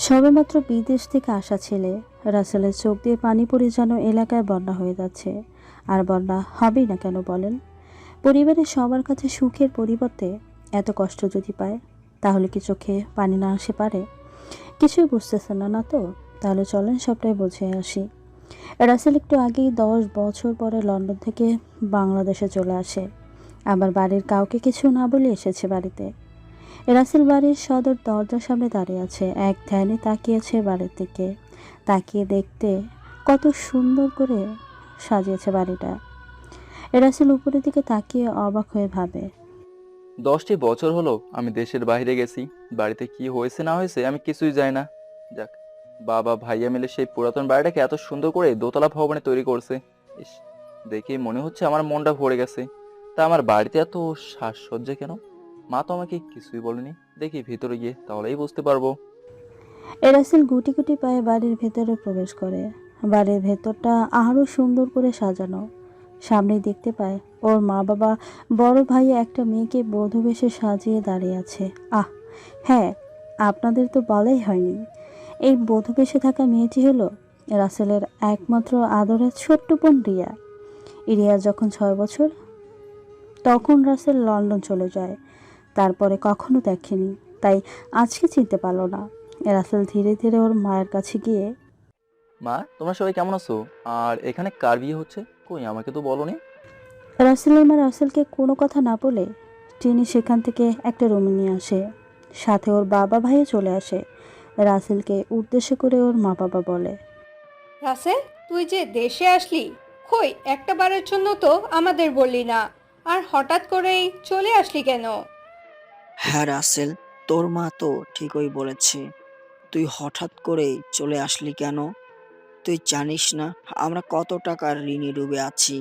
সবেমাত্র বিদেশ থেকে আসা ছেলে রাসেলের চোখ দিয়ে পানি পড়ে যেন এলাকায় বন্যা হয়ে যাচ্ছে। আর বন্যা হবেই না কেন বলেন? পরিবারের সবার কাছে সুখের পরিবর্তে এত কষ্ট যদি পায়, তাহলে কি চোখে পানি না আসে পারে? কিছুই বুঝতেছেন না, না তো? তাহলে চলেন সবটাই বুঝে আসি। রাসেল একটু আগেই 10 বছর পরে লন্ডন থেকে বাংলাদেশে চলে আসে। আবার বাড়ির কাউকে কিছু না বলে এসেছে বাড়িতে। রাসেল বাড়ির সদর দরজার সামনে দাঁড়িয়ে আছে, এক ধ্যানে তাকিয়েছে বাড়ির দিকে। তাকিয়ে দেখতে কত সুন্দর করে সাজিয়েছে বাড়িটা। রাসেল উপরের দিকে তাকিয়ে অবাক হয়ে ভাবে, 10টি বছর হলো আমি দেশের বাইরে গেছি। বাড়িতে কি হয়েছে না হয়েছে আমি কিছুই জানি না। যাক, বাবা ভাইয়া মিলে সেই পুরাতন বাড়িটাকে এত সুন্দর করে দোতলা ভবনে তৈরি করছে। ইস, দেখে মনে হচ্ছে আমার মনটা ভরে গেছে। তা আমার বাড়িতে এত সাজসজ্জা কেন? মা তো আমাকে কিছুই বলেনি। দেখি ভিতরে গিয়ে তাহলেই বুঝতে পারবো। রাসেল গুটি গুটি পায়ে বাড়ির ভেতরে প্রবেশ করে। বাড়ির ভেতরটা আরো সুন্দর করে সাজানো। সামনেই দেখতে পায় ওর মা বাবা, বড় ভাইয়া একটা মেয়েকে বধূ বেশে সাজিয়ে দাঁড়িয়ে আছে। আহ, হ্যাঁ, আপনাদের তো বলাই হয়নি। এই বধূ বেশে থাকা মেয়েটি হলো রাসেলের একমাত্র আদরের ছোট্ট বোন রিয়া। রিয়া যখন 6 বছর, তখন রাসেল লন্ডন চলে যায়। তারপরে কখনো দেখেনি, তাই আজকে চিনতে পারলো না। রাসেল ধীরে ধীরে ওর মায়ের কাছে গিয়ে, মা, তোমরা সবাই কেমন আছো? আর এখানে কার বিয়ে হচ্ছে? কই, আমাকে তো বলোনি। রাসেলের মা রাসেলকে কোনো কথা না বলে টেনে সেখান থেকে একটা রুমে নিয়ে আসে। সাথে ওর বাবা ভাইও চলে আসে। রাসেলকে উদ্দেশ্য করে ওর মা বাবা বলে, রাসেল, তুই যে দেশে আসলি, কই একটা বারের জন্য তো আমাদের বললি না, আর হঠাৎ করেই চলে আসলি কেন? হ্যাঁ রাসেল, তোর মা তো ঠিকই বলেছে। তুই হঠাৎ করে চলে আসলি কেন? তুই জানিস না আমরা কত টাকার ঋণে ডুবে আছি?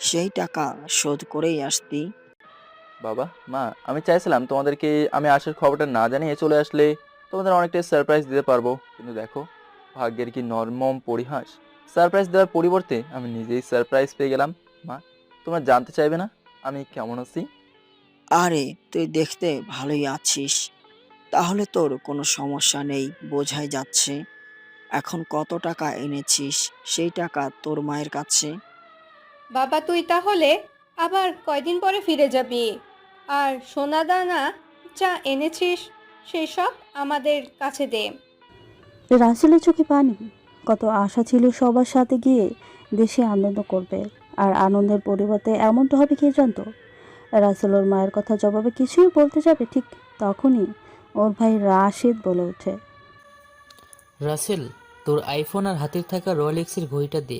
সেই টাকা শোধ করেই আসতি। বাবা, মা, আমি চাইছিলাম তোমাদেরকে আমি আসার খবরটা না জানিয়ে চলে আসলে তোমাদের অনেকটাই সারপ্রাইজ দিতে পারবো, কিন্তু দেখো ভাগ্যের কি নরম পরিহাস। সারপ্রাইজ দেওয়ার পরিবর্তে আমি নিজেই সারপ্রাইজ পেয়ে গেলাম। মা, তোমরা জানতে চাইবে না আমি কেমন আছি? আরে, তুই দেখতে ভালোই আছিস। তাহলে তোর কোনো সমস্যা নেই, বোঝাই যাচ্ছে। এখন কত টাকা এনেছিস সেই টাকা তোর মায়ের কাছে? বাবা, তুই তাহলে আবার কয়দিন পরে ফিরে যাবি? আর সোনা দানা যা এনেছিস সেই সব আমাদের কাছে দে। রাসেলের চোখে পানি। কত আশা ছিল সবার সাথে গিয়ে দেশে আনন্দ করবে, আর আনন্দের পরিবর্তে এমনটা হবে কে জানতো। রাসেল ওর মায়ের কথা জবাবে কিছুই বলতে যাবে, ঠিক তখনই ওর ভাই রাশেদ বলে ওঠে, রাসেল, তোর আইফোন আর হাতের থাকা রোলেক্সের ঘড়িটা দে।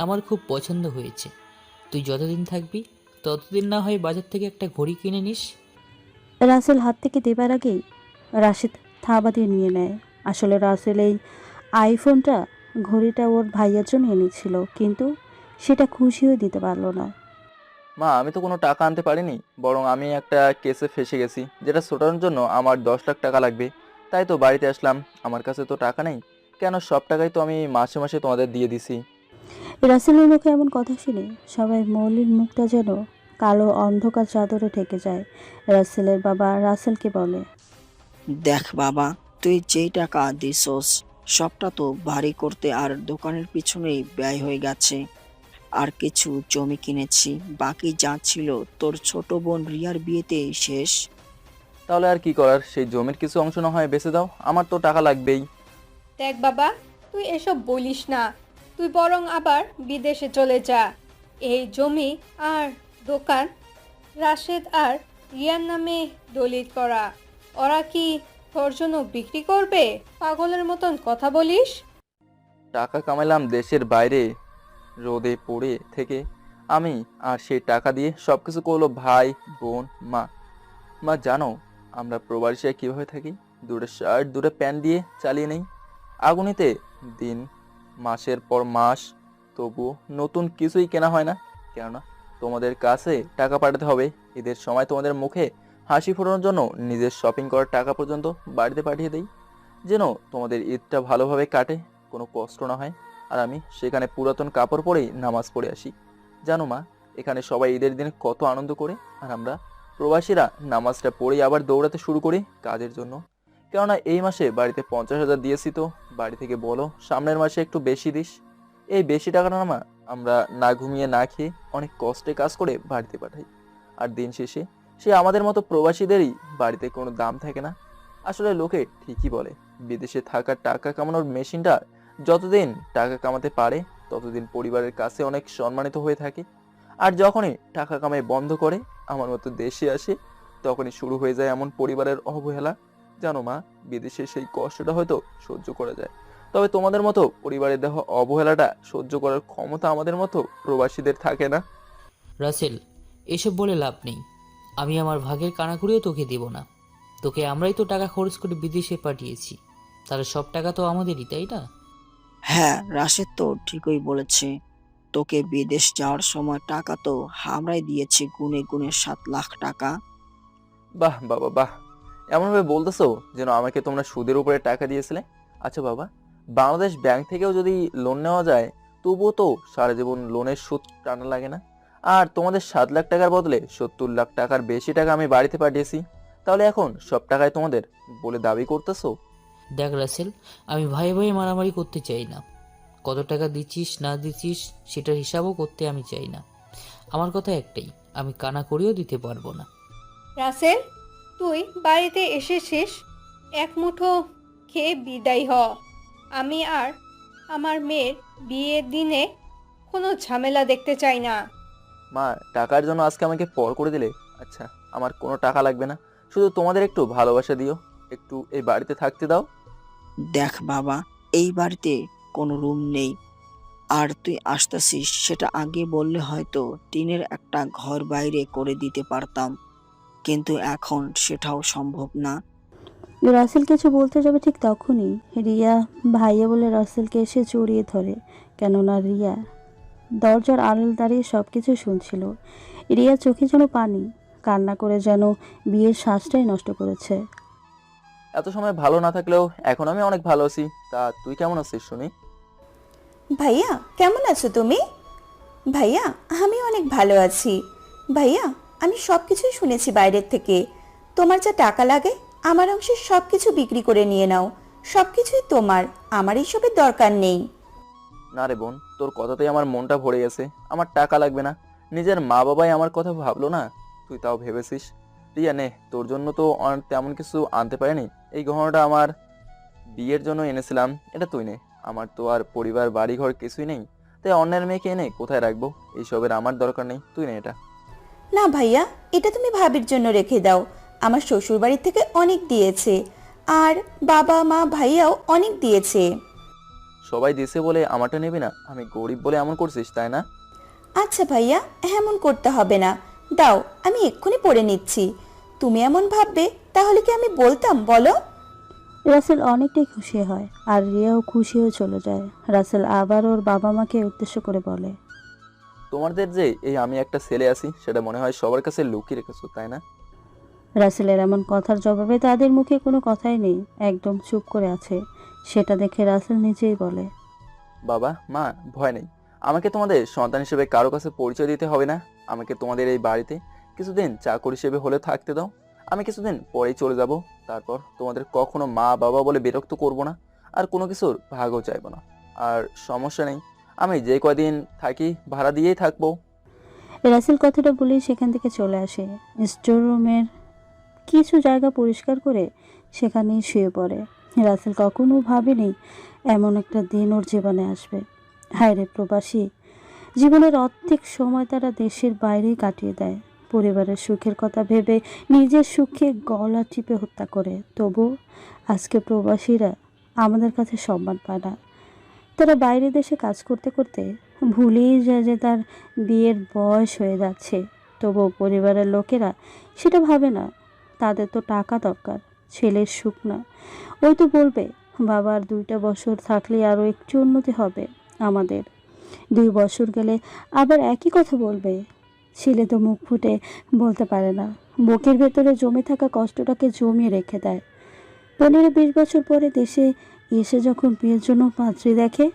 আমার খুব পছন্দ হয়েছে। তুই যতদিন থাকবি ততদিন না হয় বাজার থেকে একটা ঘড়ি কিনে নিস। রাসেল হাত থেকে দেবার আগেই রাশেদ থাবা দিয়ে নিয়ে নেয়। আসলে রাসেল এই আইফোনটা, ঘড়িটা ওর ভাইয়ের জন্য এনেছিল, কিন্তু সেটা খুশিও দিতে পারলো না। মা, আমি তো কোনো টাকা আনতে পারিনি, বরং আমি একটা কেসে ফেসে গেছি যেটা ছোটানোর জন্য আমার 10 লাখ টাকা লাগবে। তাই তো বাড়িতে আসলাম। আমার কাছে তো টাকা নেই। কেন, সব টাকাই তো আমি মাসে মাসে তোমাদের দিয়ে দিছি। রাসেলের মুখে এমন কথা শুনে সবাই মৌলির মুখটা যেন কালো অন্ধকার চাদরে ঢেকে যায়। রাসেলের বাবা রাসেলকে বলে, দেখ বাবা, তুই যেই টাকা দিছস সবটা তো বাড়ি করতে আর দোকানের পিছনেই ব্যয় হয়ে গেছে। আর কিছু জমি কিনেছি, বাকি যা ছিল তোর ছোট বোন রিয়ার বিয়েতে শেষ। তাহলে আর কি করার, সেই জমির কিছু অংশ না হয় বেচে দাও, আমার তো টাকা লাগবেই। দেখ বাবা, তুই এসব বলিস না। তুই বরং আবার বিদেশে চলে যা। এই জমি আর দোকান রাশেদ আর রিয়ার নামে দলিল করা। ওরা কি তোর জন্য বিক্রি করবে? পাগলের মতন কথা বলিস। টাকা কামাইলাম দেশের বাইরে, রোদে পড়ে থেকে আমি, আর সেই টাকা দিয়ে সবকিছু করলো ভাই, বোন, মা। মা জানো আমরা প্রবাসীরা কিভাবে থাকি? দুটো শার্ট দুটো প্যান্ট দিয়ে চালিয়ে নেই আগুনিতে দিন, মাসের পর মাস। তবুও নতুন কিছুই কেনা হয় না। কেননা তোমাদের কাছে টাকা পাঠাতে হবে। ঈদের সময় তোমাদের মুখে হাসি ফোটানোর জন্য নিজের শপিং করার টাকা পর্যন্ত বাড়িতে পাঠিয়ে দেই, যেন তোমাদের ঈদটা ভালোভাবে কাটে, কোনো কষ্ট না হয়। আর আমি সেখানে পুরাতন কাপড় পরেই নামাজ পড়ে আসি। জানো মা, এখানে সবাই ঈদের দিনে কত আনন্দ করে, আর আমরা প্রবাসীরা নামাজটা পড়েই আবার দৌড়াতে শুরু করি কাজের জন্য। কেননা এই মাসে বাড়িতে 50,000 দিয়েছি, তো বাড়ি থেকে বলো সামনের মাসে একটু বেশি দিস। এই বেশি টাকাটা না মা, আমরা না ঘুমিয়ে না খেয়ে অনেক কষ্টে কাজ করে বাড়িতে পাঠাই। আর দিন শেষে সে আমাদের মতো প্রবাসীদেরই বাড়িতে কোনো দাম থাকে না। আসলে লোকে ঠিকই বলে, বিদেশে থাকা টাকা কামানোর মেশিনটা যতদিন টাকা কামাতে পারে ততদিন পরিবারের কাছে অনেক সম্মানিত হয়ে থাকে। আর যখনই টাকা কামাই বন্ধ করে আমার মতো দেশে আসে, তখনই শুরু হয়ে যায় এমন পরিবারের অবহেলা। জানো মা, বিদেশে সেই কষ্টটা হয়তো সহ্য করা যায়, তবে তোমাদের মতো পরিবারের দেহ অবহেলাটা সহ্য করার ক্ষমতা আমাদের মতো প্রবাসীদের থাকে না। রাসেল, এসব বলে লাভ নেই। আমি আমার ভাগের কানাকড়িও তোকে দেব না। তোকে আমরাই তো টাকা খরচ করে বিদেশে পাঠিয়েছি, তাহলে সব টাকা তো আমাদেরই, তাই না? হ্যাঁ, রাশেদ তো ঠিকই বলেছে। তোকে বিদেশ যাওয়ার সময় টাকা তো আমরাই দিয়েছি, গুনে গুনে 7 লাখ টাকা। বাহ বাবা বাহ, এমনভাবে বলতেছো যেন আমাকে তোমরা সুদের উপরে টাকা দিয়েছিলে। আচ্ছা বাবা, বাংলাদেশ ব্যাংক থেকেও যদি লোন নেওয়া যায়, তবুও তো সারা জীবন লোনের সুদ টানা লাগে না। আর তোমাদের 7 লাখ টাকার বদলে 70 লাখ টাকার বেশি টাকা আমি বাড়িতে পাঠিয়েছি, তাহলে এখন সব টাকায় তোমাদের বলে দাবি করতেছো? দেখ রাসেল, আমি ভাই ভাই মারামারি করতে চাই না। কত টাকা দিচ্ছিস না দিচ্ছিস সেটার হিসাবও করতে আমি চাই না। আমার কথা একটাই, আমি কানাকড়িও দিতে পারবো না। রাসেল, তুই বাড়িতে এসেছিস, এক মুঠো খেয়ে বিদায় হ। আমি আর আমার মেয়ের বিয়ের দিনে কোনো ঝামেলা দেখতে চাই না। মা, টাকার জন্য আজকে আমাকে পর করে দিলে? আচ্ছা, আমার কোনো টাকা লাগবে না, শুধু তোমাদের একটু ভালোবাসা দিও, একটু এই বাড়িতে থাকতে দাও। দেখ বাবা, এই বাড়িতে কোনো রুম নেই। আর তুই আসতেছিস সেটা আগে বললে হয়তো টিনের একটা ঘর বাইরে করে দিতে পারতাম, কিন্তু এখন সেটাও সম্ভব না। রাসেল কিছু বলতে যাবে ঠিক তখনই রিয়া ভাইয়া বলে রাসেলকে এসে জড়িয়ে ধরে। কেননা রিয়া দরজার আড়াল দাঁড়িয়ে সব কিছু শুনছিল। রিয়া চোখে যেন পানি, কান্না করে যেন বিয়ের শ্বাসটাই নষ্ট করেছে। এত সময় ভালো না থাকলেও এখন আমি অনেক ভালো আছি। তা তুই কেমন আছিস শুনি? ভাইয়া, কেমন আছো তুমি? ভাইয়া, আমি অনেক ভালো আছি। ভাইয়া, আমি সব কিছুই শুনেছি বাইরের থেকে। তোমার যা টাকা লাগে আমার অংশের সব কিছু বিক্রি করে নিয়ে নাও। সব কিছুই তোমার, আমার এইসবের দরকার নেই। না রে বোন, তোর কথাতেই আমার মনটা ভরে গেছে। আমার টাকা লাগবে না, নিজের মা বাবাই আমার কথা ভাবলো না, তুই তাও ভেবেছিস। রিয়া নে, তোর জন্য তো তেমন কিছু আনতে পারিনি। এই গহনাটা আমার বিয়ের জন্য এনেছিলাম, এটা তুই নে। আমার তো আর পরিবার বাড়িঘর কিছুই নেই, তাই অন্যের মেয়েকে এনে কোথায় রাখবো? এইসবের আমার দরকার নেই, তুই নে এটা। না ভাইয়া, এটা তুমি ভাবির জন্য রেখে দাও। আমার শ্বশুর বাড়ির থেকে অনেক দিয়েছে, আর বাবা মা ভাইয়াও অনেক দিয়েছে। সবাই দিছে বলে আমারটা নেবি না? আমি গরিব বলে এমন করছিস, তাই না? আচ্ছা ভাইয়া, এমন করতে হবে না। দাও, আমি এক্ষুনি পড়ে নিচ্ছি। তুমি এমন ভাববে তাহলে কি আমি বলতাম বলো? রাসেল অনেকটাই খুশি হয় আর রিয়াও খুশি হয়ে চলে যায়। রাসেল আবার ওর বাবা মাকে উদ্দেশ্য করে বলে, তোমাদের যে এই আমি একটা ছেলে আছি সেটা মনে হয় সবার কাছে লুকিয়ে রেখেছো, তাই না? রাসেলের এমন কথার জবাবে তাদের মুখে কোনো কথাই নেই, একদম চুপ করে আছে। সেটা দেখে রাসেল নিজেই বলে, বাবা মা, ভয় নেই, আমাকে তোমাদের সন্তান হিসেবে কারো কাছে পরিচয় দিতে হবে না। আমাকে তোমাদের এই বাড়িতে কিছুদিন চাকর হিসেবে হলে থাকতে দাও। আমি কিছুদিন পরেই চলে যাব, তারপর তোমাদের কখনো মা বাবা বলে বিরক্ত করব না, আর কোনো কিছুর ভাগও চাইবো না। আর সমস্যা নেই, আমি যে কয়দিন থাকি ভাড়া দিয়েই থাকবো। রাসেল কথাটা বলেই সেখান থেকে চলে আসে। স্টোর রুমের কিছু জায়গা পরিষ্কার করে সেখানেই শুয়ে পড়ে। রাসেল কখনো ভাবেনি এমন একটা দিন ওর জীবনে আসবে। হায় রে প্রবাসী, জীবনের অর্ধেক সময় তারা দেশের বাইরেই কাটিয়ে দেয়। পরিবারের সুখের কথা ভেবে নিজের সুখে গলা টিপে হত্যা করে। তবু আজকে প্রবাসীরা আমাদের কাছে সম্মান পায় না। তারা বাইরে দেশে কাজ করতে করতে ভুলেই যায় যে তার বিয়ের বয়স হয়ে যাচ্ছে। তবুও পরিবারের লোকেরা সেটা ভাবে না। তাদের তো টাকা দরকার, ছেলের সুখ না। ওই তো বলবে, বাবার 2টা বছর থাকলে আরও একটু উন্নতি হবে আমাদের। 2 বছর গেলে আবার একই কথা বলবে। ছেলে তো মুখ ফুটে বলতে পারে না, বুকের ভেতরে জমে থাকা কষ্টটাকে জমিয়ে রেখে দেয়। 15-20 বছর পরে দেশে এসে যখন বিয়ের জন্য পাত্রী দেখে,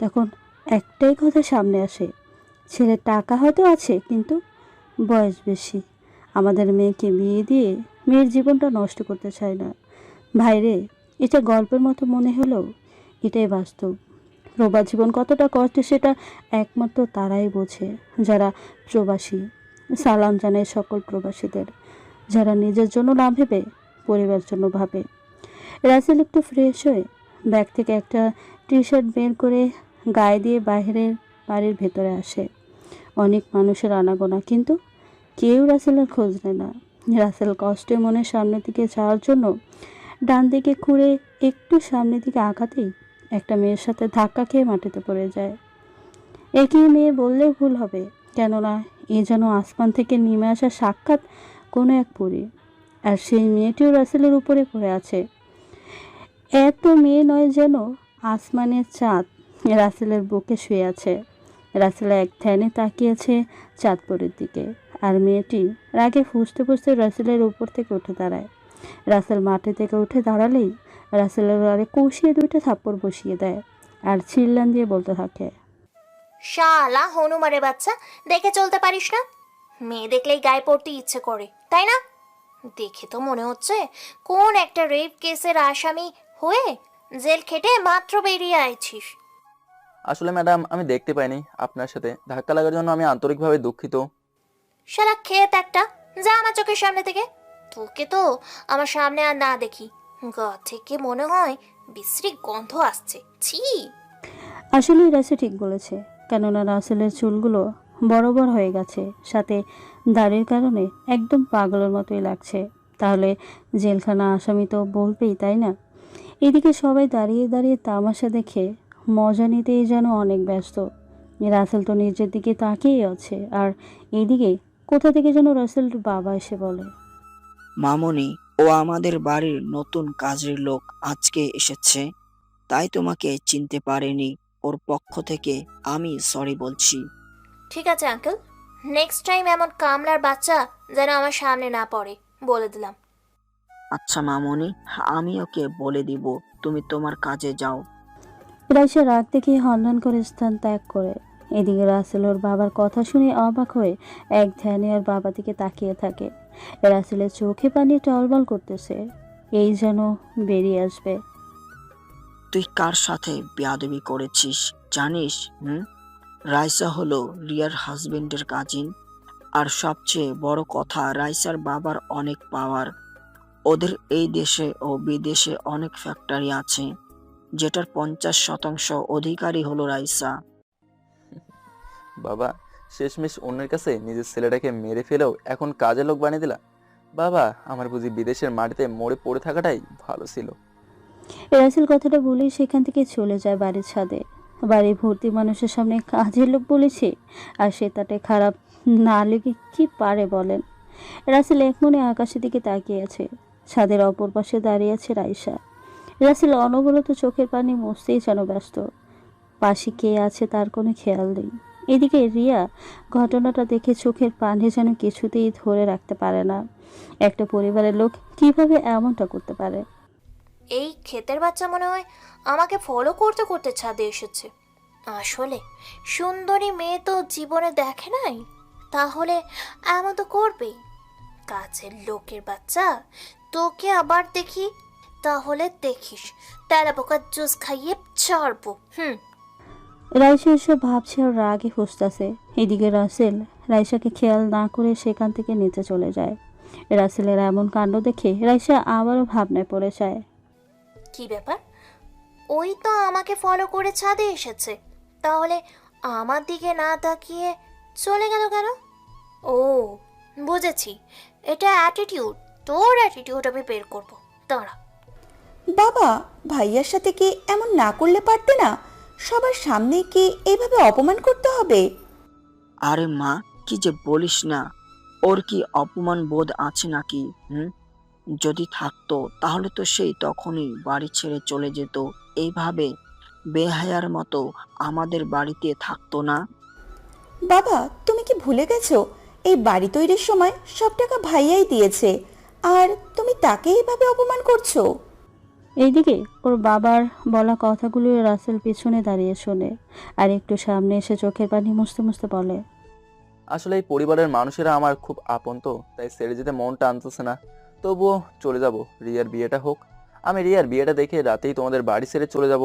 তখন একটাই কথা সামনে আসে, ছেলের টাকা হয়তো আছে কিন্তু বয়স বেশি। আমাদের মেয়েকে বিয়ে দিয়ে মেয়ের জীবনটা নষ্ট করতে চায় না, ভাইরে, এটা গল্পের মতো মনে হলেও এটাই বাস্তব। প্রবাস জীবন কতটা কষ্ট সেটা একমাত্র তারাই বোঝে যারা প্রবাসী। সালাম জানাই সকল প্রবাসীদের, যারা নিজের জন্য না ভেবে পরিবারের জন্য ভাবে। রাসেল একটু ফ্রেশ হয়ে ব্যাগ থেকে একটা টি শার্ট বের করে গায়ে দিয়ে বাইরের বাড়ির ভেতরে আসে। অনেক মানুষের আনাগোনা, কিন্তু কেউ রাসেলের খোঁজ নেয় না। রাসেল কষ্টে মনে সামনের দিকে যাওয়ার জন্য ডান দিকে ঘুরে একটু সামনের দিকে আগাতেই একটা মেয়ের সাথে ধাক্কা খেয়ে মাটিতে পড়ে যায়। একই মেয়ে বললেও ভুল হবে, কেননা এ যেন আসমান থেকে নেমে আসা সাক্ষাৎ কোনো এক পরী। আর সেই মেয়েটিও রাসেলের উপরে পড়ে আছে। এত মেয়ে নয়, যেন আসমানের চাঁদ রাসেলের বুকে শুয়ে আছে। রাসেল এক ধ্যানে তাকিয়েছে চাঁদপুরের দিকে, আর মেয়েটি রাগে ফুঁসতে ফুঁসতে রাসেলের উপর থেকে উঠে দাঁড়ায়। রাসেল মাটি থেকে উঠে দাঁড়ালেই রাসেলের গালে কষিয়ে 2টা থাপ্পড় বসিয়ে দেয় আর চিল্লান দিয়ে বলতে থাকে, শালা হনুমারে বাচ্চা, দেখে চলতে পারিস না? মেয়ে দেখলেই গায়ে পড়তে ইচ্ছে করে, তাই না? দেখে তো মনে হচ্ছে কোন একটা রেপ কেসের আসামি হয়ে জেল খেটে মাত্র বেরিয়ে আইছিস। আসলে ম্যাডাম, আমি দেখতে পাইনি। আপনার সাথে ধাক্কা লাগার জন্য আমি আন্তরিকভাবে দুঃখিত। শালা খেত একটা, যা আমার চোখের সামনে থেকে। তোকে তো আমার সামনে আর না দেখি গা থেকে মনে হয় বিশ্রী গন্ধ আসছে, ছি। আসলেই রাসেল ঠিক বলেছে, কেননা রাসেলের চুলগুলো বড় বড় হয়ে গেছে, সাথে দাড়ির কারণে একদম পাগলের মতোই লাগছে। তাহলে জেলখানা আসামি তো বলবেই, তাই না? এদিকে সবাই দাঁড়িয়ে দাঁড়িয়ে তামাশা দেখে মজা নিতেই যেন অনেক ব্যস্ত। রাসেল তো নিজের দিকে তাকিয়েই আছে, আর এইদিকে কোথা থেকে যেন রাসেলের বাবা এসে বলে, মামনি, ও আমাদের বাড়ির নতুন কাজের লোক, আজকে এসেছে, তাই তোমাকে চিনতে পারেনি। ওর পক্ষ থেকে আমি সরি বলছি। ঠিক আছে আঙ্কেল, নেক্সট টাইম এমন কামলার বাচ্চা যেন আমার সামনে না পড়ে, বলে দিলাম। আচ্ছা মামনি, আমি ওকে বলে দিব, তুমি তোমার কাজে যাও। রাইসা রাগ দেখে হনহন করে স্থান ত্যাগ করে। এদিকে রাসেল ওর বাবার কথা শুনে অবাক হয়ে এক ধ্যানে ওর বাবা দিকে তাকিয়ে থাকে। রাসেলের চোখে পানি টলবল করতেছে, এই যেন বেরিয়ে আসবে। তুই কার সাথে বেয়াদবি করেছিস জানিস? রাইসা হলো রিয়ার হাজবেন্ডের কাজিন। আর সবচেয়ে বড় কথা, রাইসার বাবার অনেক পাওয়ার। ওদের এই দেশে ও বিদেশে অনেক ফ্যাক্টরি আছে, যেটার 50% অধিকারী হলো রাইসা। বাবা, শেষমেশ অন্যের কাছে নিজের ছেলেটাকে মেরে ফেলেও এখন কাজে লোক বানিয়ে দিলা। বাবা, আমার বুঝি বিদেশের মাটিতে মরে পড়ে থাকাটাই ভালো ছিল। রাসেল কথাটা বলেই সেখান থেকে চলে যায় বাড়ির ছাদে। বাড়ি ভর্তি মানুষের সামনে কাজের লোক বলেছে, আর সে তাতে খারাপ না লেগে কি পারে বলেন? রাসেল এক মনে আকাশের দিকে তাকিয়ে আছে। ছাদের অপর পাশে দাঁড়িয়ে আছে রাইসা। রাসেল অনবরত চোখের পানি মুছতেই যেন ব্যস্ত। পাশে কে আছে তার কোনো খেয়াল নেই। এদিকে রিয়া ঘটনাটা দেখে চোখের পানি যেন কিছুতেই ধরে রাখতে পারে না। একটা পরিবারের লোক কিভাবে এমনটা করতে পারে? এই ক্ষেতের বাচ্চা মনে হয় আমাকে ফলো করতে করতে ছাদে এসেছে। আসলে সুন্দরী মেয়ে তো জীবনে দেখে নাই, তাহলে এমন তো করবেই। কাছের লোকের বাচ্চা, তোকে আবার দেখি, তাহলে দেখিস তেলা পোকার জুস খাইয়ে ছাড়বো। রাইসা এসব ভাবছে আর রাগে ফুসতাছে। এদিকে রাসেল রাইসাকে খেয়াল না করে সেখান থেকে নিচে চলে যায়। রাসেলের এমন কাণ্ড দেখে রাইসা আবারও ভাবনায় পড়ে যায়। কি ব্যাপার, ওই তো আমাকে ফলো করে ছাদে এসেছে, তাহলে আমার দিকে না তাকিয়ে চলে গেল কেন? ও বুঝেছি, এটা অ্যাটিটিউড। তোর অ্যাটিটিউড আমি বের করবো, দাঁড়া। বাবা, ভাইয়ার সাথে কি এমন না করলে পারতে না? সবার সামনে কি এইভাবে অপমান করতে হবে? আরে মা, কি যে বলিস না, ওর কি অপমান বোধ আছে নাকি? যদি থাকতো তাহলে তো সেই তখনই বাড়ি ছেড়ে চলে যেত। এইভাবে বেহায়ার মতো আমাদের বাড়িতে থাকতো না। বাবা, তুমি কি ভুলে গেছো এই বাড়ি তৈরির সময় সব টাকা ভাইয়াই দিয়েছে, আর তুমি তাকে এইভাবে অপমান করছো? এইদিকে ওর বাবার বলা কথাগুলো রাসেল পিছনে দাঁড়িয়ে শোনে, আর একটু সামনে এসে চোখের পানি মুছতে মুছতে বলে, আসলে এই পরিবারের মানুষেরা আমার খুব আপন, তো তাই ছেড়ে যেতে মনটা আনতেছে না। তবুও চলে যাব, রিয়ার বিয়েটা হোক, আমি রিয়ার বিয়েটা দেখে রাতেই তোমাদের বাড়ি ছেড়ে চলে যাব।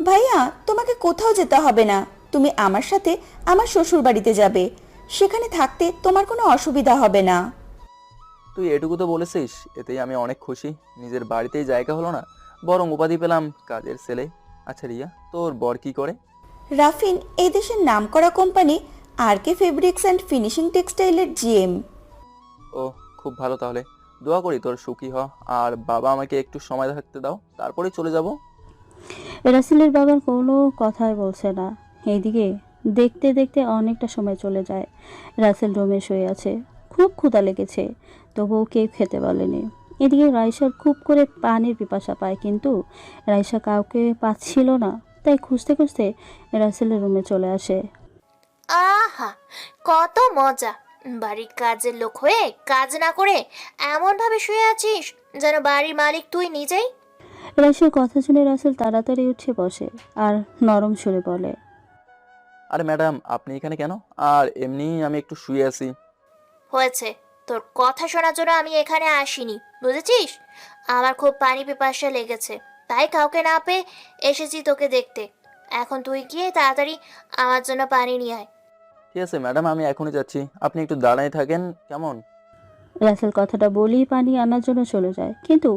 ভাইয়া তোমাকে কোথাও যেতে হবে না, তুমি আমার সাথে আমার শ্বশুর বাড়িতে যাবে, সেখানে থাকতে তোমার কোনো অসুবিধা হবে না। তুই এটুকু তো বলেছিস, এতেই আমি অনেক খুশি। নিজের বাড়িতেই জায়গা হলো না, বরং উপাধি পেলাম কাজের ছেলে। আচ্ছা রিয়া, তোর বর কি করে? রাফিন এই দেশের নামকরা company RK fabrics and finishing টেক্সটাইলের জিএম। ও, খুব ভালো। তাহলে দোয়া করি তোর সুখী হ। আর বাবা আমাকে একটু সময় থাকতে দাও, তারপরেই চলে যাব। রাসেলের বাবার কোনো কথাই বলছে না। এইদিকে দেখতে দেখতে অনেকটা সময় চলে যায়। রাসেল রুমে শুয়ে আছে, খুব ক্ষুধা লেগেছে, তবুও কেউ খেতে বলেনি। এদিকে রাইসার খুব করে পানির পিপাসা পায়, কিন্তু রাইসা কাউকে পাচ্ছিল না, তাই খুঁজতে খুঁজতে রাসেলের রুমে চলে আসে। আহা, কত মজা! বাড়ির কাজের লোক হয়ে কাজ না করে এমন ভাবে শুয়ে আছিস যেন বাড়ির মালিক তুই নিজেই। রাইসার কথা শুনে রাসেল তাড়াতাড়ি উঠে বসে আর নরম সুরে বলে, আরে ম্যাডাম, আপনি এখানে কেন? আর এমনি আমি একটু শুয়ে আছি। হয়েছে, তোর কথা শোনার জন্য আমি এখানে আসিনি, বুঝেছিস? আমার খুব পানি পিপাসা লেগেছে, তাই কাউকে না পেয়ে এসেছি তোকে দেখতে। এখন তুই গিয়ে তাড়াতাড়ি আমার জন্য পানি নিয়ে আয়। ঠিক আছে ম্যাডাম, আমি এখনই যাচ্ছি। আপনি একটু দাঁড়ায় থাকেন কেমন? রাসেল কথাটা বলেই পানি আনার জন্য চলে যায়, কিন্তু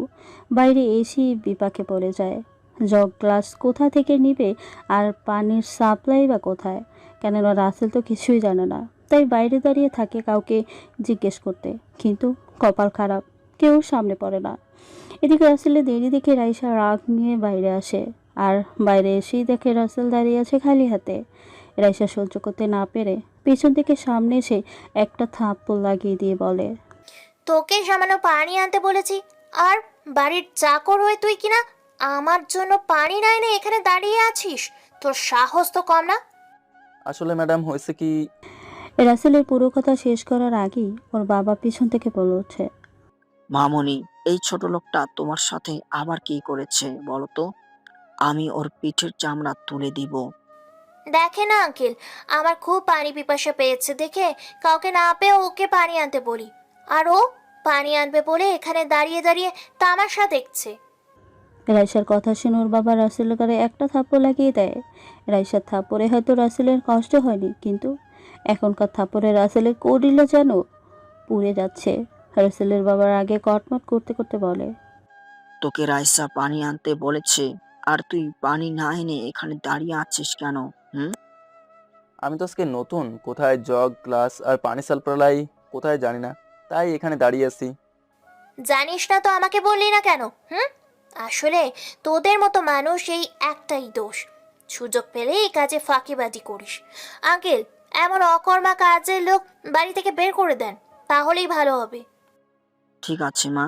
বাইরে এসি বিপাকে পড়ে যায়। জগ গ্লাস কোথা থেকে নিবে আর পানির সাপ্লাই বা কোথায়? কেননা রাসেল তো কিছুই জানে না, তাই বাইরে দাঁড়িয়ে থাকে কাউকে জিজ্ঞেস করতে, কিন্তু কপাল খারাপ, কেউ সামনে পড়ে না। এদিকে রাসেলের দেরি দেখে রাইসা রাগ নিয়ে বাইরে আসে, আর বাইরে এসেই দেখে রাসেল দাঁড়িয়ে আছে খালি হাতে। রাইসা সহ্য করতে না পেরে পেছন থেকে সামনে এসে একটা থাপ্পড় লাগিয়ে দিয়ে বলে, তোকে সামান্য পানি আনতে বলেছি, আর বাড়ির চাকর হয়ে তুই কিনা আমার জন্য পানি না এনে এখানে দাঁড়িয়ে আছিস? তোর সাহস তো কম না। আসলে ম্যাডাম হয়েছে কি, রাসেলের পুরো কথা শেষ করার আগেই ওর বাবা পিছন থেকে বলে ওঠে, মামনি, এই ছোট লোকটা তোমার সাথে আবার কি করেছে বলো তো? আমি ওর পিঠের চামড়া তুলে দিব। দেখে না আঙ্কেল, আমার খুব পানি পিপাসা পেয়েছে দেখে কাউকে না পেয়ে ওকে পানি আনতে বলি, আর ও পানি আনবে বলে এখানে দাঁড়িয়ে দাঁড়িয়ে তামাশা দেখছে। রাইসার কথা শুনে ওর বাবা রাসেলের গায়ে একটা থাপ্পড় লাগিয়ে দেয়। রাইসার থাপ্পড়ে হয়তো রাসেলের কষ্ট হয়নি, কিন্তু এখনকার থাপ্পড়ে রাসেলের করিলে যেন পুড়ে যাচ্ছে। রাসেলের বাবার আগে কটমট করতে করতে বলে, তোকে রাইসা পানি আনতে বলেছে, আর তুই পানি না এনে এখানে দাঁড়িয়ে আছিস কেন? হুম? আমি তো আজকে নতুন, কোথায় জগ গ্লাস আর পানি সাপ্লাই কোথায় জানি না, তাই এখানে দাঁড়িয়ে আছি। জানিস না তো আমাকে বললি না কেন? হুম, আসলে তোদের মতো মানুষ এই একটাই দোষ, সুযোগ পেলে এই কাজে ফাঁকিবাজি করিস। আঙ্কেল, এমন অকর্মা কাজের লোক বাড়ি থেকে বের করে দেন, তাহলেই ভালো হবে। ঠিক আছে মা,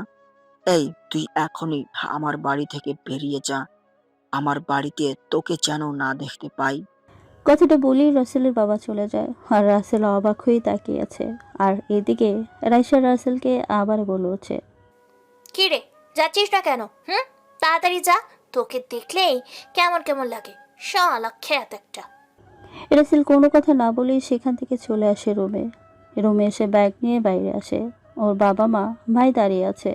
এই তুই এখনই আমার বাড়ি থেকে বেরিয়ে যা। আমার বাড়িতে তোকে যেন না দেখতে পাই। কথাটা বলেই রাসেলের বাবা চলে যায়, আর রাসেল অবাক হয়ে তাকিয়ে আছে। আর এদিকে রাইসা রাসেলকে আবার বলে ওঠে, কি রে, যাচ্ছিস না কেন? হুম, তাড়াতাড়ি যা, তোকে দেখলেই কেমন কেমন লাগে, শালা খ্যাত একটা। রাসেল কোনো কথা না বলেই সেখান থেকে চলে আসে রুমে। রুমে এসে ব্যাগ নিয়ে বাইরে আসে। ওর বাবা মা ভাই দাঁড়িয়ে আছে।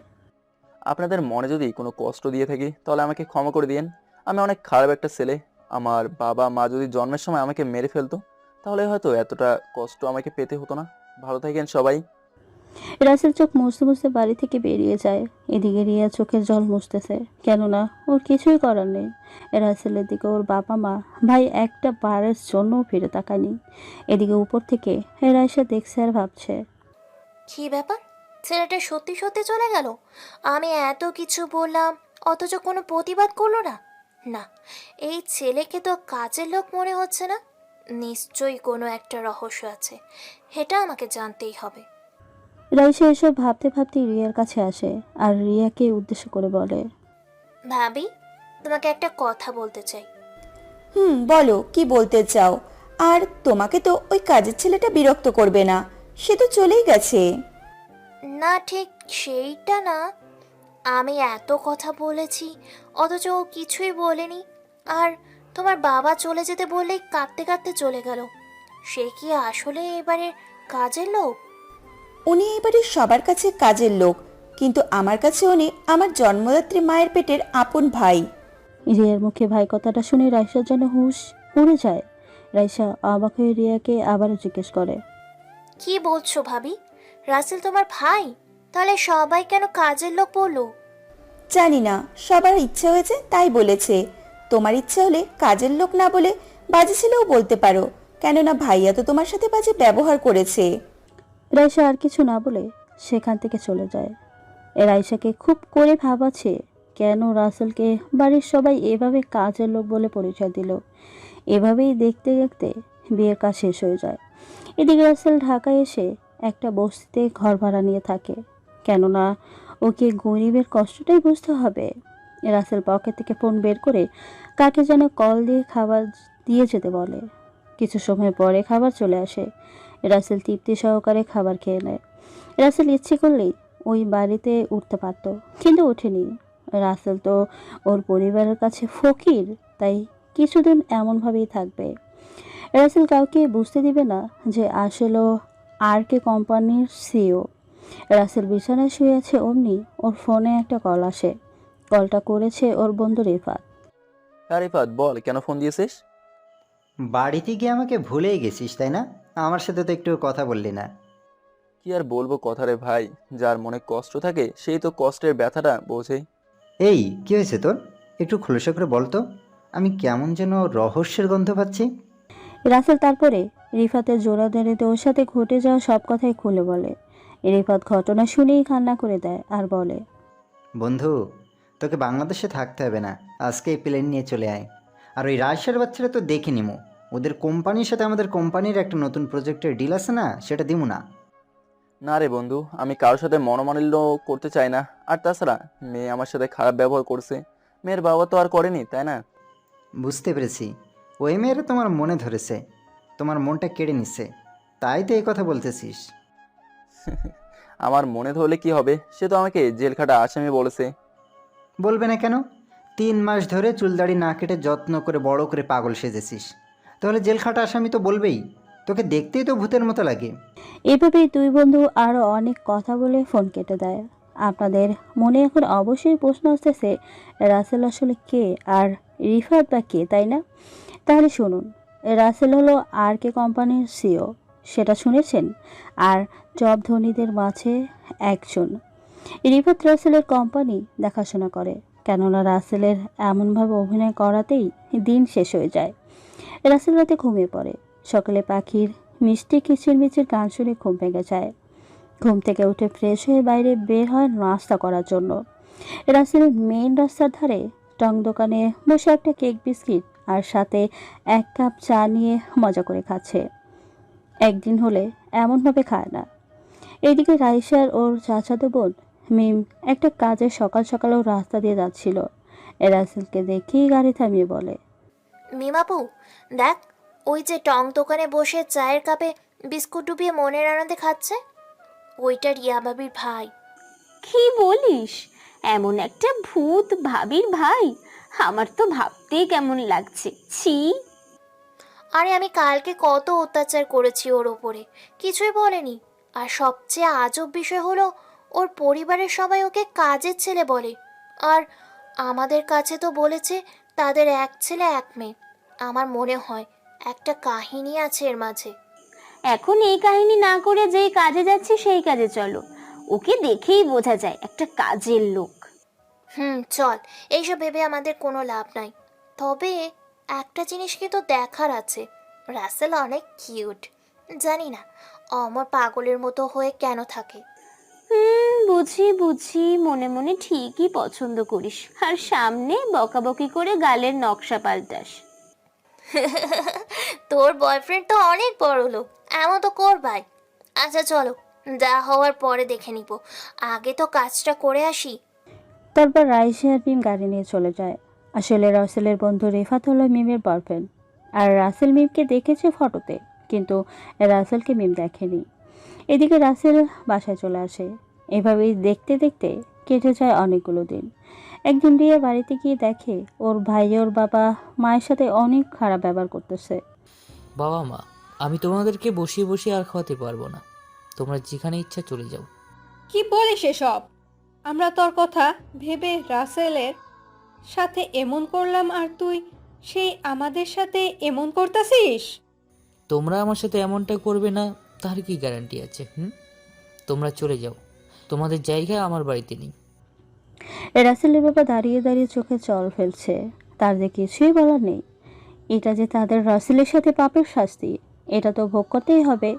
আপনাদের মনে যদি কোনো কষ্ট দিয়ে থাকি তাহলে আমাকে ক্ষমা করে দিয়েন। আমি অনেক খারাপ একটা ছেলে। আমার বাবা মা যদি জন্মের সময় আমাকে মেরে ফেলতো তাহলে হয়তো এতটা কষ্ট আমাকে পেতে হতো না। ভালো থাকেন সবাই। রাসেল চোখ মুছতে মুছতে বাড়ি থেকে বেরিয়ে যায়। এদিকে রিয়া চোখের জল মুছতেছে, কেননা ওর কিছুই করার নেই। রাসেলের দিকে ওর বাবা মা ভাই একটা বারের জন্যও ফিরে তাকায়নি। এদিকে উপর থেকে রাইসা দেখছে আর ভাবছে, কি ব্যাপার, ছেলেটা সত্যি সত্যি চলে গেল? আমি এত কিছু বললাম অথচ কোনো প্রতিবাদ করলো না। না, এই ছেলেকে তো কাজের লোক মনে হচ্ছে না। নিশ্চয়ই কোনো একটা রহস্য আছে, এটা আমাকে জানতেই হবে। রাইসা এসব ভাবতে ভাবতে রিয়ার কাছে আসে আর রিয়াকে উদ্দেশ্য করে বলে, ভাবি, তোমাকে একটা কথা বলতে চাই। বলো কি বলতে চাও? আর তোমাকে তো ওই কাজের ছেলেটা বিরক্ত করবে না, সে তো চলেই গেছে। না, ঠিক সেইটা না, আমি এত কথা বলেছি অথচ ও কিছুই বলেনি। আর তোমার বাবা চলে যেতে বললেই কাঁদতে কাঁদতে চলে গেল। সে কি আসলে এবারে কাজের লোক? উনি এবারে সবার কাছে কাজের লোক, কিন্তু আমার কাছে উনি আমার জন্মদাত্রী মায়ের পেটের আপন ভাই। রিয়ার মুখে ভাই কথাটা শুনে রাইসার যেন হুঁশ উড়ে যায়। রাইসা অবাক হয়ে রিয়াকে আবারও জিজ্ঞেস করে, কি বলছো ভাবি? রাসেল তোমার ভাই? তাহলে সবাই কেন কাজের লোক বললো? জানি না, সবার ইচ্ছে হয়েছে তাই বলেছে। তোমার ইচ্ছে হলে কাজের লোক না বলে বাজে ছেলেও বলতে পারো, কেননা ভাইয়া তো তোমার সাথে বাজে ব্যবহার করেছে। রাইসা আর কিছু না বলে সেখান থেকে চলে যায়। রাইসাকে খুব করে ভাবাচ্ছে কেন রাসেলকে বাড়ির সবাই এভাবে কাজের লোক বলে পরিচয় দিল। এভাবেই দেখতে দেখতে বিয়ের কাজ শেষ হয়ে যায়। এদিকে রাসেল ঢাকায় এসে একটা বস্তিতে ঘর ভাড়া নিয়ে থাকে, কেননা ওকে গরিবের কষ্টটাই বুঝতে হবে। রাসেল পকেট থেকে ফোন বের করে কাকে যেন কল দিয়ে খাবার দিয়ে যেতে বলে। কিছু সময় পরে খাবার চলে আসে। রাসেল তৃপ্তি সহকারে খাবার খেয়ে নেয়। রাসেল ইচ্ছে করলেই ওই বাড়িতে উঠতে পারত, কিন্তু ওঠেনি। রাসেল তো ওর পরিবারের কাছে ফকির, তাই কিছুদিন এমনভাবেই থাকবে। রাসেল কাউকে বুঝতে দিবে না যে আসলে আর কে কোম্পানির সিইও। রাসেল বিছানায় শুয়ে আছে, অমনি ওর ফোনে একটা কল আসে। কলটা করেছে ওর বন্ধু রিফাত। হ্যাঁ রিফাত, বল কেন ফোন দিয়েছিস? বাড়িতে গিয়ে আমাকে ভুলেই গেছিস তাই না? আমার সাথে তো একটু কথা বললি না। কি আর বলবো কথা রে ভাই, যার মনে কষ্ট থাকে সেই তো কষ্টের ব্যথাটা বোঝে। এই কি হয়েছে তোর? একটু খোলসা করে বল তো, আমি কেমন যেন রহস্যের গন্ধ পাচ্ছি। রাসেল তারপরে রিফাতের জোড়াদারিতে ওর সাথে ঘটে যাওয়া সব কথাই খুলে বলে। রিফাত ঘটনা শুনেই কান্না করে দেয় আর বলে, বন্ধু, তোকে বাংলাদেশে থাকতে হবে না, আজকে এই প্লেন নিয়ে চলে আয়। আর ওই রাজশাহীর বাচ্চারা তো দেখে নিমো, ওদের কোম্পানির সাথে আমাদের কোম্পানির একটা নতুন প্রজেক্টের ডিল আছে না, সেটা দিমু না। না রে বন্ধু, আমি কারোর সাথে মনোমালিন্য করতে চাই না। আর তাছাড়া মেয়ে আমার সাথে খারাপ ব্যবহার করছে, মেয়ের বাবা তো আর করেনি, তাই না? বুঝতে পেরেছি, ওই মেয়েরা তোমার মনে ধরেছে, তোমার মনটা কেড়ে নিচ্ছে, তাই তো এই কথা বলতেছিস। আমার মনে ধরলে কি হবে, সে তো আমাকে জেল খাটা আসামি বলেছে। বলবে না কেন? 3 মাস ধরে চুলদাড়ি না কেটে যত্ন করে বড় করে পাগল সেজেছিস, তাহলে জেল খাটা আসামি তো বলবেই। তোকে দেখতেই তো ভূতের মতো লাগে। এভাবেই দুই বন্ধু আরও অনেক কথা বলে ফোন কেটে দেয়। আপনাদের মনে এখন অবশ্যই প্রশ্ন আসতেছে, রাসেল আসলে কে আর রিফাত বা কে, তাই না? তাহলে শুনুন, রাসেল হলো আর কে কোম্পানির সিইও, সেটা শুনেছেন, আর জব ধনীদের মাঝে একজন। রিফাত রাসেলের কোম্পানি দেখাশোনা করে, কেননা রাসেলের এমনভাবে অভিনয় করাতেই দিন শেষ হয়ে যায়। রাসেল রাতে ঘুমিয়ে পড়ে। সকালে পাখির মিষ্টি কিচিরমিচির গান শুনে ঘুম ভেঙে যায়। ঘুম থেকে উঠে ফ্রেশ হয়ে বাইরে বের হয় নাস্তা করার জন্য। রাসেল মেইন রাস্তার ধারে টং দোকানে বসে একটা কেক বিস্কিট আর সাথে 1 কাপ চা নিয়ে মজা করে খাচ্ছে। একদিন হলে এমনভাবে খায় না। এইদিকে রাইসার ওর চাচাতো বোন মিম একটা কাজে সকাল সকালেও রাস্তা দিয়ে যাচ্ছিল। রাসেলকে দেখেই গাড়ি থামিয়ে বলে, মিমাপু, দেখ, ওই যে টং দোকানে বসে চায়ের কাপে বিস্কুট ডুবিয়ে মনের আনন্দে খাচ্ছে, ওইটা রিয়া ভাবির ভাই। কি বলিস? এমন একটা ভূত ভাবির ভাই? আমার তো ভাবতেই কেমন লাগছে, ছি। আরে আমি কালকে কত অত্যাচার করেছি ওর ওপরে, কিছুই বলেনি। আর সবচেয়ে আজব বিষয় হলো, ওর পরিবারের সবাই ওকে কাজের ছেলে বলে। আর আমাদের কাছে তো বলেছে তাদের 1 ছেলে 1 মেয়ে। আমার মনে হয় একটা কাহিনী আছে এর মাঝে। এখন এই কাহিনী না করে যেই কাজে যাচ্ছি সেই কাজে চলো, ওকে দেখেই বোঝা যায় একটা কাজের লোক। চল, এইসব ভেবে আমাদের কোনো লাভ নাই। তবে একটা জিনিস কিন্তু দেখার আছে, রাসেল অনেক কিউট। জানি না অমর পাগলের মতো হয়ে কেন থাকে। বুঝি বুঝি, মনে মনে ঠিকই পছন্দ করিস, আর সামনে বকাবকি করে গালের নকশা পাল্টাস। তোর বয়ফ্রেন্ড তো অনেক বড় লোক, এমন তো করবাই। আচ্ছা চলো, যা হওয়ার পরে দেখে নিব, আগে তো কাজটা করে আসি। তারপর রাইসা আর মিম গাড়ি নিয়ে চলে যায়। আসলে রাসেলের বন্ধু রিফাত হলো মিমের বয়ফ্রেন্ড, আর রাসেল মিমকে দেখেছে ফটোতে, কিন্তু রাসেলকে মিম দেখেনি। এদিকে রাসেল বাসায় চলে আসে। এভাবেই দেখতে দেখতে কেটে যায় অনেকগুলো দিন। একদিন রিয়া বাড়িতে গিয়ে দেখে ওর ভাই ওর বাবা মায়ের সাথে অনেক খারাপ ব্যবহার করতেছে। বাবা মা, আমি তোমাদেরকে বসিয়ে বসিয়ে আর খাওয়াতে পারবো না, তোমরা যেখানে ইচ্ছা চলে যাও। কি বলিস এসব? আমরা তোর কথা ভেবে রাসেলের সাথে এমন করলাম আর তুই সেই আমাদের সাথে এমন করতাছিস? তোমরা আমার সাথে এমনটা করবে না তার কি গ্যারান্টি আছে? তোমরা চলে যাও, তোমাদের জায়গা আমার বাড়িতে নেই। রাসেলের বাবা দাঁড়িয়ে দাঁড়িয়ে চোখে জল ফেলছে। তার যে কিছুই বলার নেই। এটা যে তাদের রাসেলের সাথে পাপের শাস্তি, এটা তো ভোগ করতেই হবে।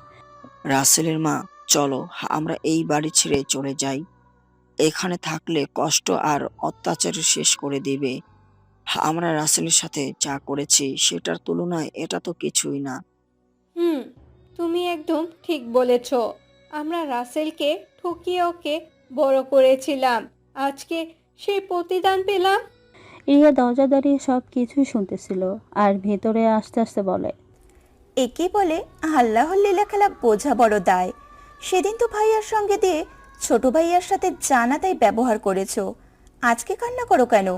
রাসেলের মা, চলো আমরা এই বাড়ি ছেড়ে চলে যাই। এখানে থাকলে কষ্ট আর অত্যাচার শেষ করে দিবে। আমরা রাসেলের সাথে যা করেছি সেটার তুলনায় এটা তো কিছুই না। হুম, তুমি একদম ঠিক বলেছ। আমরা রাসেলকে ঠকিয়ে ওকে বড় করেছিলাম, আজকে সেই প্রতিদান পেলাম। রিয়া দরজা দাঁড়িয়ে সব কিছুই শুনতেছিল আর ভেতরে আস্তে আস্তে বলে, একে বলে আল্লাহর লীলা খেলা বোঝা বড় দায়। সেদিন তো ভাইয়ার সঙ্গে দিয়ে ছোট ভাইয়ার সাথে জানা তাই ব্যবহার করেছো, আজকে কান্না করো কেন?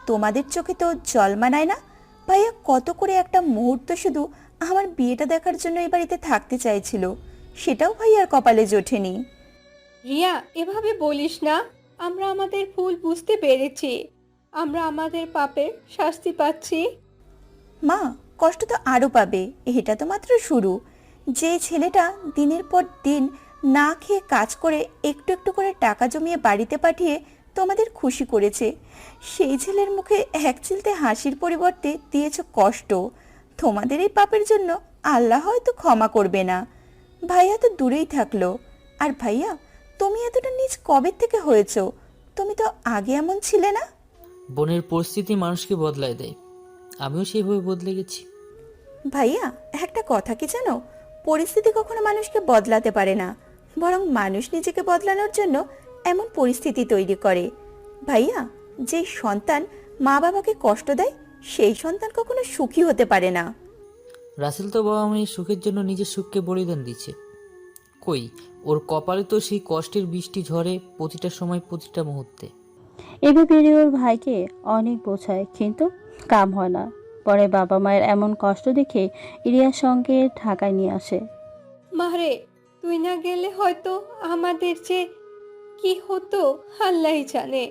তোমাদের চোখে তো জল মানায় না? ভাইয়া কত করে একটা মুহূর্ত শুধু আমার বিয়েটা দেখার জন্য এই বাড়িতে থাকতে চাইছিল, সেটাও ভাইয়ার কপালে জোটেনি। রিয়া, এভাবে বলিস না। আমরা আমাদের ভুল বুঝতে পেরেছি, আমরা আমাদের পাপের শাস্তি পাচ্ছি। মা, কষ্ট তো আরও পাবে, এটা তো মাত্র শুরু। যে ছেলেটা দিনের পর দিন না খেয়ে কাজ করে একটু একটু করে টাকা জমিয়ে বাড়িতে পাঠিয়ে তোমাদের খুশি করেছে, সেই ছেলের মুখে এক চিলতে হাসির পরিবর্তে দিয়েছ কষ্ট। তোমাদের এই পাপের জন্য আল্লাহ হয়তো ক্ষমা করবে না। ভাইয়া তো দূরেই থাকলো। আর ভাইয়া, তুমি এতটা নিজ কবে থেকে হয়েছো? তুমি তো আগে এমন ছিলে না। বোনের পরিস্থিতি মানুষকে বদলায় দেয়, আমিও সেইভাবে বদলে গেছি। ভাইয়া, একটা কথা কি জানো? পরিস্থিতি কখনো মানুষকে বদলাতে পারে না, বরং মানুষ নিজেকে বদলানোর জন্য এমন পরিস্থিতি তৈরি করে। ভাইয়া, যেই সন্তান মা বাবাকে কষ্ট দেয় সেই সন্তান কখনো সুখী হতে পারে না। রাসেল তো বাবা মায়ের সুখের জন্য নিজের সুখকে বলিদান দিচ্ছে। কই, ওর কপালে তো সেই কষ্টের বৃষ্টি ঝরে প্রতিটা সময়, প্রতিটা মুহূর্তে। এভাবে রিয়া ওর ভাইকে অনেক বোঝায়, কিন্তু কাম হয় না। পরে বাবা মায়ের এমন কষ্ট দেখে রিয়ার সঙ্গে ঢাকায় নিয়ে আসে। মারে, তুই না গেলে হয়তো আমাদের যে কি হতো আল্লাহই জানে।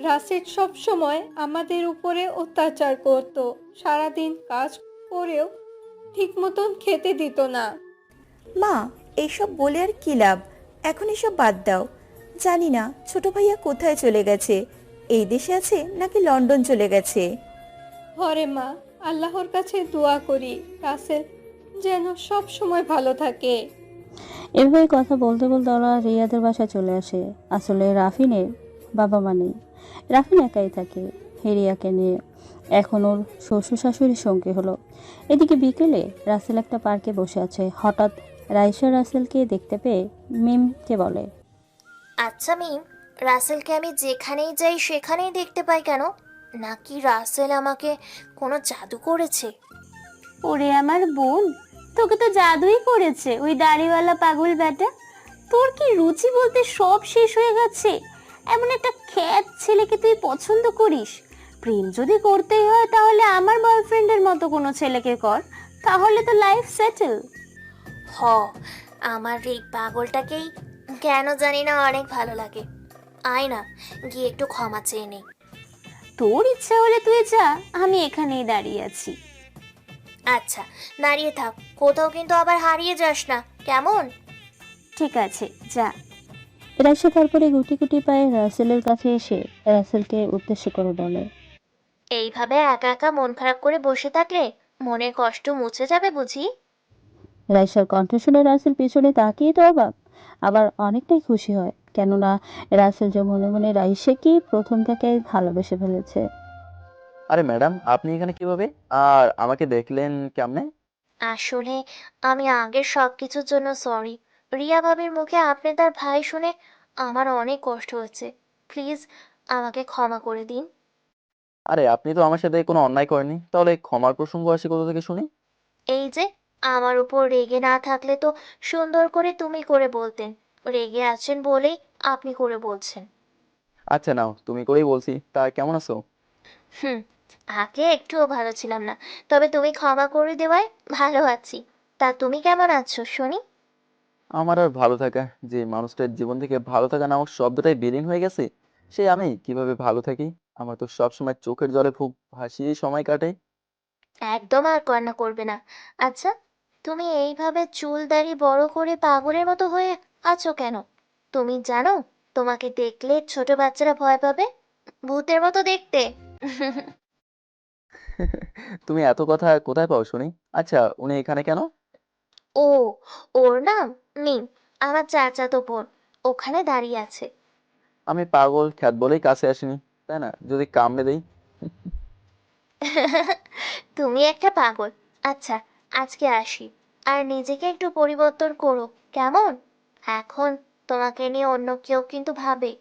রাশেদ সব সময় আমাদের উপরে অত্যাচার করত, সারাদিন কাজ করেও ঠিক মতন খেতে দিত না। মা, এইসব বলে আর কি লাভ? এখন এসব বাদ দাও। জানি না ছোট ভাইয়া কোথায় চলে গেছে, এই দেশে আছে নাকি লন্ডন চলে গেছে। হরে মা, আল্লাহর কাছে দোয়া করি রাসেল যেন সব সময় ভালো থাকে। এভাবে কথা বলতে বলতে ওরা রিয়াদের বাসায় চলে আসে। আসলে রাফিনের বাবা মা নেই, রাফিন একাই থাকে রিয়াকে নিয়ে। এখন ওর শ্বশুর শাশুড়ির সঙ্গে হলো। এদিকে বিকেলে রাসেল একটা পার্কে বসে আছে। হঠাৎ রাইসা রাসেলকে দেখতে পেয়ে মিমকে বলে, আচ্ছা মিম, রাসেলকে আমি যেখানেই যাই সেখানেই দেখতে পাই কেন? নাকি রাসেল আমাকে কোনো জাদু করেছে? ওরে আমার বোন, তোকে তো জাদুই করেছে ওই দাড়িওয়ালা পাগল ব্যাটা। তোর কি রুচি বলতে সব শেষ হয়ে গেছে? এমন একটা খ্যাত ছেলেকে তুই পছন্দ করিস? প্রেম যদি করতেই হয় তাহলে আমার বয়ফ্রেন্ডের মতো কোনো ছেলেকে কর, তাহলে তো লাইফ সেটেল। হ, আমার এই পাগলটাকেই কেন জানি না অনেক ভালো লাগে। আয় না, গিয়ে একটু ক্ষমা চেয়ে নেই। তোর ইচ্ছা হলে তুই যা, আমি এখানেই দাঁড়িয়ে আছি। আচ্ছা, দাঁড়িয়ে থাক, কোথাও কিন্তু আবার হারিয়ে যাস না, কেমন? ঠিক আছে, যা। রাইসা তারপরে গুটি গুটি পায়ে রাসেলের কাছে এসে রাসেলকে উদ্দেশ্য করে বলে, এইভাবে একা একা মন খারাপ করে বসে থাকলে মনের কষ্ট মুছে যাবে বুঝি? রাইসার কণ্ঠ শুনে রাসেল পিছনে তাকিয়ে তো অবাক, আবার অনেকটাই খুশি হয়। কেননা রাসেল যে মনে মনে রাইসাকে প্রথম থেকে ভালোবেসে ফেলেছে। আরে ম্যাডাম, আপনি এখানে কিভাবে? আর আমাকে দেখলেন কেমনে? আসলে আমি আগের সব কিছুর জন্য সরি। রিয়া ভাবির মুখে আপনি তার ভাই শুনে আমার অনেক কষ্ট হচ্ছে। প্লিজ আমাকে ক্ষমা করে দিন। আরে আপনি তো আমার সাথে কোনো অন্যায় করেননি, তাহলে ক্ষমার প্রসঙ্গ আসে কোথা থেকে শুনি? এই যে, আমার উপর রেগে না থাকলে তো সুন্দর করে তুমি করে বলতেন। রেগে আছেন বলেই আপনি করে বলছেন। আচ্ছা নাও, তুমি করেই বলছি। তা কেমন আছো? হুম, আগে একটুও ভালো ছিলাম না, তবে তুমি ক্ষমা করে দেওয়ায় ভালো আছি। তা তুমি কেমন আছো শুনি? আমার আর ভালো থাকা, যে মানুষটার জীবন থেকে ভালো থাকা নামক শব্দটাই বিলীন হয়ে গেছে, সে আমি কিভাবে ভালো থাকি? আমার তো সবসময় চোখের জলে খুব ভাসিয়েই সময় কাটে। একদম আর কান্না করবে না। আচ্ছা, তুমি এইভাবে চুল দাড়ি বড় করে পাগলের মতো হয়ে আছো কেন? তুমি জানো তোমাকে দেখলে ছোট বাচ্চারা ভয় পাবে? ভূতের মতো দেখতে। তুমি এত কথা কোথায় পাও শুনি? আচ্ছা, উনি এখানে কেন? ও, ওর নাম মিম, আমার চাচাতো বোন। ওখানে দাঁড়িয়ে আছে। আমি পাগল খ্যাত বলেই কাছে আসিনি, তাই না? যদি কামড়ে দেই। তুমি একটা পাগল। আচ্ছা, আজকে আসি। আর নিজেকে একটু পরিবর্তন করো, কেমন? এখন তোমাকে নিয়ে অন্য কেউ কিন্তু ভাবে।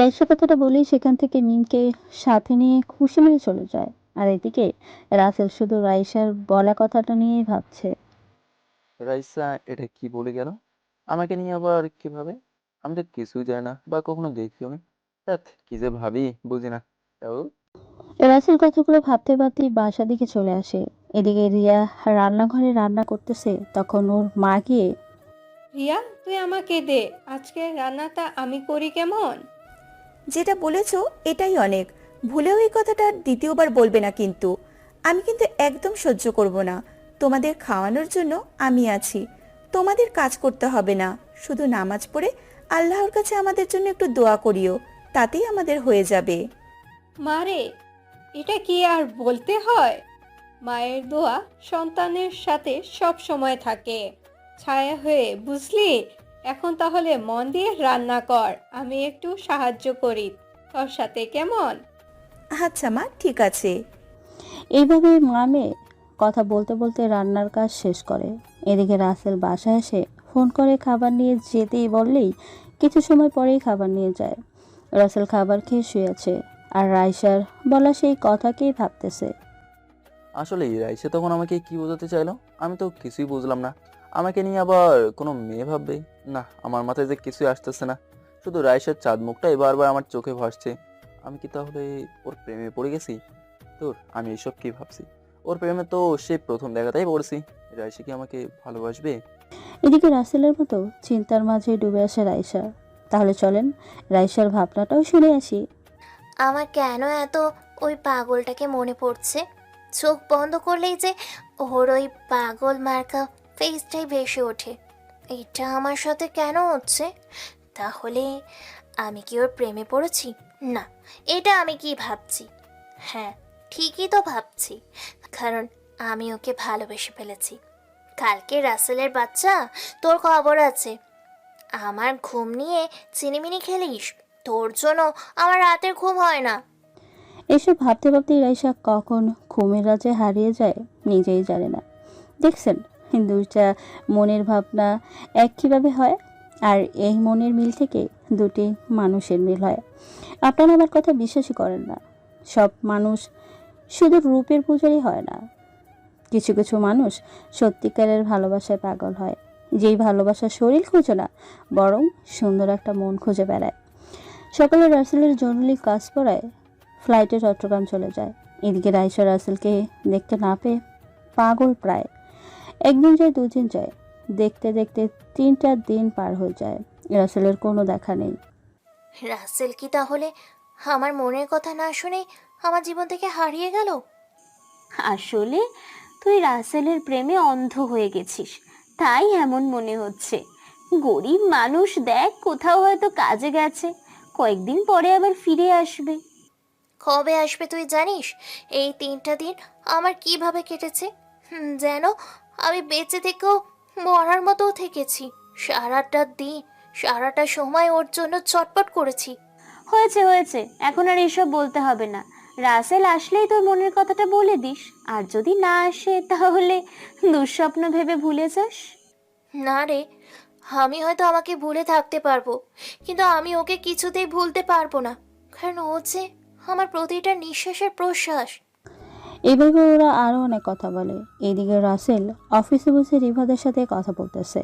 রাইসা কথাটা বলেই সেখান থেকে মিমকে সাথে নিয়ে খুশি মনে চলে যায়। আর এদিকে রাসেল শুধু রাইসার বলা কথাটা নিয়েই ভাবছে। রাইসা এটা কি বলে গেল? আমাকে নিয়ে আবার কিভাবে? আমি তো কিছুই জানি না বা কখনো দেখিও নি। ধ্যাৎ, কি যে ভাবি বুঝি না। তাও রাসেল কথাগুলো ভাবতে ভাবতেই বাসা দিকে চলে আসে। এদিকে রিয়া রান্নাঘরে রান্না করতেছে, তখন ওর মা গিয়ে, রিয়া, তুই আমাকে দে, আজকে রান্নাটা আমি করি, কেমন? যেটা বলেছো এটাই অনেক। ভুলেও এই কথাটা আর দ্বিতীয়বার বলবে না কিন্তু। আমি কিন্তু একদম সহ্য করব না। তোমাদের খাওয়ানোর জন্য আমি আছি। তোমাদের কাজ করতে হবে না। শুধু নামাজ পড়ে আল্লাহর কাছে আমাদের জন্য একটু দোয়া করিও, তাতেই আমাদের হয়ে যাবে। মারে, এটা কি আর বলতে হয়? মায়ের দোয়া সন্তানের সাথে সব সময় থাকে, ছায়া হয়ে, বুঝলি? এখন তাহলে মন দিয়ে রান্না কর, আমি একটু সাহায্য করি তোর সাথে, কেমন? আচ্ছা মা, ঠিক আছে। এইভাবে মামে কথা বলতে বলতে রান্নার কাজ শেষ করে। এদিকে রাসেল বাসায় এসে ফোন করে খাবার নিয়ে যেতেই বললেই কিছু সময় পরেই খাবার নিয়ে যায়। রাসেল খাবার খেয়ে শুয়েছে আর রাইসার বলা সেই কথাকেই ভাবতেছে। আসলে রাইসা তখন আমাকে কি বোঝাতে চাইলো? আমি তো কিছুই বুঝলাম না। আমাকে নিয়ে আবার কোনো মেয়ে ভাববে? না, আমার মাথায় যে কিছুই আসতেছে না। শুধু রাইসার চাঁদ মুখটাই বারবার আমার চোখে ভাসছে। আমি কি তাহলে ওর প্রেমে পড়ে গেছি? তোর আমি এসব কি ভাবছি? ওর প্রেমে তো সে প্রথম দেখাতেই পড়ছি। রাইসা কি আমাকে ভালোবাসবে? এদিকে রাসেলের মতো চিন্তার মাঝে ডুবে আসে রাইসা। তাহলে চলেন রাইসার ভাবনাটাও শুনে আসি। আমার কেন এত ওই পাগলটাকে মনে পড়ছে? চোখ বন্ধ করলেই যে ওর ওই পাগল মার্কা ফেসটাই ভেসে ওঠে। এটা আমার সাথে কেন হচ্ছে? তাহলে আমি কি ওর প্রেমে পড়েছি? না, এটা আমি কি ভাবছি? হ্যাঁ, ঠিকই তো ভাবছি, কারণ আমি ওকে ভালোবেসে ফেলেছি। কালকে রাসেলের বাচ্চা, তোর খবর আছে। আমার ঘুম নিয়ে চিনিমিনি খেলিস, তোর জন্য আমার রাতের ঘুম হয় না। এসব ভাবতে ভাবতেই রাইসা কখন ঘুমের রাজ্যে হারিয়ে যায় নিজেই জানে না। দেখছেন, দুইটা মনের ভাবনা এক কীভাবে হয়, আর এই মনের মিল থেকে দুটি মানুষের মিল হয়। আপনারা আমার কথা বিশ্বাসই করেন না। সব মানুষ শুধু রূপের পূজারই হয় না। কিছু কিছু মানুষ সত্যিকারের ভালোবাসায় পাগল হয়, যেই ভালোবাসা শরীর খোঁজে না, বরং সুন্দর একটা মন খুঁজে বেড়ায়। সকালে রাসেলের জরুরি কাজ পড়ায় ফ্লাইটে চট্টগ্রাম চলে যায়। এদিকে রাইসা রাসেলকে দেখতে না পেয়ে পাগল প্রায়। একদিন যায়, দুদিন যায়, দেখতে দেখতে 3-4 দিন পার হয়ে যায়। রাসেলের কোনো দেখা নেই। রাসেল কি তাহলে আমার মনের কথা না শুনে আমার জীবন থেকে হারিয়ে গেল? আসলে তুই রাসেলের প্রেমে অন্ধ হয়ে গেছিস, তাই এমন মনে হচ্ছে। গরিব মানুষ, দেখ কোথাও হয়তো কাজে গেছে, কয়েকদিন পরে আবার ফিরে আসবে। কবে আসবে তুই জানিস? এই 3টা দিন আমার কিভাবে কেটেছে, যেন আমি বেঁচে থেকেও মরার মতো থেকেছি। সারাটা দিন, সারাটা সময় ওর জন্য চটপট করেছি। হয়েছে হয়েছে, এখন আর এসব বলতে হবে না। রাসেল আসলেই তোর মনের কথাটা বলে দিস, আর যদি না আসে তাহলে দুঃস্বপ্ন ভেবে ভুলে যাস। না রে, আমি হয়তো আমাকে ভুলে থাকতে পারবো, কিন্তু আমি ওকে কিছুতেই ভুলতে পারবো না, কারণ ও যে আমার প্রতিটা নিঃশ্বাসের প্রশ্বাস। এইভাবে ওরা আরও অনেক কথা বলে। এইদিকে রাসেল অফিসে বসে রিভাদের সাথে কথা বলতেছে।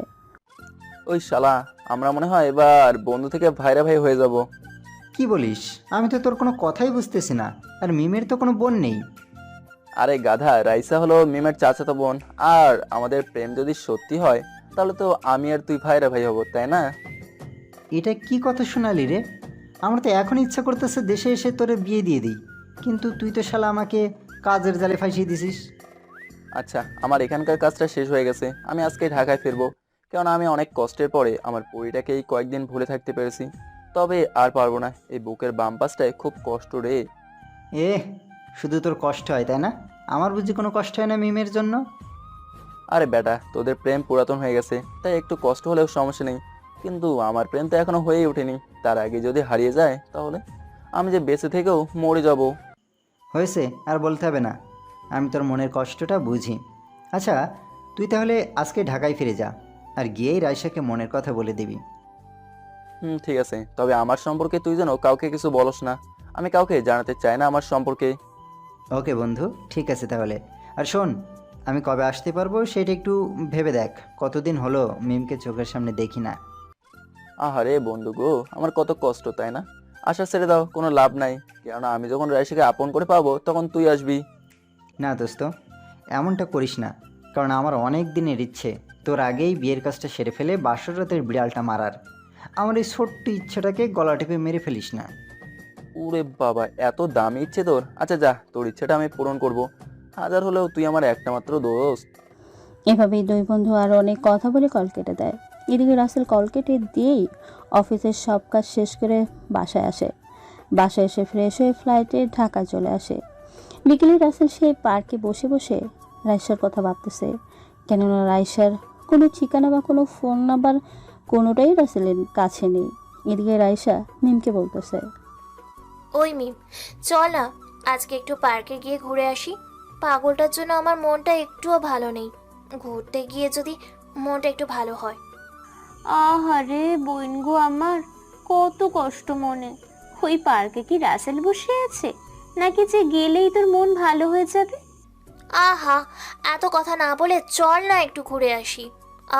ওই শালা, আমরা মনে হয় এবার বন্ধু থেকে ভাইরা ভাই হয়ে যাব। কি বলিস? আমি তো তোর কোনো কথাই বুঝতেছি না। আর মিমের তো কোনো বোন নেই। আরে গাধা, রাইসা হলো মিমের চাচাতো বোন। আর আমাদের প্রেম যদি সত্যি হয় তাহলে তো আমি আর তুই ভাইরা ভাই হব, তাই না? এটা কি কথা শোনালি রে? আমার তো এখন ইচ্ছা করতেছে দেশে এসে তোরে বিয়ে দিয়ে দিই, কিন্তু তুই তো শালা আমাকে কাজের জালে ফাঁসিয়ে দিছিস। আচ্ছা, আমার এখানকার কাজটা শেষ হয়ে গেছে, আমি আজকে ঢাকায় ফিরবো। কেননা আমি অনেক কষ্টের পরে আমার পরিটাকে এই কয়েকদিন ভুলে থাকতে পেরেছি। তবে আর পারবো না, এই বুকের বাম পাশটায় খুব কষ্ট রে। এ শুধু তোর কষ্ট হয় তাই না? আমার বুঝি কোনো কষ্ট হয় না মিমের জন্য? আরে বেটা, তোদের প্রেম পুরাতন হয়ে গেছে, তাই একটু কষ্ট হলেও সমস্যা নেই। কিন্তু আমার প্রেম তো এখনো হয়েই ওঠেনি। তার আগে যদি হারিয়ে যায় তাহলে আমি যে বেঁচে থেকেও মরে যাব। হয়েছে, আর বলতে হবে না, আমি তোর মনের কষ্টটা বুঝি। আচ্ছা, তুই তাহলে আজকে ঢাকায় ফিরে যা, আর গিয়েই রায়শাকে মনের কথা বলে দিবি। ঠিক আছে, তবে আমার সম্পর্কে তুই যেন কাউকে কিছু বলস না। আমি কাউকে জানাতে চাই না আমার সম্পর্কে। ওকে বন্ধু, ঠিক আছে তাহলে। আর শোন, আমি কবে আসতে পারবো সেটা একটু ভেবে দেখ, কতদিন হলো মিমকে চোখের সামনে দেখি না। আহারে বন্ধু গো, আমার কত কষ্ট, তাই না? আশা ছেড়ে দাও, কোনো লাভ নাই। কেননা আমি যখন রায়শাকে আপন করে পাবো তখন তুই আসবি। না দোস্ত, এমনটা করিস না, কারণ আমার অনেক দিনের ইচ্ছে তোর আগেই বিয়ের কাজটা সেরে ফেলে বাসর রাতের বিড়ালটা মারার। আমার এই ছোট্ট ইচ্ছাটাকে গলা টিপে মেরে ফেলিস না। ওরে বাবা, এত দামি ইচ্ছে তোর? আচ্ছা যা, তোর ইচ্ছেটা আমি পূরণ করব। হাজার হলেও তুই আমার একটা মাত্র দোস্ত। এভাবেই দুই বন্ধু আরও অনেক কথা বলে কল কেটে দেয়। এদিকে রাসেল কল কেটে দিয়েই অফিসের সব কাজ শেষ করে বাসায় আসে। বাসায় এসে ফ্রেশ হয়ে ফ্লাইটে ঢাকা চলে আসে। বিকেলে রাসেল সেই পার্কে বসে বসে রাইসার কথা ভাবতেছে। কেননা রাইসার কোনো ঠিকানা বা কোনো ফোন নাম্বার কোনোটাই রাসেলের কাছে নেই। এদিকে রাইসা মিমকে বলতেছে, ওই মিম, চল না আজকে একটু পার্কে গিয়ে ঘুরে আসি। পাগলটার জন্য আমার মনটা একটুও ভালো নেই। ঘুরতে গিয়ে যদি মনটা একটু ভালো হয়। আহারে বোন গো আমার, কত কষ্ট মনে। ওই পার্কে কি রাসেল বসে আছে, নাকি যে গেলেই তোর মন ভালো হয়ে যাবে? আহা, এত কথা না বলে চল না একটু ঘুরে আসি।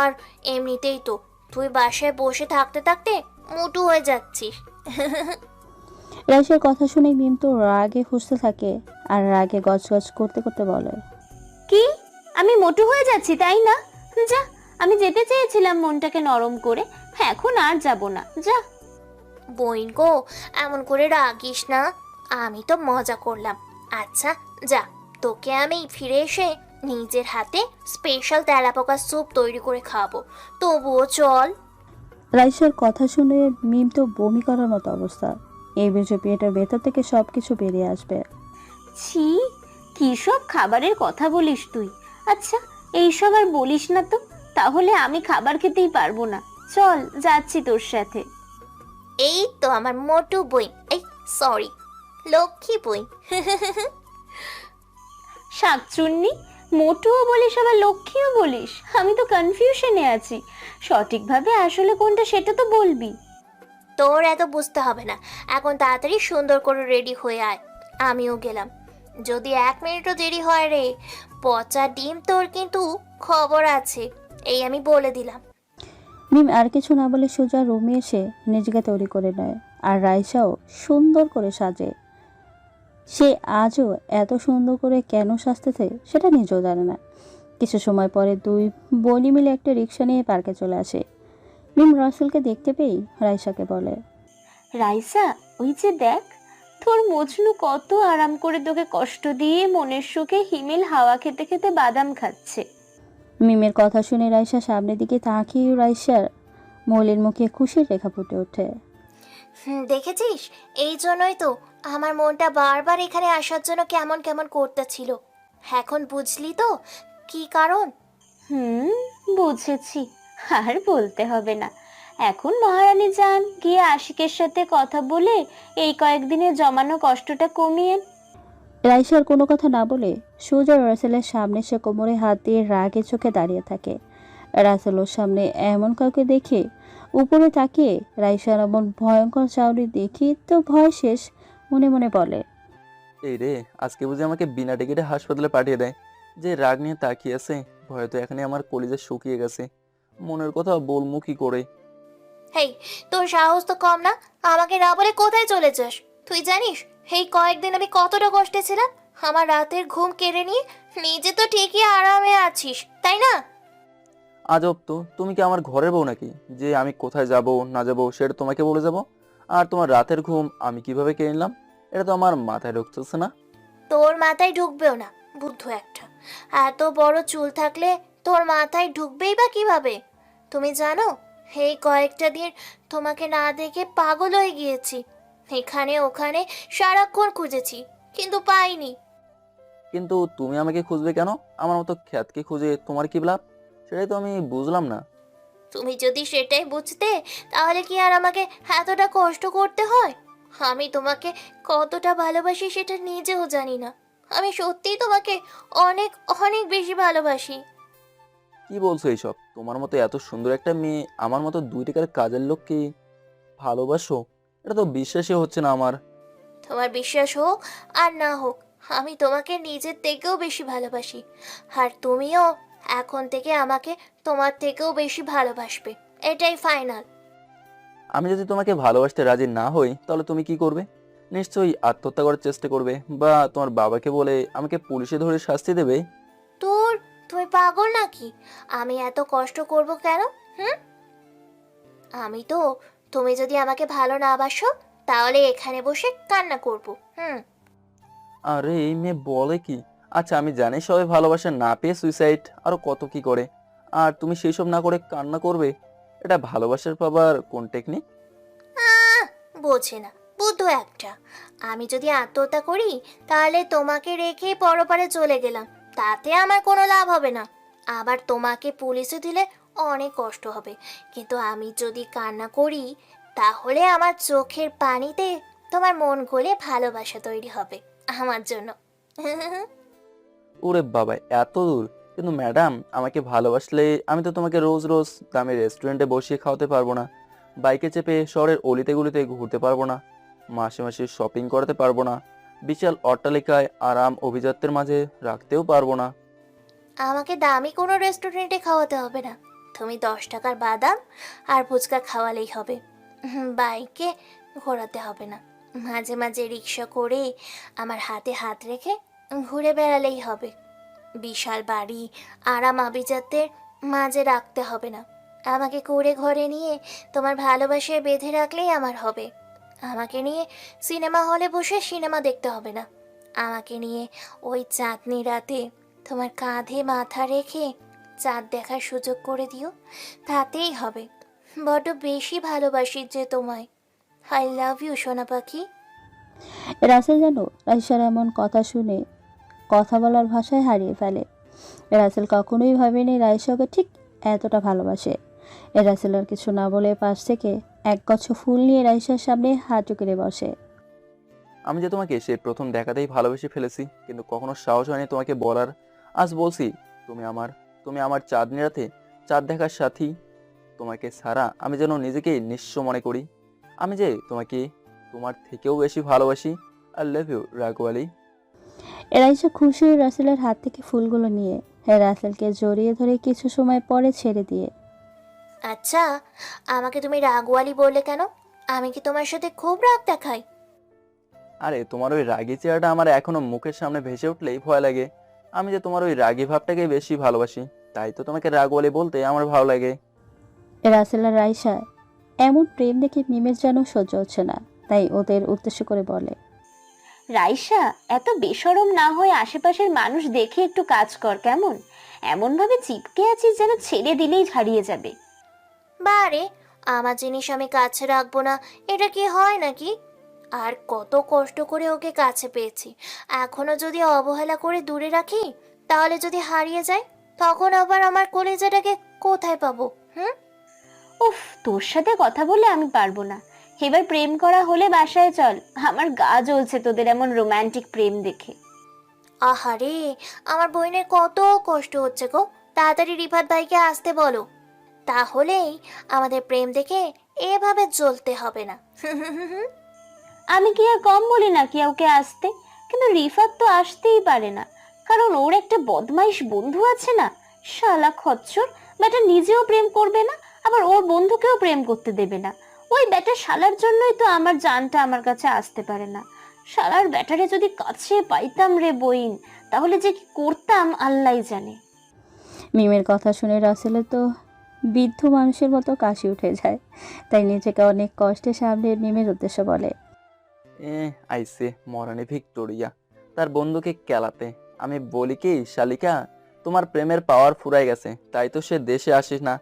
আর এমনিতেই তো তুই বাসায় বসে থাকতে থাকতে মোটু হয়ে যাচ্ছিস। রাইসার কথা শুনে মিম তো রাগে ফুঁসতে থাকে আর রাগে গজগজ করতে করতে বলে, কি, আমি মোটু হয়ে যাচ্ছি তাই না? যা, আমি যেতে চেয়েছিলাম মনটাকে নরম করে, এখন আর যাব না, যা। বইন গো, এমন করে রাগিস না, আমি তো মজা করলাম। আচ্ছা যা, তোকে আমি ফিরে এসে নিজের হাতে স্পেশাল তেলাপোকা স্যুপ তৈরি করে খাবো। তবুও চল। রাইসার কথা শুনে মিম তো বমি করার মতো অবস্থা। এই বুঝে পেটের ভেতর থেকে সবকিছু বেরিয়ে আসবে। ছি, কি সব খাবারের কথা বলিস তুই? আচ্ছা, এইসব আর বলিস না তো, তাহলে আমি খাবার খেতেই পারবো না। চল, যাচ্ছি তোর সাথে। এই তো আমার মোটু বই, এই সরি, লক্ষ্মী বই। শাকচুন্নি, মোটুও বলিস আবার লক্ষ্মীও বলিস, আমি তো কনফিউশনে আছি। সঠিকভাবে আসলে কোনটা সেটা তো বলবি। তোর এত বুঝতে হবে না, এখন তাড়াতাড়ি সুন্দর করে রেডি হয়ে আয়, আমিও গেলাম। যদি 1 মিনিটও দেরি হয় রে, পচা ডিম তোর কিন্তু খবর আছে, এই আমি বলে দিলাম। মিম আর কিছু না বলে সোজা রুমে এসে নিজেকে তৈরি করে নেয়। আর রাইসাও সুন্দর করে সাজে। সে আজও এত সুন্দর করে কেন সাজতেছে সেটা নিজেও জানে না। কিছু সময় পরে দুই বোনই মিলে একটা রিক্সা নিয়ে পার্কে চলে আসে। মিম রাসেলকে দেখতে পেয়েই রাইসাকে বলে, রাইসা, ওই যে দেখ, তোর মজনু কত আরাম করে তোকে কষ্ট দিয়ে মনের সুখে হিমেল হাওয়া খেতে খেতে বাদাম খাচ্ছে। মিমের কথা শুনে রাইসা সামনের দিকে তাকিয়ে রাইসার মৌলির মুখে খুশির রেখা ফুটে ওঠে। দেখেছিস, এই জন্যই তো আমার মনটা বারবার এখানে আসার জন্য কেমন কেমন করতেছিল। এখন বুঝলি তো কি কারণ? বুঝেছি, আর বলতে হবে না। এখন মহারানী যান, গিয়ে আশিকের সাথে কথা বলে এই কয়েকদিনে জমানো কষ্টটা কমিয়ে। রাইসার কোনো কথা না বলে সোজা রাসেলের সামনে সে কোমরে হাত দিয়ে রাগে চোখে দাঁড়িয়ে থাকে। রাসেল ওর সামনে এমন কাউকে দেখে উপরে তাকিয়ে রাইসার এমন ভয়ঙ্কর চাউরি দেখি তো ভয় শেষ। মনে মনে বলে, এই রে, আজকে বুঝি আমাকে বিনা টিকিটে হাসপাতালে পাঠিয়ে দেয়। যে রাগ নিয়ে তাকিয়ে আছে, ভয় তো এখানে আমার কলিজা শুকিয়ে গেছে। মনের কথা বলমু কি করে? হেই, তোর সাহস তো কম না, আমাকে না বলে কোথায় চলে যাস? তুই জানিস এই কয়েকদিন আমি কতটা কষ্টে ছিলাম? আমার রাতের ঘুম কেড়ে নিয়ে নিজে তো ঠিকই আরামে আছিস, তাই না? আজব তো, তুমি কি আমার ঘরের বউ নাকি যে আমি কোথায় যাব না যাব সেটা তোমাকে বলে যাব? আর তোমার রাতের ঘুম আমি কিভাবে কেড়ে নিলাম, এটা তো আমার মাথায় ঢুকতেছে না। তোর মাথায় ঢুকবেও না, বুদ্ধ একটা। এত বড় চুল থাকলে তোর মাথায় ঢুকবেই বা কিভাবে? তুমি জানো, এই কয়েকটা দিন তোমাকে না দেখে পাগল হয়ে গিয়েছি। এখানে ওখানে সারাক্ষণ খুঁজেছি, কিন্তু পাইনি। কিন্তু তুমি আমাকে খুঁজবে কেন? আমার মতো খ্যাতকে খুঁজে তোমার কি লাভ, সেটাই তো আমি বুঝলাম না। তুমি যদি সেটাই বুঝতে, তাহলে কি আর আমাকে এতটা কষ্ট করতে হয়? আমি তোমাকে কতটা ভালোবাসি সেটা নিজেও জানি না। আমি সত্যিই তোমাকে অনেক অনেক বেশি ভালোবাসি। কি বলছো এইসব? তোমার মতো এত সুন্দর একটা মেয়ে আমার মতো 2 টাকার কাজের লোককে ভালোবাসো? এটা তো বিশ্বাসই হচ্ছে না আমার। তোমার বিশ্বাস হোক আর না হোক, আমি তোমাকে নিজের থেকেও বেশি ভালোবাসি। আর তুমিও এখন থেকে আমাকে তোমার থেকেও বেশি ভালোবাসবে, এটাই ফাইনাল। আমি যদি তোমাকে ভালোবাসতে রাজি না হই, তাহলে তুমি কি করবে? নিশ্চয়ই আত্মহত্যা করার চেষ্টা করবে, বা তোমার বাবাকে বলে আমাকে পুলিশে ধরে শাস্তি দেবে। তোর তুমি পাগল নাকি? আমি এত কষ্ট করব কেন? হুম? আমি তো, তুমি যদি আমাকে ভালো না বাসো, তাহলে এখানে বসে কান্না করব। হুম। আরে এই মেয়ে বলে কি! আচ্ছা, আমি জানি সবাই ভালোবাসা না পেয়ে সুইসাইড আরো কত কি করে, আর তুমি সেই সব না করে কান্না করবে? এটা ভালোবাসার পাবার কোন টেকনিক? আহ, বোঝে না, বুদ্ধ একটা। আমি যদি আত্মহত্যা করি, তাহলে তোমাকে রেখে পরপারে চলে গেলাম, তাতে আমার কোনো লাভ হবে না। আবার তোমাকে পুলিশে দিলে অনেক কষ্ট হবে। কিন্তু আমি যদি কান্না করি, তাহলে আমার চোখের পানিতে তোমার মন গলে ভালোবাসা তৈরি হবে আমার জন্য। ওরে বাবা, এত দূর! কিন্তু ম্যাডাম, আমাকে ভালোবাসলে আমি তো তোমাকে রোজ রোজ দামি রেস্টুরেন্টে বসিয়ে খাওয়াতে পারবো না, বাইকে চেপে শহরের অলিতে গলিতে ঘুরতে পারবো না, মাসে মাসে শপিং করাতে পারবো না, বিশাল অট্টালিকায় আরাম অভিজাত্যের মাঝে রাখতেও পারবো না। আমাকে দামি কোনো রেস্টুরেন্টে খাওয়াতে হবে না। তুমি 10 টাকার বাদাম আর ফুচকা খাওয়ালেই হবে। বাইকে ঘোরাতে হবে না। মাঝে মাঝে রিক্সা করে আমার হাতে হাত রেখে ঘুরে বেড়ালেই হবে। বিশাল বাড়ি আরাম আভিজাত্যের মাঝে রাখতে হবে না। আমাকে কুঁড়ে ঘরে নিয়ে তোমার ভালোবাসায় বেঁধে রাখলেই আমার হবে। আমাকে নিয়ে সিনেমা হলে বসে সিনেমা দেখতে হবে না। আমাকে নিয়ে ওই চাঁদনি রাতে তোমার কাঁধে মাথা রেখে চাঁদ দেখার সুযোগ করে দিও, তাতেই হবে। বড্ড বেশি ভালোবাসি যে তোমায়। আই লাভ ইউ সোনা পাখি। রাসেল যেন রাইসার এমন কথা শুনে কথা বলার ভাষায় হারিয়ে ফেলে। রাসেল কখনোই ভাবেনি রাইসাকে ঠিক এতটা ভালোবাসে। রাসেল আর কিছু না বলে পাশ থেকে এক গচ্ছ ফুল নিয়ে রাইসার সামনে হাঁটু কেড়ে বসে। আমি যে তোমাকে সেই প্রথম দেখাতেই ভালোবেসে ফেলেছি, কিন্তু কখনো সাহস হয়নি তোমাকে বলার। আজ বলছি, তুমি আমার চাঁদনি রাতে চাঁদ দেখার সাথী। তোমাকে ছাড়া আমি যেন নিজেকে নিঃস্ব মনে করি। আমি যে তোমাকে তোমার থেকেও বেশি ভালোবাসি। আই লাভ ইউ রাগওয়ালি। রাইসা খুশি হয়ে রাসেলের হাত থেকে ফুলগুলো নিয়ে রাসেলকে জড়িয়ে ধরে কিছু সময় পরে ছেড়ে দিয়ে। আচ্ছা, আমাকে তুমি রাগওয়ালি বললে কেন? আমি কি তোমার সাথে খুব রাগ দেখাই? আরে, তোমার ওই রাগী চেহারাটা আমার এখনো মুখের সামনে ভেসে উঠলেই ভয় লাগে। আমি যে তোমার ওই রাগী ভাবটাকে বেশি ভালোবাসি, তাই তো তোমাকে রাগওয়ালি বলতে আমার ভালো লাগে। রাসেল আর রাইসা এমন প্রেম দেখে মিমের যেন সহ্য হচ্ছে না, তাই ওদের উদ্দেশ্য করে বলে, রাইসা, এত বেশরম না হয়ে আশেপাশের মানুষ দেখে একটু কাজ কর কেমন? এমন ভাবে চিপকে আছিস যেন ছেড়ে দিলেই হারিয়ে যাবে। বারে, আমার জিনিস আমি কাছে রাখবো না, এটা কি হয় নাকি? আর কত কষ্ট করে ওকে কাছে পেয়েছি, এখনো যদি অবহেলা করে দূরে রাখি, তাহলে যদি হারিয়ে যায়, তখন আবার আমার কলেজাটাকে কোথায় পাবো? হুম। উফ, তোর সাথে কথা বলে আমি পারবো না। এবার প্রেম করা হলে বাসায় চল, আমার গা জ্বলছে তোদের এমন রোমান্টিক প্রেম দেখে। আহারে, আমার বোনের কত কষ্ট হচ্ছে গো। তাড়াতাড়ি রিফাত ভাইকে আসতে বলো, তাহলেই আমাদের প্রেম দেখে এভাবে জ্বলতে হবে না। আমি কি আর কম বলি নাকি ওকে আসতে? কিন্তু রিফাত তো আসতেই পারে না, কারণ ওর একটা বদমাইশ বন্ধু আছে না, শালা খচ্চর বেটা, নিজেও প্রেম করবে না, আবার ওর বন্ধুকেও প্রেম করতে দেবে না। ওই বেটা শালার জন্যই তো আমার জানটা আমার কাছে আসতে পারে না। শালার ব্যাটারে যদি কাছে পাইতাম রে বইন, তাহলে যে কি করতাম আল্লাহই জানে। মিমের কথা শুনে রাসেলের তো বৃদ্ধ মানুষের মতো কাশি উঠে যায়। তাই নিজেকে অনেক কষ্টে সামনে মিমের উদ্দেশ্য বলে, আইসে মরানি ভিক্টোরিয়া তার বন্ধুকে কেলাতে। আমি বলি কি শালিকা, তোমার প্রেমের পাওয়ার ফুরাই গেছে, তাই তো সে দেশে আসিস না।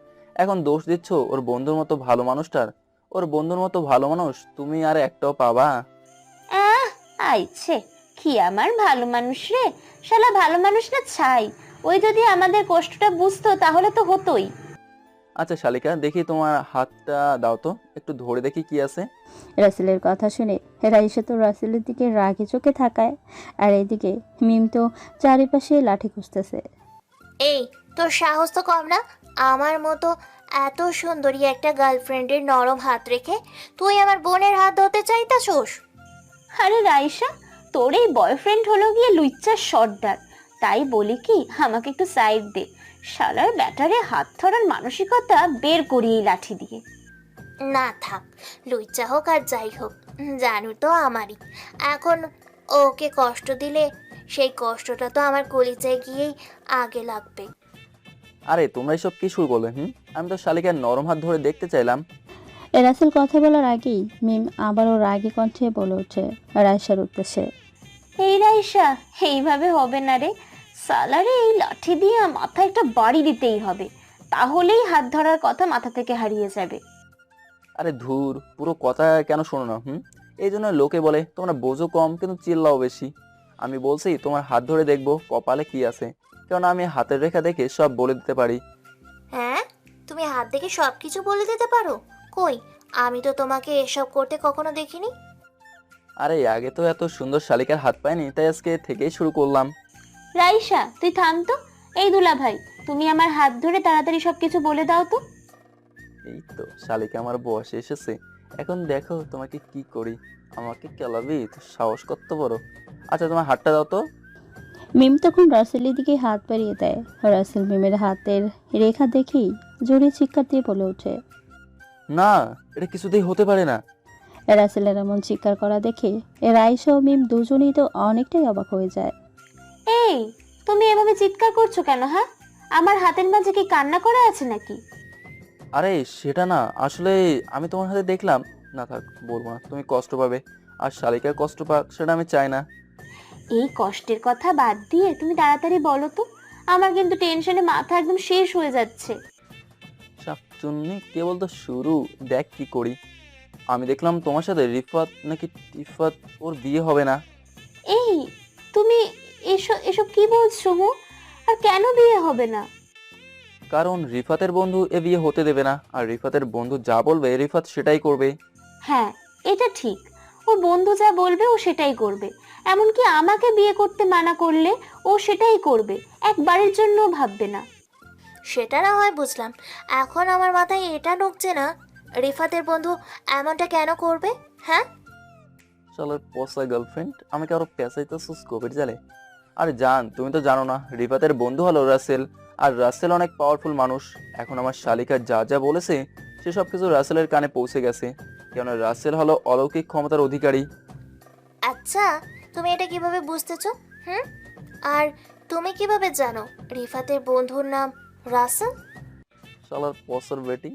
এখন দোষ দিচ্ছ ওর বন্ধুর মতো ভালো মানুষটার। ওর বন্ধুর মতো ভালো মানুষ তুমি আর একটাও পাবা? আহ আইছে কি আমার ভালো মানুষ রে, শালা ভালো মানুষ না ছাই। ওই যদি আমাদের কষ্টটা বুঝতো তাহলে তো হতোই। আচ্ছা শালিকা, দেখি তোমার হাতটা দাও তো, একটু ধরে দেখি কি আছে। রাসেলের কথা শুনে রাইসা তো রাসেলের দিকে রাগে চোখে থাকায়, আর এদিকে মিম তো চারিপাশে লাঠি খুঁজতেছে। এই তোর সাহস তো কম না, আমার মতো এত সুন্দরী একটা গার্লফ্রেন্ডের নরম হাত রেখে তুই আমার বোনের হাত ধরতে চাইতাছোস? আরে রাইসা, তোর এই বয়ফ্রেন্ড হলো গিয়ে লুচ্চার সর্দার। তাই বলি কি আমাকে একটু সাইড দে, শালার ব্যাটারে হাত ধরার মানসিকতা বের করি এই লাঠি দিয়ে। না থাক, লুইচা হোক আর যাই হোক, জানু তো আমারই। এখন ওকে কষ্ট দিলে সেই কষ্টটা তো আমার কলিজায় গিয়েই আগে লাগবে। আরে তোমরা এসব কি শুরু করলে? আমি তো শালিকার নরম হাত ধরে দেখতে চাইলাম। রাসেল কথা বলার আগেই মিম আবারও রাগী কণ্ঠে বলে ওঠে রাইসার উদ্দেশ্যে, এই রাইসা, এইভাবে হবে না রে। সালারে এই লাঠি দিয়ে মাথা একটা বাড়ি দিতেই হবে, তাহলেই হাত ধরার কথা মাথা থেকে হারিয়ে যাবে। আরে ধুর, পুরো কথা কেন শোনো না? এই জন্য লোকে বলে তোমরা বোঝো কম কিন্তু চিল্লাও বেশি। আমি বলছি তোমার হাত ধরে দেখবো কপালে কি আছে, কারণ আমি হাতের রেখা দেখে সব বলে দিতে পারি। হ্যাঁ, তুমি হাত দেখে সব কিছু বলে দিতে পারো? কই, আমি তো তোমাকে এসব করতে কখনো দেখিনি। আরে আগে তো এত সুন্দর শালিকার হাত পাইনি, তাই আজকে থেকেই শুরু করলাম। রাইসা তুই থাম তো। এই দুলা ভাই, তুমি আমার হাত ধরে তাড়াতাড়ি সবকিছু বলে দাও তো। এই তো শালিকা আমার বয়সে এসেছে, এখন দেখো তোমাকে কি করি। আমাকে কেলাবি? তো সাহস কত বড়। আচ্ছা তোমার হাতটা দাও তো। মিম তখন রাসেলের দিকে হাত বাড়িয়ে দেয়। রাসেল মিমের হাতের রেখা দেখেই জোরে চিৎকার দিয়ে বলে ওঠে, না, এটা কিছুতেই হতে পারে না। রাসেলের এমন চিৎকার করা দেখে রাইসা ও মিম দুজনেই তো অনেকটাই অবাক হয়ে যায়। এই তুমি এভাবে চিৎকার করছো কেন? হ্যাঁ, আমার হাতের মাঝে কি কান্না করা আছে নাকি? আরে সেটা না, আসলে আমি তোমার হাতে দেখলাম। না থাক, বলবো না, তুমি কষ্ট পাবে। আর শালিকার কষ্ট পাক সেটা আমি চাই না। এই কষ্টের কথা বাদ দিয়ে তুমি তাড়াতাড়ি বলো তো, আমার কিন্তু টেনশনে মাথা একদম শেষ হয়ে যাচ্ছে। শাকচুন্নি কেবল তো শুরু, দেখ কি করি। আমি দেখলাম তোমার সাথে রিফাত নাকি টিফাত, ওর বিয়ে হবে না। এই তুমি এসব এসব কি বলছো গো? আর কেন বিয়ে হবে না? কারণ রিফাতের বন্ধু এ বিয়ে হতে দেবে না, আর রিফাতের বন্ধু যা বলবে রিফাত সেটাই করবে। হ্যাঁ, এটা ঠিক। ওর বন্ধু যা বলবে ও সেটাই করবে। এমনকি আমাকে বিয়ে করতে মানা করলে ও সেটাই করবে, একবারের জন্য ভাববে না। সেটা না হয় বুঝলাম, এখন আমার মাথায় এটা ঢুকছে না রিফাতের বন্ধু এমনটা কেন করবে। হ্যাঁ, শালার পচা গার্লফ্রেন্ড, আমাকে আরো পেঁচাইতেছিস কোভিড জালে। আরে জান, তুমি তো জানো না রিফাতের বন্ধু হলো রাসেল, আর রাসেল অনেক পাওয়ারফুল মানুষ। এখন আমার শালিকা যা যা বলেছে সেসব কিছু রাসেলের কানে পৌঁছে গেছে, কেন রাসেল হলো অলৌকিক ক্ষমতার অধিকারী। আচ্ছা তুমি এটা কিভাবে বুঝতেছো? আর তুমি কিভাবে জানো রিফাতের বন্ধুর নাম রাসেল? শালার পচার বেটি,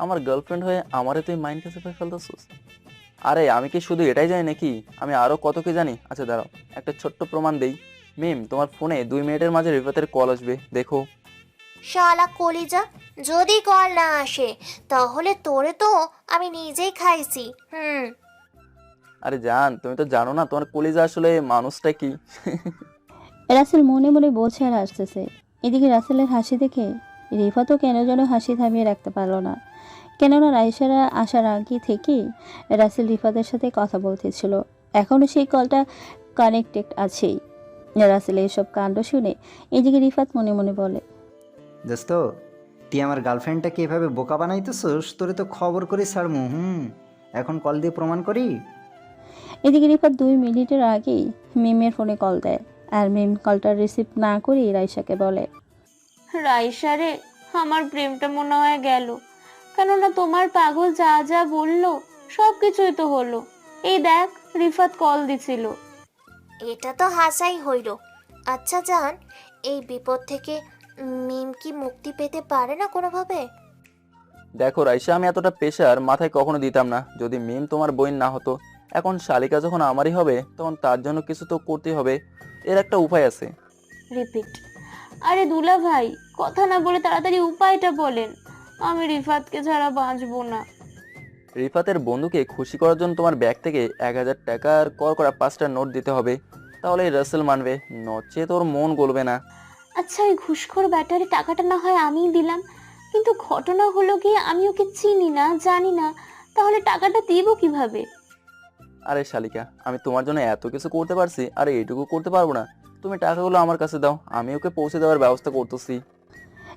আমার গার্লফ্রেন্ড হয়ে আমারে তুই মাইন্ড কাছে ফেলতেছিস? আরে আমি কি শুধু এটাই জানি নাকি, আমি আরো কত কি জানি। আচ্ছা দাঁড়াও, একটা ছোট্ট প্রমাণ দেই। মিম, তোমার ফোনে 2 মিনিটের মাঝে রিফাতের কল আসবে, দেখো। শালা কলিজা, যদি কল না আসে তাহলে তোরে তো আমি নিজেই খাইছি। আরে জান, তুমি তো জানো না তোমার কলিজা আসলে মানুষটা কি। রাসেল মনে মনে বলছে আর হাসতেছে। এদিকে রাসেলের হাসি দেখে রিফাতও কেন যেন হাসি থামিয়ে রাখতে পারল না। কেননা রাইসারা আসার আগে থেকেই রাসেল রিফাতের সাথে কথা বলতেছিল, এখনও সেই কলটা কানেক্টেড আছেই। রাসেল এইসব কাণ্ড শুনে এদিকে রিফাত মনে মনে বলে, দোস্ত, তুই আমার গার্লফ্রেন্ডটাকে এভাবে বোকা বানাইতেছোস, তোরে তো খবর করে ছাড়মু। এখন কল দিয়ে প্রমাণ করি। এদিকে রিফাত 2 মিনিটের আগেই মিমের ফোনে কল দেয়, আর মিম কলটা রিসিভ না করেই রাইসাকে বলে, রাইসা রে, আমার প্রেমটা মনে হয় গেল। কেননা তোমার পাগল যা যা বললো সব কিছুই তো হলো। এই দেখ, রিফাত কল দিছিল। এটা তো হাসাই হইল। আচ্ছা জান, এই বিপদ থেকে মিম কি মুক্তি পেতে পারে না কোনোভাবে? দেখো রাইসা, আমি এতটা প্রেশার মাথায় কখনো দিতাম না যদি মিম তোমার বোন না হতো। এখন শালিকা যখন আমারই হবে তখন তার জন্য কিছু তো করতেই হবে, এর একটা উপায় আছে। রিপিট। আরে দুলা ভাই, কথা না বলে তাড়াতাড়ি উপায়টা বলেন। আমি রিফাতকে ছাড়া বাঁচবো না। রিফাতের বন্ধুকে খুশি করার জন্য তোমার ব্যাগ থেকে 1000 টাকার কর করা 5টা নোট দিতে হবে, তাহলে রাসেল মানবে, নচে তোর মন গলবে না। আচ্ছা, ওই ঘুষখোর ব্যাটারি টাকাটা না হয় আমিই দিলাম, কিন্তু ঘটনা হলো কি আমি ওকে চিনি না, জানি না, তাহলে টাকাটা দিব কিভাবে? আরে শালিকা, আমি তোমার জন্য এত কিছু করতে পারছি, আরে এইটুকু করতে পারবো না? তুমি টাকাগুলো আমার কাছে দাও, আমি ওকে পৌঁছে দেওয়ার ব্যবস্থা করতেছি।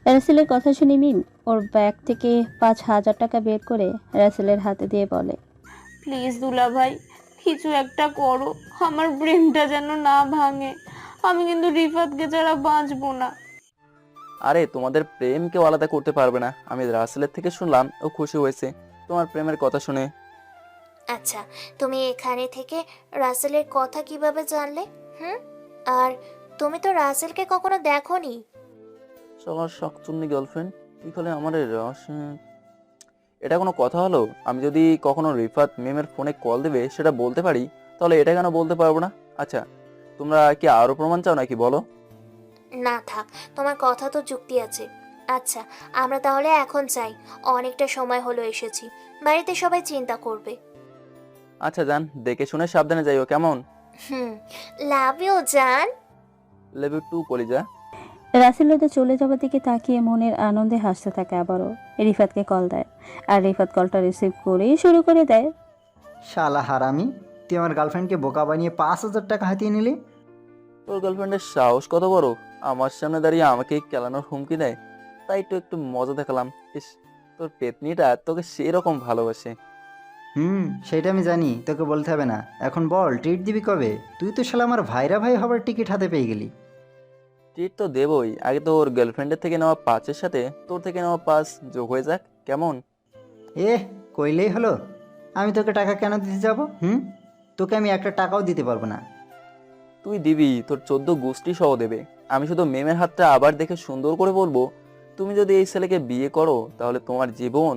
রাসেলের কথা শুনে মিম ওর ব্যাগ থেকে 5,000 টাকা বের করে রাসেলের হাতে দিয়ে বলে, প্লিজ দুলা ভাই, কিছু একটা করো, আমার ব্রেনটা যেন না ভাঙে। আমি কিন্তু রিফাতকে ছাড়া বাঁচবো না। আরে তোমাদের প্রেম কেউ আলাদা করতে পারবে না, আমি রাসেলের থেকে শুনলাম ও খুশি হয়েছে তোমার প্রেমের কথা শুনে। আচ্ছা, তুমি এখানে থেকে রাসেলের কথা কিভাবে জানলে? হুম, আর তুমি তো রাসেলকে কখনো দেখোনি। সবার শখচুন্নি গার্লফ্রেন্ড তুই খালি আমার রস। এটা কোনো কথা হলো? আমি যদি কখনো রিফাত মিমের ফোনে কল দেবে সেটা বলতে পারি, তাহলে এটা কেন বলতে পারবো না? আচ্ছা, তোমরা কি আরো প্রমাণ চাও নাকি বলো? না থাক, তোমার কথা তো যুক্তি আছে। আচ্ছা, আমরা তাহলে এখন চাই, অনেকটা সময় হলো এসেছি, বাড়িতে সবাই চিন্তা করবে। আচ্ছা যান, দেখে শুনে সাবধানে যাইও, কেমন? লাভ ইউ জান। লেভ ইউ টু কলিজা। রাসেল ওদের চলে যাওয়ার দিকে তাকিয়ে মনের আনন্দে হাসতে থাকে। আবারও রিফাতকে কল দেয়, আর রিফাত কলটা রিসিভ করেই শুরু করে দেয়, শালা হারামি, তুই আমার গার্লফ্রেন্ডকে বোকা বানিয়ে 5,000 টাকা হাতিয়ে নিলি। তোর গার্লফ্রেন্ডের সাহস কত বড়, আমার সামনে দাঁড়িয়ে আমাকে কেলানোর হুমকি দেয়। তাই তো একটু মজা দেখালাম। ইস, তোর পেতনিটা তোকে সেরকম ভালোবাসে। সেটা আমি জানি, তোকে বলতে হবে না। এখন বল, ট্রিট দিবি কবে? তুই তো শালা আমার ভাইরা ভাই হবার টিকিট হাতে পেয়ে গেলি। ট্রিট তো দেবই, আগে তোর গার্লফ্রেন্ডের থেকে নেওয়া 5-এর সাথে তোর থেকে নেওয়া 5 যোগ হয়ে যাক, কেমন? কইলেই হলো। আমি তোকে টাকা কেন দিতে যাব? তোকে আমি একটা টাকাও দিতে পারবো না। তুই দিবি, তোর 14 গোষ্ঠী সহ দেবে। আমি শুধু মেমের হাতটা আবার দেখে সুন্দর করে বলবো, তুমি যদি এই ছেলেকে বিয়ে করো তাহলে তোমার জীবন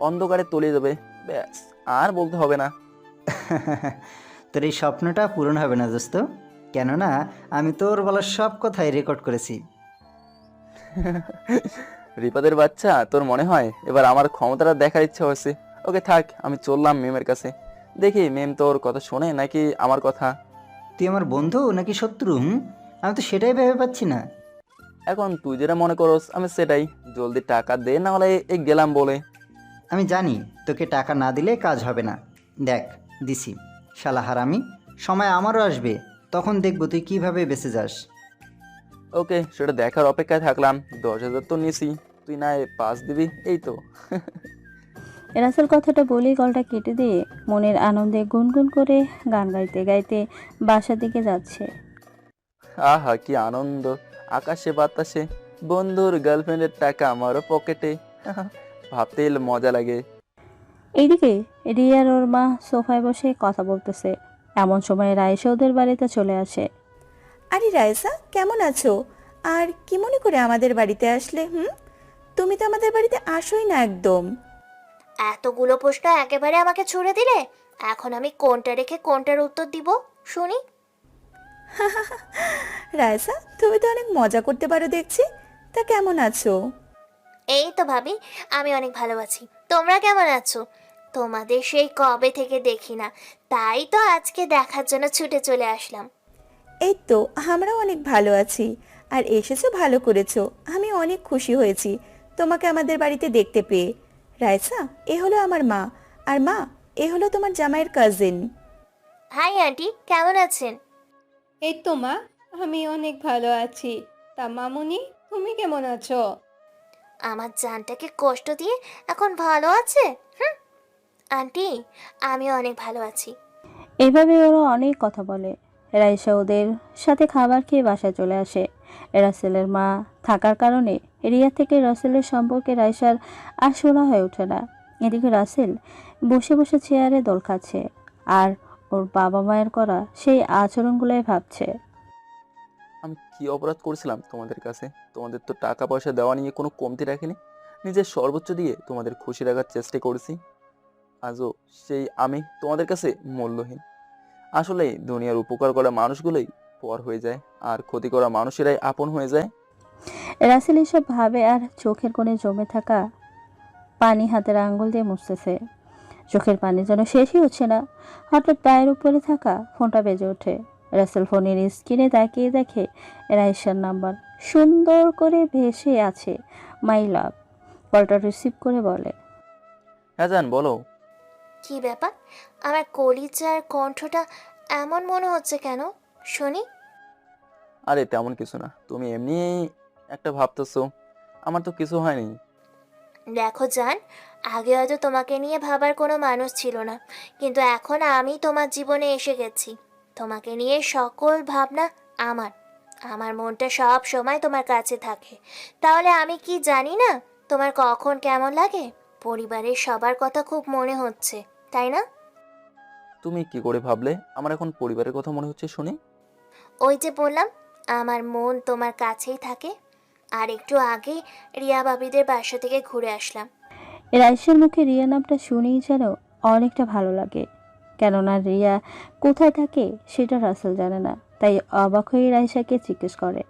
অন্ধকারে তলিয়ে যাবে। ব্যাস, আর বলতে হবে না। তোর এই স্বপ্নটা পূরণ হবে না দোস্ত, কেননা আমি তোর বলার সব কথাই রেকর্ড করেছি। রিপাদের বাচ্চা, তোর মনে হয় এবার আমার ক্ষমতাটা দেখার ইচ্ছা হয়েছে? ওকে থাক, আমি চললাম মেমের কাছে, দেখি মেম তোর কথা শোনে নাকি আমার কথা। তুই আমার বন্ধু নাকি শত্রু? আমি তো সেটাই ভেবে পাচ্ছি না। এখন তুই যেটা মনে করস আমি সেটাই। জলদি টাকা দে, না হলে এই গেলাম বলে। আমি জানি তোকে টাকা না দিলে কাজ হবে না। দেখ, দিছি। শালা হারামি, সময় আমারও আসবে, তখন দেখবো তুই কিভাবে বেঁচে যাস। ওকে, সেটা দেখার অপেক্ষায় থাকলাম। 10,000 তো নিছি, তুই না 5 দিবি, এই তো। রাসেল কথাটা বলেই কলটা কেটে দিয়ে মনের আনন্দে গুনগুন করে গান গাইতে গাইতে বাসার দিকে যাচ্ছে। আহা কি আনন্দ, আকাশে বাতাসে বন্ধুর গার্লফ্রেন্ডের টাকা আমারও পকেটে। ভাবতে মজা লাগে। এইদিকে রিয়ার ওর মা সোফায় বসে কথা বলতেছে। এমন সময় রাইসা ওদের বাড়িতে চলে আসে। আরে রাইসা, কেমন আছো? আর কি মনে করে আমাদের বাড়িতে আসলে? তুমি তো আমাদের বাড়িতে আসোই না একদম। এতগুলো প্রশ্ন একেবারে আমাকে ছুড়ে দিলে, এখন আমি কোনটা রেখে কোনটার উত্তর দিব শুনি। রাইসা, তুমি তো অনেক মজা করতে পারো দেখছি। তা কেমন আছো? এই তো ভাবি, আমি অনেক ভালো আছি। তোমরা কেমন আছো? তোমাদের সেই কবে থেকে দেখি না, তাই তো আজকে দেখার জন্য ছুটে চলে আসলাম। এই তো আমরাও অনেক ভালো আছি। আর এসেছো ভালো করেছো, আমি অনেক খুশি হয়েছি তোমাকে আমাদের বাড়িতে দেখতে পেয়ে। রাইসা, এ হলো আমার মা, আর মা, এ হলো তোমার জামাইয়ের কাজিন। হাই আন্টি, কেমন আছেন? এই তো মা, আমি অনেক ভালো আছি। তা মামুনি, তুমি কেমন আছো? আমার জানটাকে কষ্ট দিয়ে এখন ভালো আছে। আন্টি, আমিও অনেক ভালো আছি। এভাবে ওরা অনেক কথা বলে। রাইসা ওদের সাথে খাবার খেয়ে বাসায় চলে আসে। রাসেলের মা থাকার কারণে রিয়া থেকে রাসেলের সম্পর্কে রাইসার আর শোনা হয়ে ওঠে না। এদিকে রাসেল বসে বসে চেয়ারে দোল খাচ্ছে, আর ওর বাবা মায়ের করা সেই আচরণগুলোই ভাবছে। আমি কি অপরাধ করেছিলাম তোমাদের কাছে? তোমাদের তো টাকা পয়সা দেওয়া নিয়ে কোনো কমতি রাখিনি, নিজের সর্বোচ্চ দিয়ে তোমাদের খুশি রাখার চেষ্টা করেছি। আজও সেই আমি তোমাদের কাছে মূল্যহীন। আসলে দুনিয়ার উপকার করা মানুষগুলোই পর হয়ে যায়, আর ক্ষতি করা মানুষেরাই আপন হয়ে যায়। রাসেল এসব ভাবে আর চোখের কোণে জমে থাকা পানি হাতের আঙ্গুল দিয়ে মুছতেছে। চোখের পানি যেন শেষই হচ্ছে না। হঠাৎ পায়ের উপরে থাকা ফোনটা বেজে ওঠে। রাসেল ফোনের স্ক্রিনে তাকিয়ে দেখে রাইসার নাম্বার সুন্দর করে ভেসে আছে মাই লাভ। কলটা রিসিভ করে বলে, হ্যাঁ জান, বলো। কি ব্যাপার, আমার কলিজার কণ্ঠটা এমন মনে হচ্ছে কেন শুনি? আরে তেমন কিছু না, তুমি এমনি একটা ভাবতেছো। আমার তো কিছু হয়নি। দেখো জান, আগে হয়তো তোমাকে নিয়ে ভাবার কোনো মানুষ ছিল না, কিন্তু এখন আমি তোমার জীবনে এসে গেছি। তোমাকে নিয়ে সকল ভাবনা আমার আমার মনটা সব সময় তোমার কাছে থাকে। তাহলে আমি কি জানি না তোমার কখন কেমন লাগে? পরিবারের সবার কথা খুব মনে হচ্ছে, তাই না? তুমি কি করে ভাবলে আমার এখন পরিবারের কথা মনে হচ্ছে শুনি? ওই যে বললাম, আমার মন তোমার কাছেই থাকে। আর একটু আগে রিয়া ভাবিদের বাসা থেকে ঘুরে আসলাম। রাইসার মুখে রিয়া নামটা শুনেই যেন অনেকটা ভালো লাগে। কেননা রিয়া কোথায় থাকে সেটা রাসেল জানে না, তাই অবাক হয়ে রাইসাকে জিজ্ঞেস করে,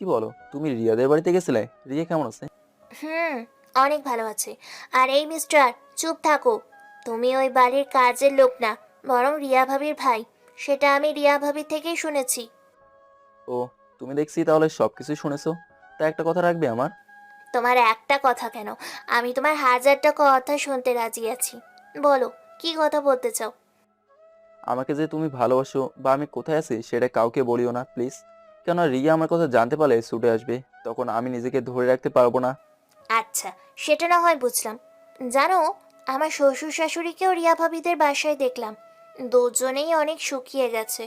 কি বলো, তুমি রিয়াদের বাড়িতে গেছিলে? রিয়া কেমন আছে? অনেক ভালো আছে। আর এই মিস্টার, চুপ থাকো। তুমি ওই বাড়ির কাজের লোক না, বরং রিয়া ভাবির ভাই। সেটা আমি রিয়া ভাবির থেকেই শুনেছি। ও, তুমি দেখছি তাহলে সবকিছুই শুনেছো। তা একটা কথা রাখবে আমার? তোমার একটা কথা কেন, আমি তোমার 1000টা কথা শুনতে রাজি আছি। বলো, কি কথা বলতে চাও? আমাকে যে তুমি ভালোবাসো বা আমি কোথায় আছি সেটা কাউকে বলিও না প্লিজ। কেন রিয়া আমার কথা জানতে পারলে ছুটে আসবে, তখন আমি নিজেকে ধরে রাখতে পারবো না। আচ্ছা, সেটা না হয় বুঝলাম। জানো, আমার শ্বশুর শাশুড়িকেও রিয়া ভাবিদের বাসায় দেখলাম। দুজনেই অনেক শুকিয়ে গেছে।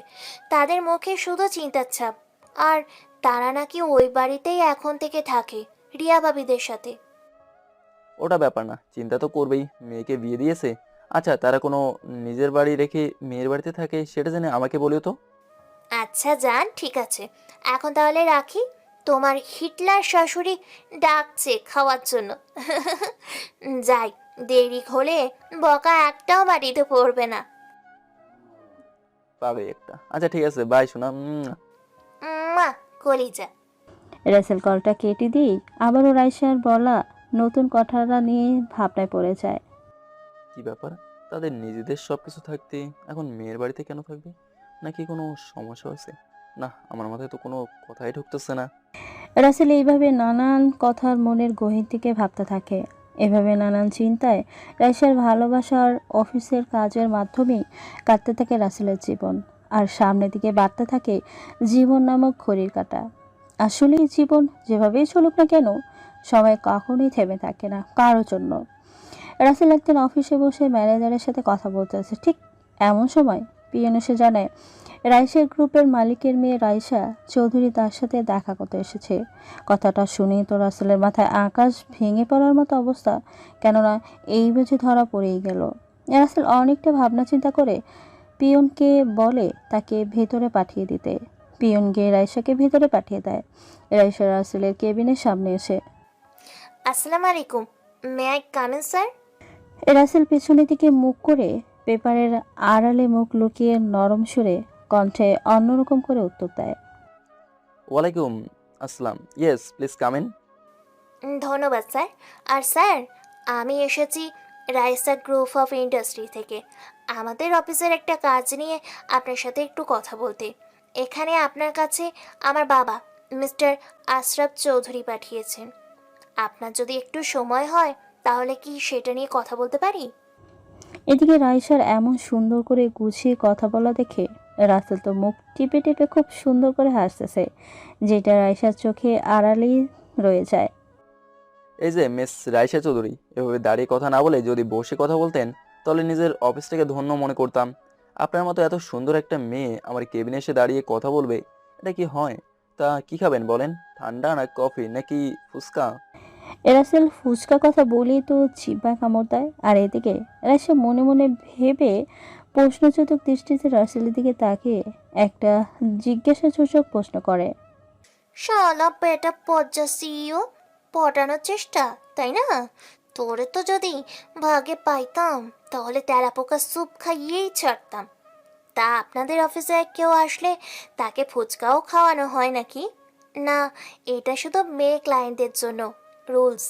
তাদের মুখে শুধু চিন্তার ছাপ। আর তারা নাকি ওই বাড়িতেই এখন থেকে থাকে, রিয়া ভাবিদের সাথে। ওটা ব্যাপার না, চিন্তা তো করবেই, মেয়েকে বিয়ে দিয়েছে। আচ্ছা, তারা কোনো নিজের বাড়ি রেখে মেয়ের বাড়িতে থাকে সেটা জেনে আমাকে বলিও তো। আচ্ছা যান, ঠিক আছে। এখন তাহলে রাখি। তোমার হিটলার শাশুড়ি ডাকছে খাওয়ার জন্য। যাই, দেরি হলে বকা একটাও মাটিতে পড়বে না। পাবে একটা। আচ্ছা ঠিক আছে, বাই শোনা। মা, কলিজা। রাসেল কলটা কেটে দিই আবারও রাইসার বলা নতুন কথাটা নিয়ে ভাবনায় পড়ে যায়। কি ব্যাপার, তাদের নিজেদের সবকিছু থাকতে এখন মেয়ের বাড়িতে কেন থাকবে? নাকি কোনো সমস্যা হয়েছে? না, আমার মাথায় তো কোনো কথাই ঢুকতেছে না। রাসেল এইভাবে নানান কথার মনের গহীর থেকে ভাবতে থাকে। এভাবে নানান চিন্তায় রাইসার ভালোবাসার অফিসের কাজের মাধ্যমেই কাটতে থাকে রাসেলের জীবন। আর সামনের দিকে বাড়তে থাকে জীবন নামক ঘড়ির কাঁটা। আসলে এই জীবন যেভাবেই চলুক না কেন, সময় কখনোই থেমে থাকে না কারোর জন্য। রাসেল একদিন অফিসে বসে ম্যানেজারের সাথে কথা বলতেছে, ঠিক এমন সময় পিয়ন এসে জানায় রাইসের গ্রুপের মালিকের মেয়ে রাইসা চৌধুরী তার সাথে দেখা করতে এসেছে। কথাটা শুনেই তো রাসেলের মাথায় আকাশ ভেঙে পড়ার মতো অবস্থা। কেননা এই বুঝে ধরা পড়েই গেল। রাসেল অনেকটা ভাবনা চিন্তা করে পিয়নকে বলে তাকে ভেতরে পাঠিয়ে দিতে। পিয়ন গিয়ে রাইসাকে ভেতরে পাঠিয়ে দেয়। রাইসা রাসেলের কেবিনের সামনে এসে, আসসালামু আলাইকুম, may I come in sir? Rasel পেছনের দিকে মুখ করে পেপারের আড়ালে মুখ লুকিয়ে নরম সুরে কণ্ঠে অন্যরকম করে উত্তর দেয়, ওয়ালাইকুম আসসালাম, ইয়েস প্লিজ কাম ইন। ধন্যবাদ স্যার। আর স্যার, আমি এসেছি রাইসা গ্রুপ অফ ইন্ডাস্ট্রি থেকে। আমাদের অফিসের একটা কাজ নিয়ে আপনার সাথে একটু কথা বলতে। এখানে আপনার কাছে আমার বাবা মিস্টার আশরাফ চৌধুরী পাঠিয়েছেন। আপনার যদি একটু সময় হয় তাহলে কি সেটা নিয়ে কথা বলতে পারি? এদিকে রাইসার এমন সুন্দর করে গুছিয়ে কথা বলা দেখে রাসেল তো মুখ টিপে টিপে খুব সুন্দর করে হাসতেছে, যেটা রাইসার চোখে আড়ালেই রয়ে যায়। এই যে মিস রাইসা চৌধুরী, এভাবে দাঁড়িয়ে কথা না বলে যদি বসে কথা বলতেন তাহলে নিজের অফিসটাকে ধন্য মনে করতাম। আপনার মতো এত সুন্দর একটা মেয়ে আমার কেবিনে এসে দাঁড়িয়ে কথা বলবে, এটা কি হয়? তা কি খাবেন বলেন, ঠান্ডা না কফি নাকি ফুচকা? রাসেল ফুচকা কথা বলেই তো জিহ্বা কামড় দেয়। আর এদিকে রাইসা মনে মনে ভেবে প্রশ্নচোদক দৃষ্টিতে রাসেলের দিকে তাকিয়ে একটা জিজ্ঞাসাসূচক প্রশ্ন করে, শালা বেটা পর্যা সিইও, পটানোর চেষ্টা, তাই না? তোরে তো যদি ভাগে পাইতাম তাহলে তেলাপোকার স্যুপ খাইয়েই ছাড়তাম। তা আপনাদের অফিসে কেউ আসলে তাকে ফুচকাও খাওয়ানো হয় নাকি? না, এটা শুধু মেয়ে ক্লায়েন্টদের জন্য রুলস।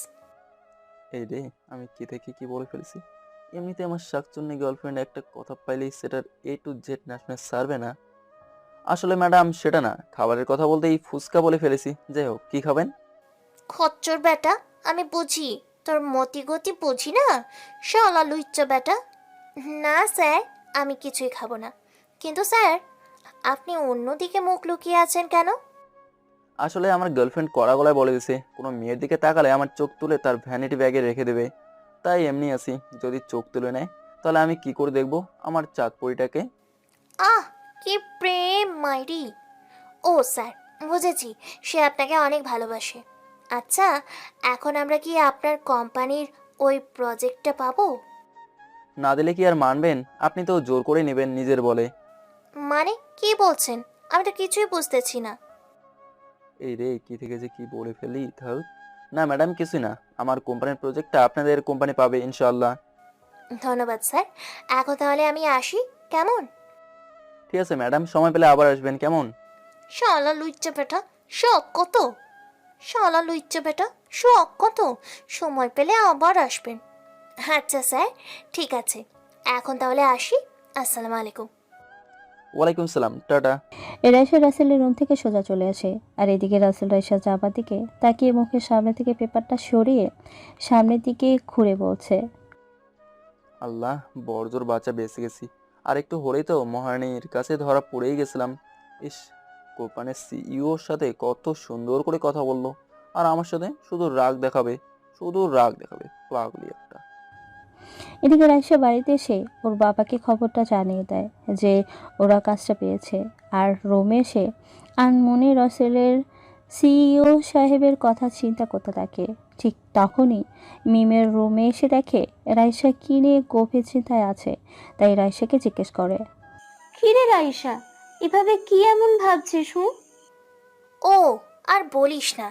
এই রে, আমি কি থেকে কি বলে ফেলেছি। এমনিতে আমার শাকচুন্নি গার্লফ্রেন্ড একটা কথা পাইলেই সেটার A to Z না শুনে সারবে না। আসলে ম্যাডাম সেটা না, খাবারের কথা বলতেই ফুচকা বলে ফেলেছি। যাই হোক, কি খাবেন? খচ্চর বেটা, আমি বুঝি তোর মতি গতি বুঝি না, শালা লুচ্চা বেটা। না স্যার, আমি কিছুই খাবো না। কিন্তু স্যার, আপনি অন্যদিকে মুখ লুকিয়ে আছেন কেন? আসলে আমার গার্লফ্রেন্ড কড়া গলায় বলে দিছে কোনো মেয়ের দিকে তাকালে আমার চোখ তুলে তার ভ্যানিটি ব্যাগে রেখে দেবে। তাই এমনি আছি, যদি চোখ তুলে নেয় তাহলে আমি কি করে দেখবো আমার চাঁদপরিটাকে। আহ, কি প্রেম মাইরি! ও স্যার, বুঝেছি, সে আপনাকে অনেক ভালোবাসে। আচ্ছা, এখন আমরা কি আপনার কোম্পানির ওই প্রজেক্টটা পাবো? না দিলে কি আর মানবেন? আপনি তো জোর করে নেবেন নিজের বলে। মানে কি বলছেন? আমি তো কিছুই বুঝতেছি না। এই রে, কি থেকে যে কি বলে ফেলি তাও। না ম্যাডাম, কিছুই না, আমার কোম্পানির প্রজেক্টটা আপনাদের কোম্পানি পাবে ইনশাআল্লাহ। ধন্যবাদ স্যার। এখন তাহলে আমি আসি, কেমন? ঠিক আছে ম্যাডাম, সময় পেলে আবার আসবেন কেমন? শালা লুইচ্চা বেটা, শখ কত! শালা লুইচ্চা বেটা, শখ কত! সময় পেলে আবার আসবেন। আচ্ছা স্যার, ঠিক আছে। এখন তাহলে আসি। আসসালামু আলাইকুম। ওয়ালাইকুম সালাম, টাটা। রাইসা রাসেলের রুম থেকে সোজা চলে আসে, আর এদিকে রাসেল রাইসা যাবার দিকে তাকিয়ে মুখের সামনে থেকে পেপারটা সরিয়ে সামনের দিকে ঘুরে বলছে, আল্লাহ, বড়জোর বাচ্চা বেঁচে গেছি। আর একটু হলেই তো মহারানীর কাছে ধরা পড়েই গেছিলাম। ইস, কোম্পানির সিইওর সাথে কত সুন্দর করে কথা বললো, আর আমার সাথে শুধু রাগ দেখাবে, শুধু রাগ দেখাবে, পাগলি একটা। এদিকে রাইসা বাড়িতে এসে ওর বাবাকে খবরটা জানিয়ে দেয় যে ওরা কাজটা পেয়েছে, আর রুমে এসে আনমনে রাসেলের সিইও সাহেবের কথা চিন্তা করতে থাকে। ঠিক তখনই মিমের রুমে এসে দেখে রাইসা কি নিয়ে গভীর চিন্তায় আছে, তাই রাইসাকে জিজ্ঞেস করে, কিরে রাইসা, এভাবে কি এমন ভাবছিস? ও, আর বলিস না,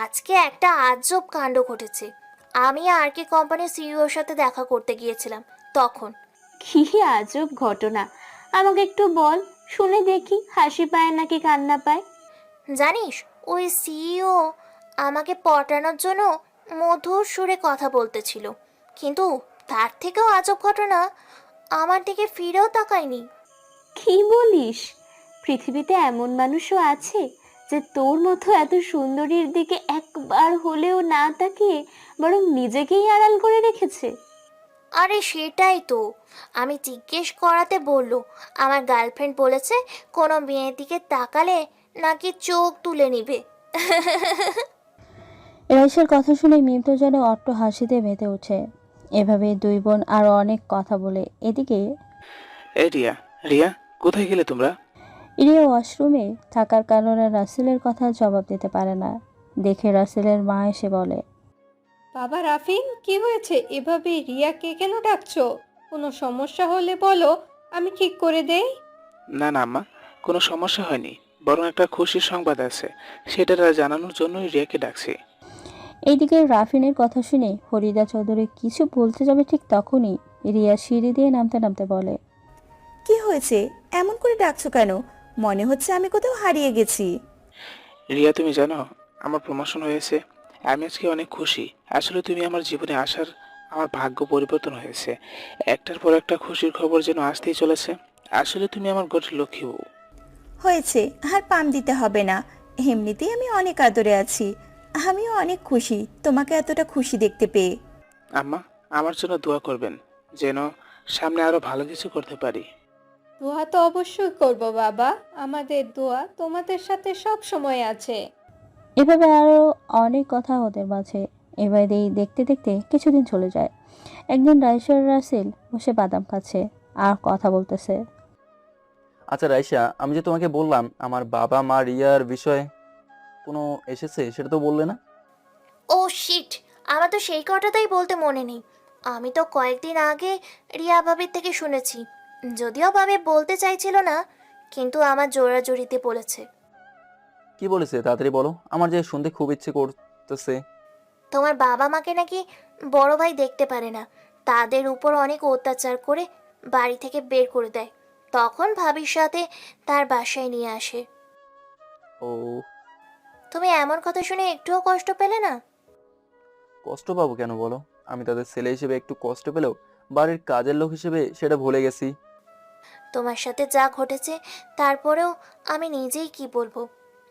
আজকে একটা আজব কাণ্ড ঘটেছে। আমি আর কে কোম্পানির সিইওর সাথে দেখা করতে গিয়েছিলাম তখন। কি আজব ঘটনা, আমাকে একটু বল, শুনে দেখি হাসি পায় নাকি কান্না পায়। জানিস, ওই সিইও আমাকে পটানোর জন্য মধুর সুরে কথা বলতেছিল, কিন্তু তার থেকেও আজব ঘটনা, আমার দিকে ফিরেও তাকায়নি। কি বলিস? পৃথিবীতে এমন মানুষও আছে যে তোর মতো এত সুন্দরীর দিকে একবার হলেও না তাকিয়ে বরং নিজেকেই আড়াল করে রেখেছে? আরে সেটাই তো, আমি জিজ্ঞেস করাতে বলল আমার গার্লফ্রেন্ড বলেছে কোনো মেয়ের দিকে তাকালে নাকি চোখ তুলে নিবে। রাইসার কথা শুনে মিম তো যেন অট্ট হাসিতে মেতে ওঠে। এভাবে দুই বোন আরো অনেক কথা বলে। এদিকে এই রিয়া, রিয়া, কোথায় গেলে তোমরা? ইরিয়া ওয়াশরুমে থাকার কারণে রাসেলের কথা জবাব দিতে পারে না। দেখে রাসেলের মা এসে বলে, বাবা রাফিন, কি হয়েছে? এভাবে রিয়াকে কেন ডাকছো? কোনো সমস্যা হলে বলো, আমি ঠিক করে দেই। না না আম্মা, কোনো সমস্যা হয়নি, বরং একটা খুশির সংবাদ আছে, সেটা জানানোর জন্যই রিয়াকে ডাকছি। এইদিকে রাফিনের কথা শুনে ফরিদা চৌধুরী কিছু বলতে যাবে ঠিক তখনই রিয়া সিঁড়ি দিয়ে নামতে নামতে বলে, কি হয়েছে? এমন করে ডাকছো কেন? মনে হচ্ছে আমি কোথাও হারিয়ে গেছি। রিয়া, তুমি জানো আমার প্রমোশন হয়েছে। আমি আজকে অনেক খুশি। আসলে তুমি আমার জীবনে আসার আমার ভাগ্য পরিবর্তন হয়েছে। একটার পর একটা খুশির খবর যেন আসতেই চলেছে। আসলে তুমি আমার ঘরের লক্ষ্মী বউ। হয়েছে, আর পাম দিতে হবে না। এমনিতেই আমি অনেক আদরে আছি। আমিও অনেক খুশি তোমাকে এতটা খুশি দেখতে পেয়ে। আম্মা, আমার জন্য দোয়া করবেন যেন সামনে আরো ভালো কিছু করতে পারি। দোয়া তো অবশ্যই করব বাবা, আমাদের দোয়া তোমাদের সাথে সব সময় আছে। এভাবে আরো অনেক কথা ওদের মাঝে। এবারেই দেখতে দেখতে কিছুদিন চলে যায়। একদিন রাইসা আর রাসেল বসে বাদাম খাচ্ছে আর কথা বলতেছে। আচ্ছা রাইসা, আমি যে তোমাকে বললাম আমার বাবা মা রিয়ার বিষয়ে কোনো এসেছে, সেটা তো বললে না। ও শিট, আমার তো সেই কথাটাই বলতে মনে নেই। আমি তো কয়েকদিন আগে রিয়া ভাবির থেকে শুনেছি, যদিও ভাবি বলতে চাইছিল না, কিন্তু আমার জোরাজোরিতে বলেছে। কি বলেছে তাড়াতাড়ি বলো, আমার যে শুনতে খুব ইচ্ছে করতেছে। তোমার বাবা মাকে নাকি বড় ভাই দেখতে পারে না, তাদের উপর অনেক অত্যাচার করে বাড়ি থেকে বের করে দেয়। তখন ভাবির সাথে তার বাসায় নিয়ে আসে। ও, তুমি এমন কথা শুনে একটুও কষ্ট পেলে না? কষ্ট পাবো কেন বলো? আমি তাদের ছেলে হিসেবে একটু কষ্ট পেলেও বাড়ির কাজের লোক হিসেবে সেটা ভুলে গেছি। তোমার সাথে যা ঘটেছে তারপরেও আমি নিজেই কি বলবো।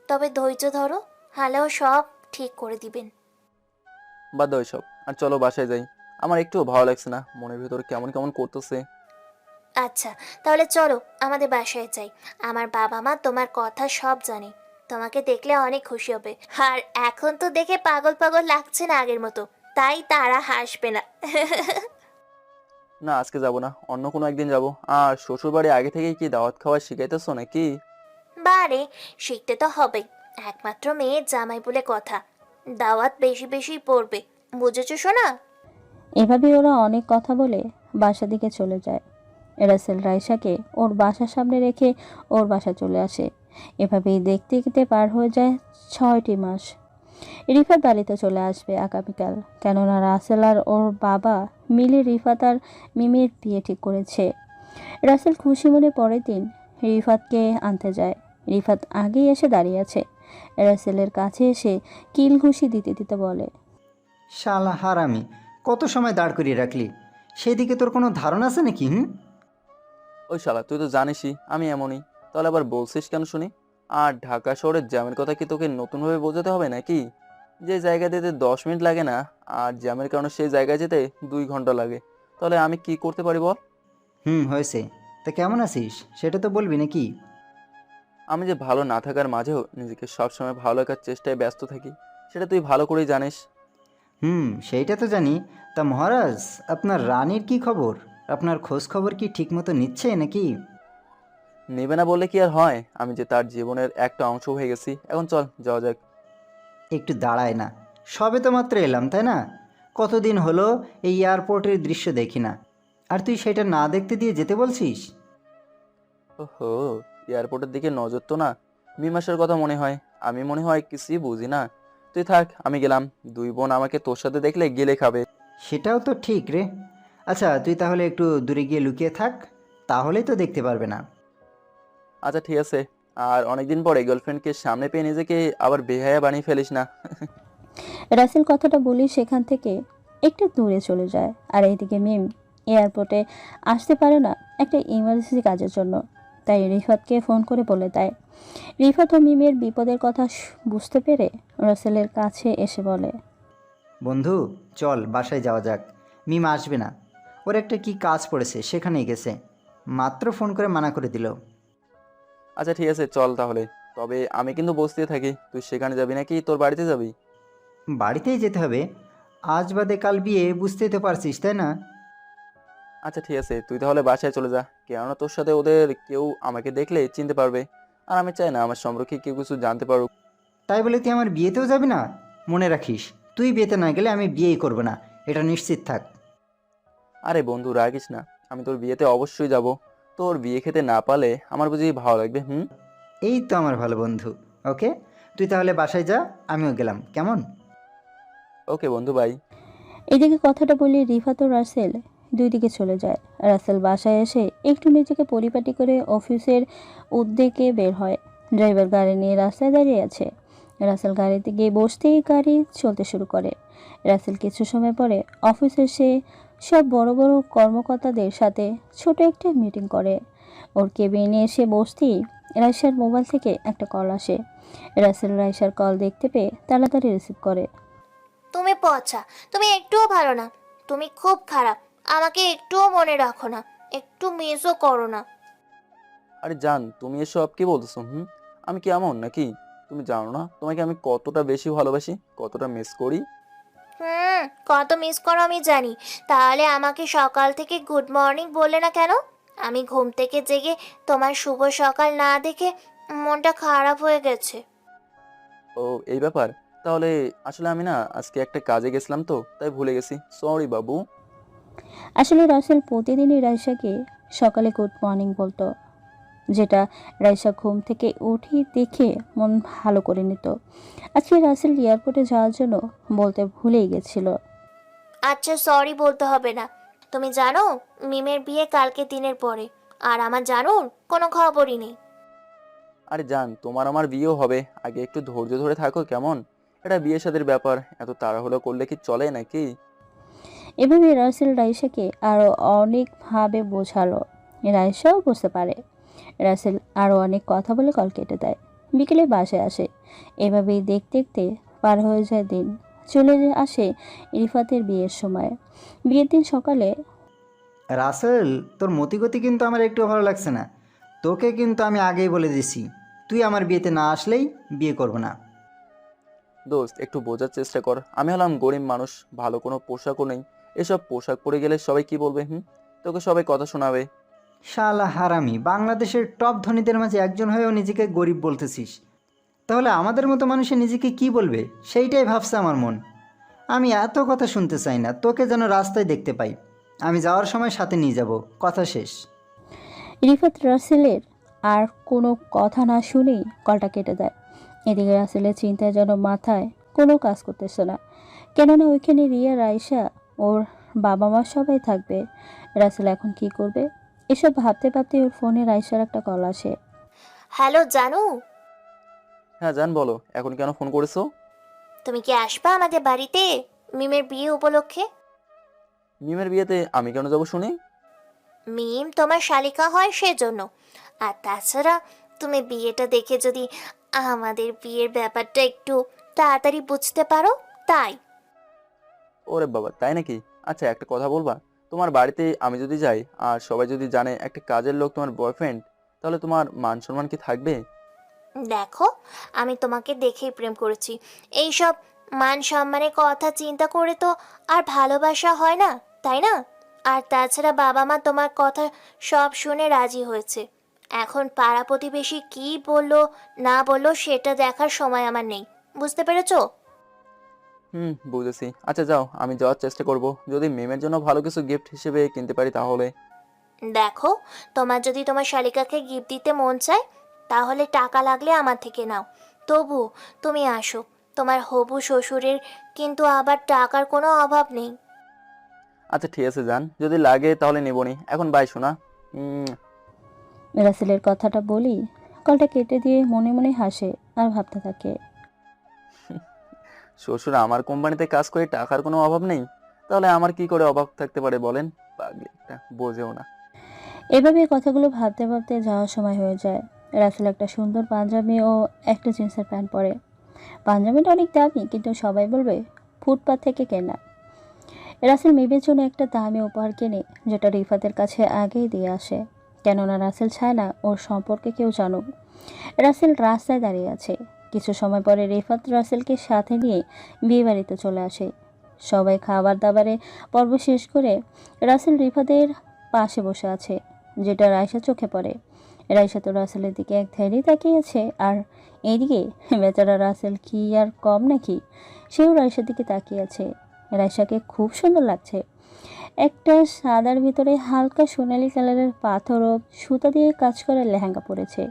তবে ধৈর্য ধরো, হালেও সব ঠিক করে দিবেন। বাদ দাও সব, আর চলো বাসায় যাই। আমার একটুও ভালো লাগছে না, মনের ভিতর কেমন কেমন করতেছে। আচ্ছা, তাহলে চলো আমাদের বাসায় যাই। আমার বাবা মা তোমার কথা সব জানে, তোমাকে দেখলে অনেক খুশি হবে। আর এখন তো দেখে পাগল পাগল লাগছে না আগের মতো, তাই তারা হাসবে না। না, আজকে যাব না, অন্য কোনো একদিন যাব। আর শ্বশুর বাড়ি আগে থেকেই কি দাওয়াত খাওয়া শিখাইতেছো নাকি? বারে, শিখতে তো হবেই, একমাত্র মেয়ের জামাই বলে কথা, দাওয়াত বেশি বেশি পড়বে, বুঝেছো শোনা? এভাবে ওরা অনেক কথা বলে বাসা দিকে চলে যায়। রাসেল রাইসাকে ওর বাসার সামনে রেখে ওর বাসা চলে আসে। এভাবেই দেখতে দেখতে পার হয়ে যায় 6টি মাস। রিফাত বাড়িতে চলে আসবে আগামীকাল, কেননা রাসেল আর ওর বাবা মিলে রিফাত আর মিমির বিয়ে ঠিক করেছে। রাসেল খুশি মনে পরের দিন রিফাতকে আনতে যায়। রিফাত আগেই এসে দাঁড়িয়ে আছে। রাসেলের কাছে এসে কিল ঘুষি দিতে দিতে বলে, শালা হারামি, কত সময় দাঁড় করিয়ে রাখলি? সেদিকে তোর কোনো ধারণা আছে নাকি? ওই শালা, তুই তো জানিসই আমি এমনই, তাহলে আবার বলছিস কেন শুনি? আর ঢাকা শহরের জ্যামের কথা কি তোকে নতুনভাবে বোঝাতে হবে নাকি? যে জায়গা যেতে 10 মিনিট লাগে না, আর জ্যামের কারণে সেই জায়গায় যেতে 2 ঘন্টা লাগে, তাহলে আমি কি করতে পারি বল? হয়েছে। তা কেমন আছিস সেটা তো বলবি নাকি? আমি যে ভালো না থাকার মাঝেও নিজেকে সবসময় ভালো রাখার চেষ্টায় ব্যস্ত থাকি, সেটা তুই ভালো করেই জানিস। সেইটা তো জানি। তা মহারাজ, আপনার রানীর কি খবর? আপনার খোঁজ খবর কি ঠিকমতো নিচ্ছে নাকি? নেবে না বললে কি আর হয়? আমি যে তার জীবনের একটা অংশ হয়ে গেছি। এখন চল যাওয়া যাক। একটু দাঁড়ায় না, সবে তো মাত্র এলাম তাই না? কতদিন হলো এই এয়ারপোর্টের দৃশ্য দেখি না, আর তুই সেটা না দেখতে দিয়ে যেতে বলছিস? ওহো, এয়ারপোর্টের দিকে নজর তো না, মিমাসের কথা মনে হয়। আমি মনে হয় কিছুই বুঝি না। তুই থাক, আমি গেলাম। 2 বোন আমাকে তোর সাথে দেখলে গেলে খাবে। সেটাও তো ঠিক রে। আচ্ছা, তুই তাহলে একটু দূরে গিয়ে লুকিয়ে থাক, তাহলেই তো দেখতে পারবে না। আচ্ছা ঠিক আছে। আর অনেকদিন পরে গার্লফ্রেন্ডকে সামনে পেয়ে নিজেকে আবার বেহায়া বানিয়ে ফেলিস না। রাসেল কথাটা বলি সেখান থেকে একটু দূরে চলে যায়। আর এইদিকে মিম এয়ারপোর্টে আসতে পারে না একটা ইমার্জেন্সি কাজের জন্য, তাই রিফাতকে ফোন করে বলে দেয়। রিফাত ও মিমের বিপদের কথা বুঝতে পেরে রাসেলের কাছে এসে বলে, বন্ধু, চল বাসায় যাওয়া যাক। মিম আসবে না, ওর একটা কি কাজ পড়েছে, সেখানেই গেছে। মাত্র ফোন করে মানা করে দিল। আচ্ছা ঠিক আছে, চল তাহলে। তবে আমি কিন্তু বসতে থাকি, তুই সেখানে যাবি নাকি তোর বাড়িতে যাবি? বাড়িতেই যেতে হবে, আজ বাদে কাল বিয়ে, বুঝতেই তো পারছিস তাই না? আচ্ছা ঠিক আছে, তুই তাহলে বাসায় চলে যা, কেননা তোর সাথে ওদের কেউ আমাকে দেখলে চিনতে পারবে। আর আমি চাই না আমার সম্পর্কে কেউ কিছু জানতে পারুক। তাই বলে তুই আমার বিয়েতেও যাবি না? মনে রাখিস, তুই বিয়েতে না গেলে আমি বিয়েই করব না, এটা নিশ্চিত থাক। আরে বন্ধু, রাখিস না, আমি তোর বিয়েতে অবশ্যই যাব। তোর বিয়ে খেতে না পারলে আমার বুঝি ভালো লাগবে? এই তো আমার ভালো বন্ধু। ওকে, তুই তাহলে বাসায় যা, আমিও গেলাম, কেমন? ওকে বন্ধু, বাই। এদিকে কথাটা বলে রিফাত ও রাসেল দুই দিকে চলে যায়। রাসেল বাসায় এসে একটু নিজেকে পরিপাটি করে অফিসের উদ্যোগে বের হয়। ড্রাইভার গাড়ি নিয়ে রাস্তায় দাঁড়িয়ে আছে। রাসেল গাড়িতে গিয়ে বসতেই গাড়ি চলতে শুরু করে। রাসেল কিছু সময় পরে অফিসে এসে সব বড় বড় কর্মকর্তাদের সাথে ছোট একটা মিটিং করে। ওর কেবিনে এসে বসতেই রাইসার মোবাইল থেকে একটা কল আসে। রাসেল রাইসার কল দেখতে পেয়ে তাড়াতাড়ি রিসিভ করে। তুমি পচা, তুমি একটুও ভালো না, তুমি খুব খারাপ, আমাকে একটুও মনে রাখো না, একটু মিসও করো না। আরে জান, তুমি এসব কি বলতেছো? আমি কি এমন নাকি? তুমি জানো না তোমাকে আমি কতটা বেশি ভালোবাসি, কতটা মিস করি। কত মিস করো আমি জানি, তাহলে আমাকে সকাল থেকে গুড মর্নিং বললে না কেন? আমি ঘুম থেকে জেগে তোমার শুভ সকাল না দেখে মনটা খারাপ হয়ে গেছে। ও, এই ব্যাপার। তাহলে আসলে আমি না আজকে একটা কাজে গেছিলাম, তো তাই ভুলে গেছি। সরি বাবু। আসলে রাসেল প্রতিদিনই রাইসাকে সকালে গুড মর্নিং বলতো, যেটা রাইসা ঘুম থেকে উঠে দেখে মন ভালো করে নিত। আজকে রাসেল এয়ারপোর্টে যাওয়ার জন্য বলতে ভুলেই গেছিল। আচ্ছা সরি বলতে হবে না। তুমি জানো মিমের বিয়ে কালকে দিনের পরে, আর আমার জানুর কোনো খবরই নেই। আরে জান, তোমার আমার বিয়েও হবে, আগে একটু ধৈর্য ধরে থাকো কেমন? এটা বিয়ে শাদীর ব্যাপার, এত তাড়াহুড়ো করলে কি চলে নাকি? এভাবে রাসেল রাইসাকে আরও অনেকভাবে বোঝালো। রাইসাও বুঝতে পারে। রাসেল আরও অনেক কথা বলে কল কেটে দেয়। বিকেলে বাসায় আসে। এভাবেই দেখতে দেখতে পার হয়ে যায় দিন। চলে আসে রিফাতের বিয়ের সময়। বিয়ের দিন সকালে রাসেল, তোর মতিগতি কিন্তু আমার একটু ভালো লাগছে না। তোকে কিন্তু আমি আগেই বলে দিছি, তুই আমার বিয়েতে না আসলেই বিয়ে করব না। দোস্ত, একটু বোঝার চেষ্টা কর। আমি হলাম গরিব মানুষ, ভালো কোনো পোশাকও নেই। এসব পোশাক পরে গেলে সবাই কি বলবে? তোকে সবাই কথা শোনাবে। শালা হারামি, বাংলাদেশের টপ ধনীদের মাঝে একজন হয়েও নিজেকে গরিব বলতেছিস। তাহলে আমাদের মতো মানুষে নিজেকে কি বলবে সেইটাই ভাবছে আমার মন। আমি এত কথা শুনতে চাই না, তোকে যেন রাস্তায় দেখতে পাই। আমি যাওয়ার সময় সাথে নিয়ে যাব, কথা শেষ। রিফাত রাসেলের আর কোনো কথা না শুনেই কলটা কেটে দেয়। এদিকে রাসেলের চিন্তায় যেন মাথায় কোনো কাজ করতেছে না। কেননা ওইখানে রিয়া, রাইসা, ওর বাবা মা সবাই থাকবে। রাসেল এখন কি করবে? এসব ভাবতে ভাবতে ওর ফোনে রাইসার একটা কল আসে। হ্যালো জানু, হ্যাঁ জান, বলো, এখন কেন ফোন করেছো? তুমি কি আসবা আমাদের বাড়িতে মিমের বিয়ে উপলক্ষে? মিমের বিয়েতে আমি কেন যাবো শুনি? মিম তোমার শালিকা হয় সেজন্য। আর তাছাড়া তুমি বিয়েটা দেখে যদি আমাদের বিয়ের ব্যাপারটা একটু তাড়াতাড়ি বুঝতে পারো তাই। ওরে বাবা, তাই নাকি? আচ্ছা, একটা কথা বলবা? তোমার বাড়িতে আমি যদি যাই আর সবাই যদি জানে একটা কাজের লোক তোমার বয়ফ্রেন্ড, তাহলে তোমার মান সম্মান কি থাকবে? দেখো, আমি তোমাকে দেখেই প্রেম করেছি। এইসব মান সম্মানের কথা চিন্তা করে তো আর ভালোবাসা হয় না, তাই না? আর তাছাড়া বাবা মা তোমার কথা সব শুনে রাজি হয়েছে। এখন পাড়া প্রতিবেশী কি বললো না বললো সেটা দেখার সময় আমার নেই, বুঝতে পেরেছো? বুঝেছি। আচ্ছা যাও, আমি যাওয়ার চেষ্টা করব। যদি মেমের জন্য ভালো কিছু গিফট হিসেবে কিনতে পারি তাহলে। দেখো, তোমার যদি তোমার শালিকাকে গিফট দিতে মন চায় তাহলে টাকা লাগলে আমার থেকে নাও। তবু তুমি আসো, তোমার হবু শ্বশুরের কিন্তু আবার টাকার কোনো অভাব নেই। আচ্ছা ঠিক আছে জান, যদি লাগে তাহলে নেবনি। এখন বাই শোনা। রাসেলের কথাটা বলি কলটা কেটে দিয়ে মনে মনে হাসে আর ভাবতে থাকে। শ্বশুর আমার কোম্পানিতে কাজ করে টাকার কোনো অভাব নেই, তাহলে আমার কি করে অভাব থাকতে পারে বলেন? পাগলি একটা, বোঝেও না। এভাবে কথাগুলো ভাবতে ভাবতে যাওয়ার সময় হয়ে যায়। রাসেল একটা সুন্দর পাঞ্জাবি ও একটা জিন্সের প্যান্ট পরে। পাঞ্জাবিটা অনেক দামি, কিন্তু সবাই বলবে ফুটপাত থেকে কেনা। রাসেল মেবের জন্য একটা দামি উপহার কেনে, যেটা রিফাতের কাছে আগেই দিয়ে আসে। কেননা রাসেল চায় না ওর সম্পর্কে কেউ জানুক। রাসেল রাস্তায় দাঁড়িয়ে আছে। কিছু সময় পরে রিফাত রাসেলকে সাথে নিয়ে বিয়ে বাড়িতে চলে আসে। সবাই খাবার দাবারে পর্ব শেষ করে রাসেল রিফাতের পাশে বসে আছে, যেটা রাইসা চোখে পড়ে। রাইসা তো রাসেলের দিকে এক ধ্যানই তাকিয়ে আছে, আর এইদিকে বেচারা রাসেল কি আর কম নাকি, সেও রাইসার দিকে তাকিয়ে আছে। রাইসাকে খুব সুন্দর লাগছে। একটা সাদার ভিতরে হালকা সোনালি কালারের পাথর ও সুতা দিয়ে কাজ করা লেহেঙ্গা পরেছে।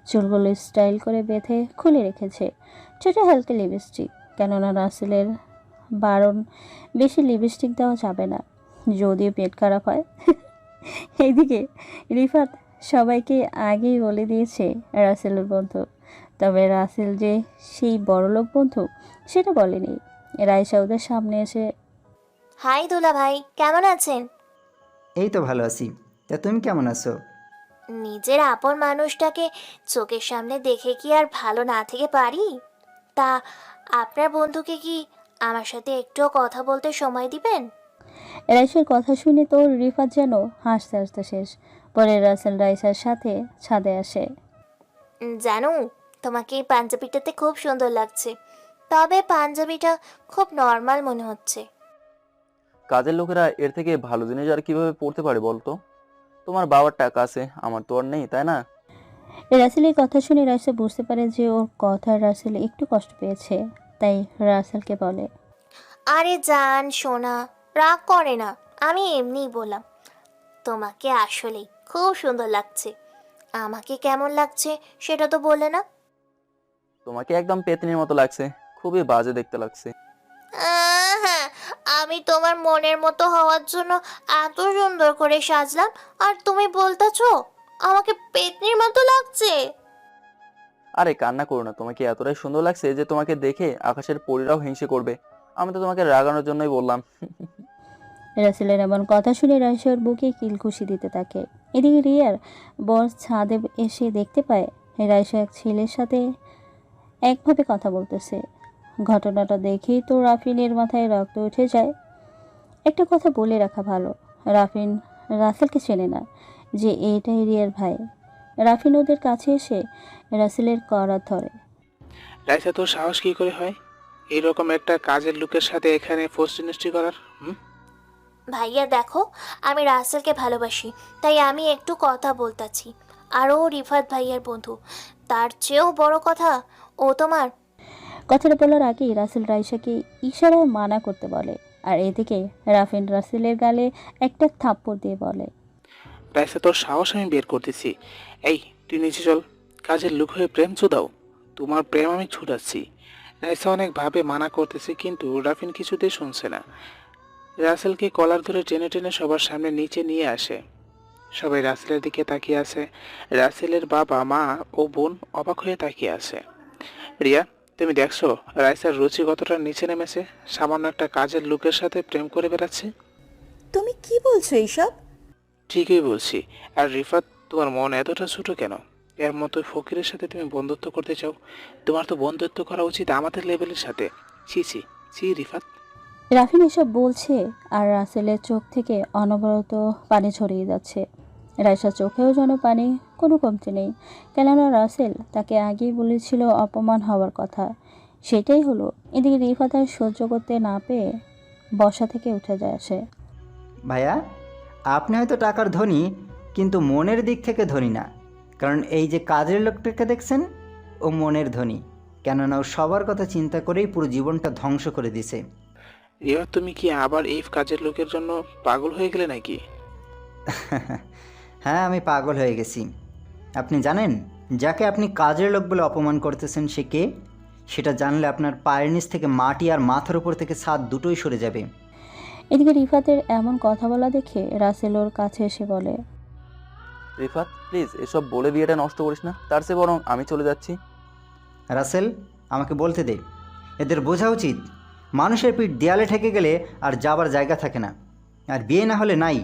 চুলগুলো স্টাইল করে বেঁধে খুলে রেখেছে। ছোটো হালকা লিপস্টিক, কেননা রাসেলের বারণ বেশি লিপস্টিক দেওয়া যাবে না, যদিও পেট খারাপ হয়। এইদিকে রিফাত সবাইকে আগেই বলে দিয়েছে রাসেলের বন্ধু, তবে রাসেল যে সেই বড়লোক বন্ধু সেটা বলেনি। রাইসা ওদের সামনে এসে, হাই দুলা ভাই, কেমন আছেন? এই তো ভালো আছি, তা তুমি কেমন আছো? নিজের আপন মানুষটাকে চোখের সামনে দেখে কি আর ভালো না থেকে পারি? তা আপনার বন্ধুকে কি আমার সাথে একটুও কথা বলতে সময় দিবেন? রাইসার কথা শুনে তো রিফাত যেন হাসতে হাসতে শেষ। পরে রাসেল রাইসার সাথে ছাদে আসে। জানো, তোমাকে এই পাঞ্জাবিটাতে খুব সুন্দর লাগছে, তবে পাঞ্জাবিটা খুব নর্মাল মনে হচ্ছে। কাজের লোকেরা এর থেকে ভালো জিনিস আর কিভাবে পড়তে পারে বলতো? তোমার বাবার টাকা আছে, আমার তো আর নেই, তাই না? রাসেলের কথা শুনে রাইসা বুঝতে পারে যে ওর কথায় রাসেল একটু কষ্ট পেয়েছে, তাই রাসেলকে বলে, আরে জান সোনা, রাগ করে না, আমি এমনিই বললাম। তোমাকে আসলেই খুব সুন্দর লাগছে। আমাকে কেমন লাগছে সেটা তো বললে না। তোমাকে একদম পেতনির মতো লাগছে, খুবই বাজে দেখতে লাগছে। হ্যাঁ, আমি তোমার মনের মতো হওয়ার জন্য এত সুন্দর করে সাজলাম, আর তুমি বলতেছো আমাকে পেতনির মতো লাগছে। আরে কান্না করো না, তোমাকে এতটাই সুন্দর লাগছে যে তোমাকে দেখে আকাশের পরীরাও হিংসে করবে। আমি তো তোমাকে রাগানোর জন্যই বললাম। রাসেলের এমন কথা শুনে রাইসার বুকে কিলঘুষি দিতে থাকে। এদিকে রিয়ার বস ছাদে এসে দেখতে পায় রাইসা এক ছেলের সাথে একভাবে কথা বলতেছে। ঘটনাটা দেখেই তো রাফিনের মাথায় রক্ত উঠে যায়। একটা কথা বলে রাখা ভালো, রাফিন রাসেলকে চেনে না যে এইটাই রিয়ার ভাই। রাফিন ওদের কাছে এসে রাসেলের করাত ধরে। রাইসা, তোর সাহস কি করে হয় এইরকম একটা কাজের লোকের সাথে এখানে পোস্ট ইন্ডাস্ট্রি করার? ভাইয়া দেখো, আমি রাসেলকে ভালোবাসি, তাই আমি একটু কথা বলতাছি। আর ও রিফাত ভাইয়ার বন্ধু, তার চেয়েও বড় কথা ও তোমার। কথাটা বলার আগেই রাসেল রাইসাকে ইশারায় মানা করতে বলে, আর এদিকে রাফিন রাসেলের গালে একটা থাপ্পড় দিয়ে বলে, রাইসা, তোর সাহস আমি বের করতেছি। এই, তুই নিচে চল। কাজের লোক হয়ে প্রেম চুদাও? তোমার প্রেম আমি ছুটাচ্ছি। রাইসা অনেকভাবে মানা করতেছে, কিন্তু রাফিন কিছুতেই শুনছে না। রাসেলকে কলার ধরে টেনে টেনে সবার সামনে নিচে নিয়ে আসে। সবাই রাসেলের দিকে তাকিয়ে আছে। রাসেলের বাবা, মা ও বোন অবাক হয়ে তাকিয়ে আছে। রিয়া, তুমি দেখছো রাইসার রুচি কতটা নিচে নেমেছে? সামান্য একটা কাজের লোকের সাথে প্রেম করে বেড়াচ্ছে। তুমি কি বলছো এইসব? ঠিকই বলছি। আর রিফাত, তোমার মন এতটা ছোট কেন? এর মতো ফকিরের সাথে তুমি বন্ধুত্ব করতে চাও? তোমার তো বন্ধুত্ব করা উচিত আমাদের লেভেলের সাথে। ছি ছি ছি রিফাত। রাফিন এসব বলছে আর রাসেলের চোখ থেকে অনবরত পানি ছড়িয়ে যাচ্ছে। রাইসার চোখেও যেন পানি, কোনো কমতি নেই। কেননা রাসেল তাকে আগেই বলেছিল অপমান হওয়ার কথা, সেটাই হলো। এদিকে রিফাত আর সহ্য করতে না পেয়ে বসা থেকে উঠে যায় সে। ভাইয়া, আপনি হয়তো টাকার ধনী, কিন্তু মনের দিক থেকে ধনী না। কারণ এই যে কাজের লোকটাকে দেখছেন, ও মনের ধনী। কেননা ও সবার কথা চিন্তা করেই পুরো জীবনটা ধ্বংস করে দিছে। রিয়া, তুমি কি আবার এই কাজের লোকের জন্য পাগল হয়ে গেলে নাকি? হ্যাঁ, আমি পাগল হয়ে গেছি। আপনি জানেন যাকে আপনি কাজের লোক বলে অপমান করতেছেন সে কে? সেটা জানলে আপনার পায়ের নিচ থেকে মাটি আর মাথার উপর থেকে ছাদ দুটোই সরে যাবে। এদিকে রিফাতের এমন কথা বলা দেখে রাসেল ওর কাছে এসে বলে, রিফাত প্লিজ এসব বলে বিয়েটা নষ্ট করিস না, তার চেয়ে বরং আমি চলে যাচ্ছি। রাসেল, আমাকে বলতে দে। এদের বোঝা উচিত মানুষের পিঠ দেয়ালে ঠেকে গেলে আর যাবার জায়গা থাকে না। আর বিয়ে না হলে নাই।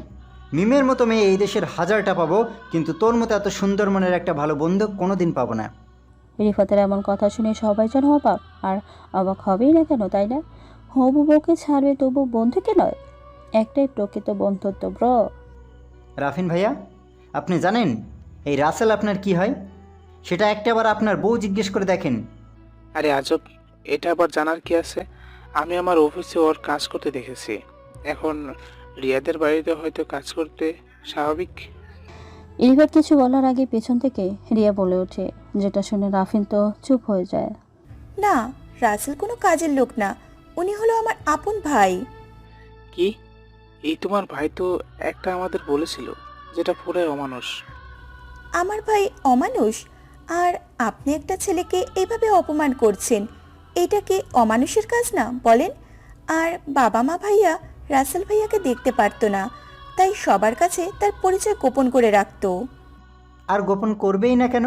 মিমের মতো মেয়ে এই দেশের হাজারটা পাবো, কিন্তু তোর মতো এত সুন্দর মনের একটা ভালো বন্ধু কোনো দিন পাবো না। রিফাতের এমন কথা শুনে সবাই যেন অবাক, আর অবাক হবেই না কেন, তাই না? হবু বউকে ছাড়বে তবু বন্ধুকে নয়, একটাই প্রকৃত বন্ধুত্ব ব্র। রাফিন ভাইয়া, আপনি জানেন এই রাসেল আপনার কি হয়? সেটা একটাবার আপনার বউ জিজ্ঞেস করে দেখেন। আরে আজব, এটা আবার জানার কি আছে? আমি আমার অফিসে ওর কাজ করতে দেখেছি। এখন রিয়াদের বাড়িতে হয়তো কাজ করতে স্বাভাবিক। রিফাত কিছু বলার আগে পেছন থেকে রিয়া বলে ওঠে, যেটা শুনে রাফিন তো চুপ হয়ে যায়। না, রাসেল কোনো কাজের লোক না, উনি হলো আমার আপন ভাই। কি? এই তোমার ভাই তো একটা আমাদের বলেছিল, যেটা পুরাই অমানুষ। আমার ভাই অমানুষ? আর আপনি একটা ছেলেকে এইভাবে অপমান করছেন, এটা কি অমানুষের কাজ না বলেন? আর বাবা মা ভাইয়া রাসেল ভাইয়াকে দেখতে পারতো না, তাই সবার কাছে তার পরিচয় গোপন করে রাখতো। আর গোপন করবেই না কেন?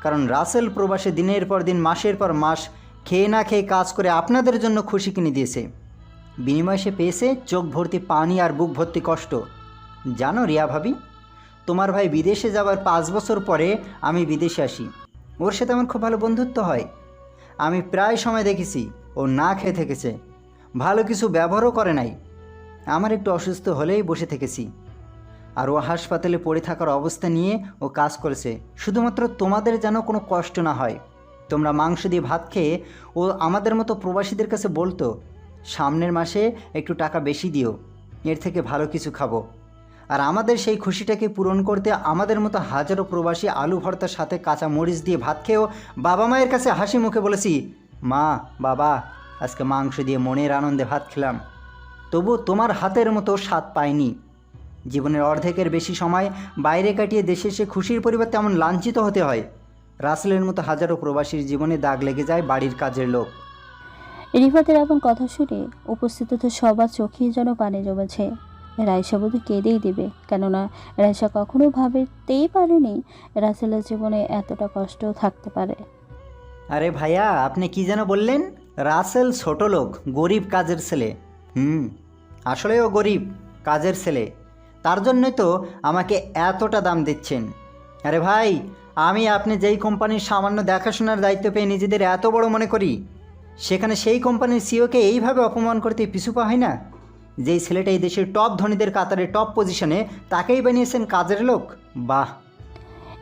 কারণ রাসেল প্রবাসে দিনের পর দিন, মাসের পর মাস খেয়ে না খেয়ে কাজ করে আপনাদের জন্য খুশি কিনে দিয়েছে। বিনিময়ে সে পেয়েছে চোখ ভর্তি পানি আর বুক ভর্তি কষ্ট। জানো রিয়া ভাবি, তোমার ভাই বিদেশে যাওয়ার 5 বছর পরে আমি বিদেশে আসি। ওর সাথে আমার খুব ভালো বন্ধুত্ব হয়। আমি প্রায় সময় দেখেছি ও না খেয়ে থেকেছে, ভালো কিছু ব্যবহারও করে নাই। আমার একটু অসুস্থ হলেই বসে থেকেছি। আর ও হাসপাতালে পড়ে থাকার অবস্থা নিয়ে ও কাজ করেছে, শুধুমাত্র তোমাদের যেন কোনো কষ্ট না হয়। তোমরা মাংস দিয়ে ভাত খেয়ে ও আমাদের মতো প্রবাসীদের কাছে বলতো, সামনের মাসে একটু টাকা বেশি দিও, এর থেকে ভালো কিছু খাবো। আর আমাদের সেই খুশিটাকে পূরণ করতে আমাদের মতো হাজারো প্রবাসী আলু ভর্তার সাথে কাঁচা মরিচ দিয়ে ভাত খেয়েও বাবা মায়ের কাছে হাসি মুখে বলেছি, মা বাবা আজকে মাংস দিয়ে মনের আনন্দে ভাত খেলাম। তবু তোমার হাতের মতো স্বাদ পাইনি। জীবনের অর্ধেকের বেশি সময় বাইরে কাটিয়ে দেশে এসে খুশির পরিবর্তে এমন লাঞ্ছিত হতে হয়। রাসেলের মতো হাজারো প্রবাসীর জীবনে দাগ লেগে যায় বাড়ির কাজের লোক। রিফাতের এমন কথা শুনে উপস্থিত সবার চোখেই যেন পানি জমেছে। রাইসা বোধ কেঁদেই দিবে, কেননা রাইসা কখনো ভাবতেই পারেনি রাসেলের জীবনে এতটা কষ্ট থাকতে পারে। আরে ভাইয়া, আপনি কি যেন বললেন? রাসেল ছোট লোক, গরিব কাজের ছেলে। আসলেও গরিব কাজের ছেলে, তার জন্যই তো আমাকে এতটা দাম দিচ্ছেন। আরে ভাই, আমি আপনি যেই কোম্পানির সামান্য দেখাশোনার দায়িত্ব পেয়ে নিজেদের এত বড় মনে করি, সেখানে সেই কোম্পানির সিওকে এইভাবে অপমান করতে পিছু পা হয় না? যেই ছেলেটা এই দেশের টপ ধনীদের কাতারে টপ পজিশনে, তাকেই বানিয়েছেন কাজের লোক। বাহ!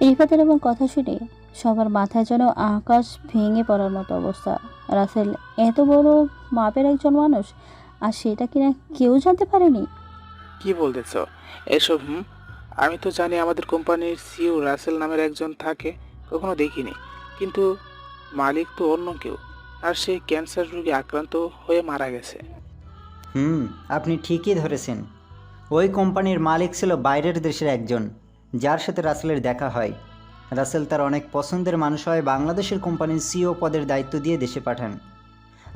রিফাতের এমন কথা শুনে সবার মাথায় যেন আকাশ ভেঙে পড়ার মতো অবস্থা। রাসেল এত বড় মাপের একজন মানুষ, আর সেটা কিনা কেউ জানতে পারেনি। কি বলতেছ এসব? আমি তো জানি আমাদের কোম্পানির সিইও রাসেল নামের একজন থাকে, কখনো দেখিনি। কিন্তু মালিক তো অন্য কেউ, আর সে ক্যান্সার রোগে আক্রান্ত হয়ে মারা গেছে। আপনি ঠিকই ধরেছেন। ওই কোম্পানির মালিক ছিল বাইরের দেশের একজন, যার সাথে রাসেলের দেখা হয়। রাসেল তার অনেক পছন্দের মানুষ হয় বাংলাদেশের কোম্পানির সিইও পদের দায়িত্ব দিয়ে দেশে পাঠান।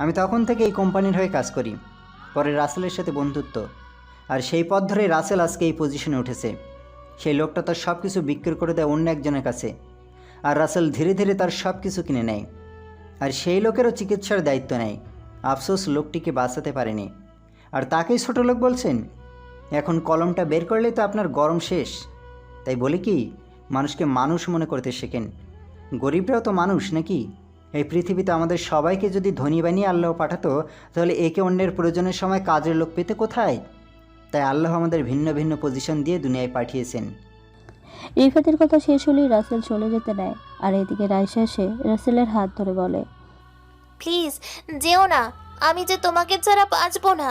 আমি তখন থেকে এই কোম্পানির হয়ে কাজ করি। পরে রাসেলের সাথে বন্ধুত্ব, আর সেই পথ ধরে রাসেল আজকে এই পজিশনে উঠেছে। সেই লোকটা তার সব কিছু বিক্রি করে দেয় অন্য একজনের কাছে, আর রাসেল ধীরে ধীরে তার সব কিছু কিনে নেয়, আর সেই লোকেরও চিকিৎসার দায়িত্ব নেয়। আফসোস লোকটিকে বাঁচাতে পারেনি, আর তাকেই ছোট লোক বলছেন? এখন কলমটা বের করলে তো আপনার গরম শেষ। তাই বলি কি, মানুষকে মানুষ মনে করতে শেখেন। গরিবরাও তো মানুষ নাকি? এই পৃথিবীতে আমাদের সবাইকে যদি ধনী বানিয়ে আল্লাহ পাঠাতো, তাহলে একে অন্যের প্রয়োজনের সময় কাজের লোক পেতে কোথায়? তাই আল্লাহ আমাদের ভিন্ন ভিন্ন পজিশন দিয়ে দুনিয়ায় পাঠিয়েছেন। রিফাতের কথা শেষ হলেই রাসেল চলে যেতে নেয়, আর এদিকে রাইসা এসে রাসেলের হাত ধরে বলে, প্লিজ যেও না, আমি যে তোমাকে ছাড়া বাঁচবো না।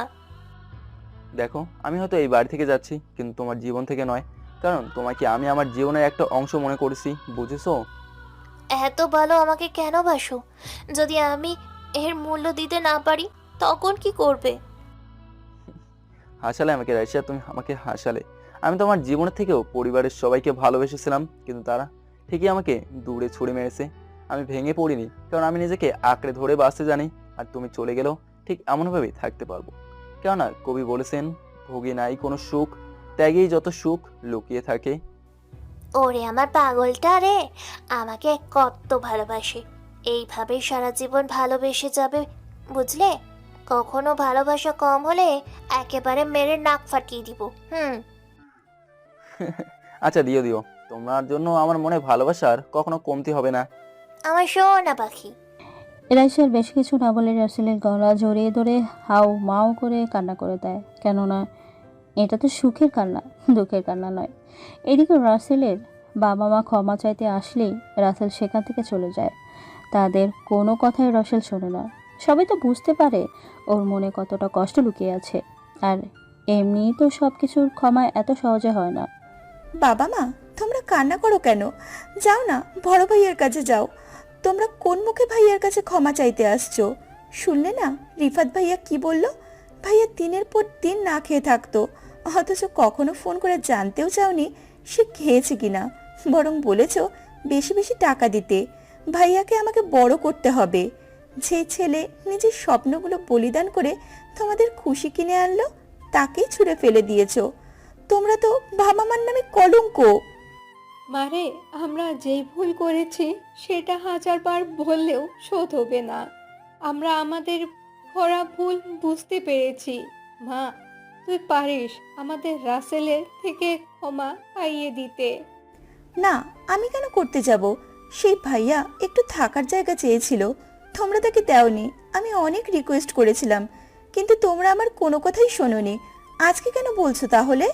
দেখো, আমি হয়তো এই বাড়ি থেকে যাচ্ছি, কিন্তু তোমার জীবন থেকে নয়। কারণ তোমাকে আমি আমার জীবনের একটা অংশ মনে করেছি, বুঝেছো? এত ভালো আমাকে কেন বাসো? যদি আমি এর মূল্য দিতে না পারি তখন কি করবে? হাসালে আমাকে রাইসা, তুমি আমাকে হাসালে। আমি তোমার জীবনের থেকেও পরিবারের সবাইকে ভালোবেসেছিলাম, কিন্তু তারা ঠিকই আমাকে দূরে ছুড়ে মেরেছে। আমি ভেঙে পড়িনি, কারণ আমি নিজেকে আঁকড়ে ধরে বাঁচতে জানি। আর তুমি চলে গেলেও ঠিক এমনভাবেই থাকতে পারবো। কেননা কবি বলেছেন, ভোগে নাই কোনো সুখ, ত্যাগেই যত সুখ লুকিয়ে থাকে। ওরে আমার পাগলটা রে, আমাকে কত ভালোবাসে। এইভাবে সারা জীবন ভালোবেসে যাবে, বুঝলে? কখনো ভালোবাসা কম হলে একেবারে মেরে নাক ফাটিয়ে দিব। আচ্ছা, দিও দিও, তোমার জন্য আমার মনে ভালোবাসার কখনো কমতি হবে না। আমার সোনা পাখি। রাইসার বেশ কিছু না বলে রাসেলের গলা জড়িয়ে ধরে হাউ মাউ করে কান্না করে দেয়, কেননা এটা তো সুখের কান্না, দুঃখের কান্না নয়। এদিকে রাসেলের বাবা মা ক্ষমা চাইতে আসলেই রাসেল সেখান থেকে চলে যায়। তাদের কোনো কথাই রাসেল শোনে না। সবাই তো বুঝতে পারে ওর মনে কতটা কষ্ট লুকিয়ে আছে, আর এমনিই তো সব কিছুর ক্ষমা এত সহজে হয় না। বাবা মা, তোমরা কান্না করো কেন? যাও না, বড় ভাইয়ার কাছে যাও। তোমরা কোন মুখে ভাইয়ার কাছে ক্ষমা চাইতে আসছো? শুনলে না রিফাত ভাইয়া কি বলল? ভাইয়া দিনের পর দিন না খেয়ে থাকতো, অথচ কখনো ফোন করে জানতেও চাওনি সে খেয়েছে কিনা। বরং বলেছ বেশি বেশি টাকা দিতে। ভাইয়াকে আমাকে বড় করতে হবে। যে ছেলে নিজের স্বপ্নগুলো বলিদান করে তোমাদের খুশি কিনে আনলো, তাকেই ছুঁড়ে ফেলে দিয়েছো। তোমরা তো বাবা মার নামে কলঙ্ক। মারে, আমরা যেই ভুল করেছি সেটা 1000 বার বললেও শোধ হবে না। আমরা আমাদের করা ভুল বুঝতে পেরেছি। মা, তুই পারিস আমাদের রাসেলের থেকে ক্ষমা পাইয়ে দিতে। না, আমি কেন করতে যাব? সেই ভাইয়া একটু থাকার জায়গা চেয়েছিল, তোমরা তাকে দাওনি। আমি অনেক রিকোয়েস্ট করেছিলাম, কিন্তু তোমরা আমার কোনো কথাই শোনোনি। আজকে কেন বলছো তাহলে?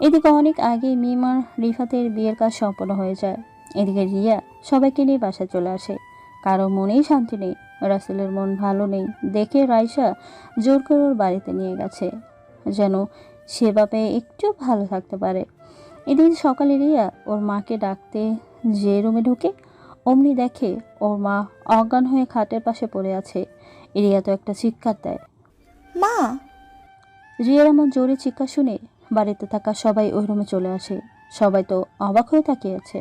এদিকে অনেক আগে মিমার রিফাতের বিয়ের কাজ সম্পন্ন হয়ে যায়। এদিকে রিয়া সবাইকে নিয়ে বাসায় চলে আসে। কারো মনেই শান্তি নেই, রাসেলের মন ভালো নেই দেখে রাইসা জোর করে ওর বাড়িতে নিয়ে গেছে, যেন সেবা পেয়ে একটু ভালো থাকতে পারে। এদিন সকালে রিয়া ওর মাকে ডাকতে যে রুমে ঢুকে, অমনি দেখে ওর মা অজ্ঞান হয়ে খাটের পাশে পড়ে আছে। রিয়া তো একটা চিৎকার দেয়। মা! রিয়ার এমন জোরে চিৎকার শুনে বাড়িতে থাকা সবাই ওই রুমে চলে আসে। সবাই তো অবাক হয়ে তাকিয়ে আছে।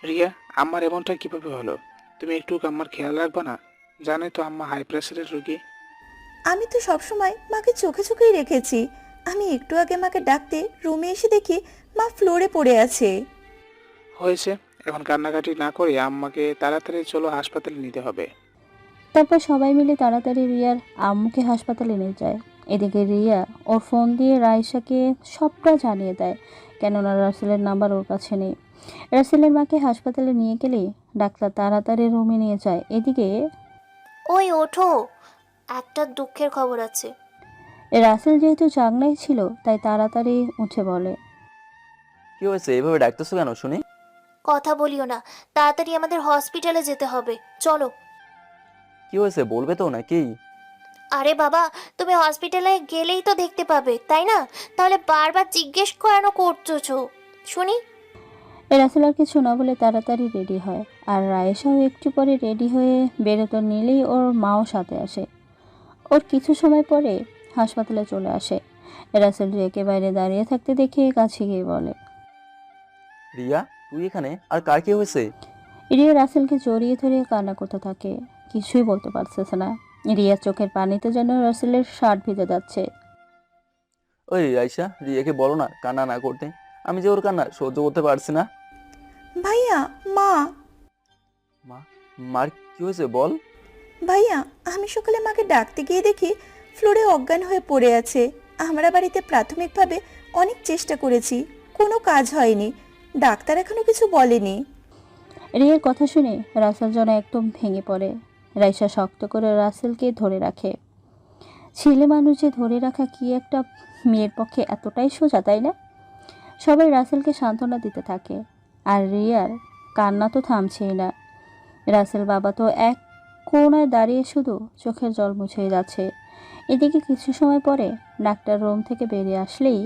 রিয়া, আম্মার এমনটা কিভাবে হলো? তুমি একটু আম্মার খেয়াল রাখবা না? জানোই তো আম্মা হাই প্রেশারের রোগী। আমি তো সবসময় মাকে চোখে চোখেই রেখেছি। আমি একটু আগে মাকে ডাকতে রুমে এসে দেখি মা ফ্লোরে পড়ে আছে। হয়েছে, এখন কান্নাকাটি না করে আম্মাকে তাড়াতাড়ি চলো হাসপাতালে নিতে হবে। তারপর সবাই মিলে তাড়াতাড়ি রিয়ার আম্মুকে হাসপাতালে নিয়ে যায়। এদিকে রিয়া ওর ফোন দিয়ে রাইসাকে সবটা জানিয়ে দেয়, কেননা রাসেলের নাম্বার ওর কাছে নেই। রাসেলের মাকে হাসপাতালে নিয়ে গেলে ডাক্তার তাড়াতাড়ি রুমে নিয়ে যায়। এদিকে ওই ওঠো, একটা দুঃখের খবর আছে। রাসেল যেহেতু চাংলায় ছিল তাই তাড়াতাড়ি উঠে বলে, কি হয়েছে, এইভাবে ডাকতেছো কেন শুনি? কথা বলিও না, তাড়াতাড়ি আমাদের হসপিটালে যেতে হবে, চলো। কি হয়েছে বলবে তো নাকি? আরে বাবা, তুমি হসপিটালে গেলেই তো দেখতে পাবে, তাই না? তাহলে বারবার জিজ্ঞেস কেন করছো শুনি? রাসেল আর কিছু না বলে তাড়াতাড়ি রেডি হয়। আর রায়েশাও একটু পরে রেডি হয়ে বেরোতে নিলেই ওর মাও সাথে আসে। ওর কিছু সময় পরে হাসপাতালে চলে আসে। রাসেল রিয়াকে বাইরে দাঁড়িয়ে থাকতে দেখে কাছে গিয়ে বলে, রিয়া, তুই এখানে? আর কার কি হয়েছে? রিয়া রাসেলকে জড়িয়ে ধরে কান্না করতে থাকে। কিছুই বলতে পারতেছে না। রিয়ার চোখের পানিতে যেন রাসেলের শার্ট ভিজে যাচ্ছে। ওই আয়শা, রিয়াকে বলো না কান্না না করতে। আমি যে ওর কান্না সহ্য করতে পারছি না। ভাইয়া, মা। মা? মার কি হয়েছে বল? ভাইয়া, আমি সকালে মাকে ডাকতে গিয়ে দেখি ফ্লোরে অজ্ঞান হয়ে পড়ে আছে। আমরা বাড়িতে প্রাথমিকভাবে অনেক চেষ্টা করেছি, কোনো কাজ হয়নি। ডাক্তার এখনো কিছু বলেনি। রিয়ার কথা শুনে রাসেল যেন একদম ভেঙে পড়ে। রাইসা শক্ত করে রাসেলকে ধরে রাখে। ছেলে মানুষ যে ধরে রাখা কি একটা মেয়ের পক্ষে এতটাই সোজা, তাই না? সবাই রাসেলকে সান্ত্বনা দিতে থাকে। আর রিয়ার কান্না তো থামছেই না। রাসেল বাবা তো এক কোণায় দাঁড়িয়ে শুধু চোখের জল মুছেই যাচ্ছে। এদিকে কিছু সময় পরে ডাক্তার রুম থেকে বেরিয়ে আসলেই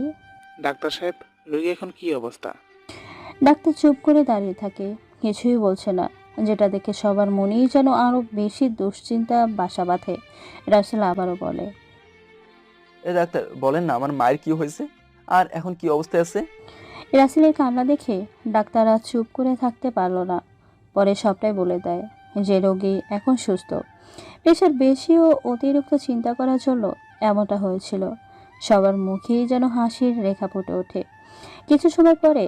ডাক্তার সাহেব, রোগী এখন কি অবস্থা? ডাক্তার চুপ করে দাঁড়িয়ে থাকে, কিছুই বলছে না। যেটা দেখে সবার মনেই যেন আরো বেশি দুশ্চিন্তা বাসা বাঁধে। রাসেল আবারও বলে, এ ডাক্তার, বলেন না আমার মায়ের কি হয়েছে আর এখন কি অবস্থায় আছে? রাসেলের কান্না দেখে ডাক্তার আর চুপ করে থাকতে পারল না। পরে সবটাই বলে দেয় যে রোগী এখন সুস্থ। প্রেশার বেশি ও অতিরিক্ত চিন্তা করার জন্য এমনটা হয়েছিল। সবার মুখেই যেন হাসির রেখা ফুটে ওঠে। কিছু সময় পরে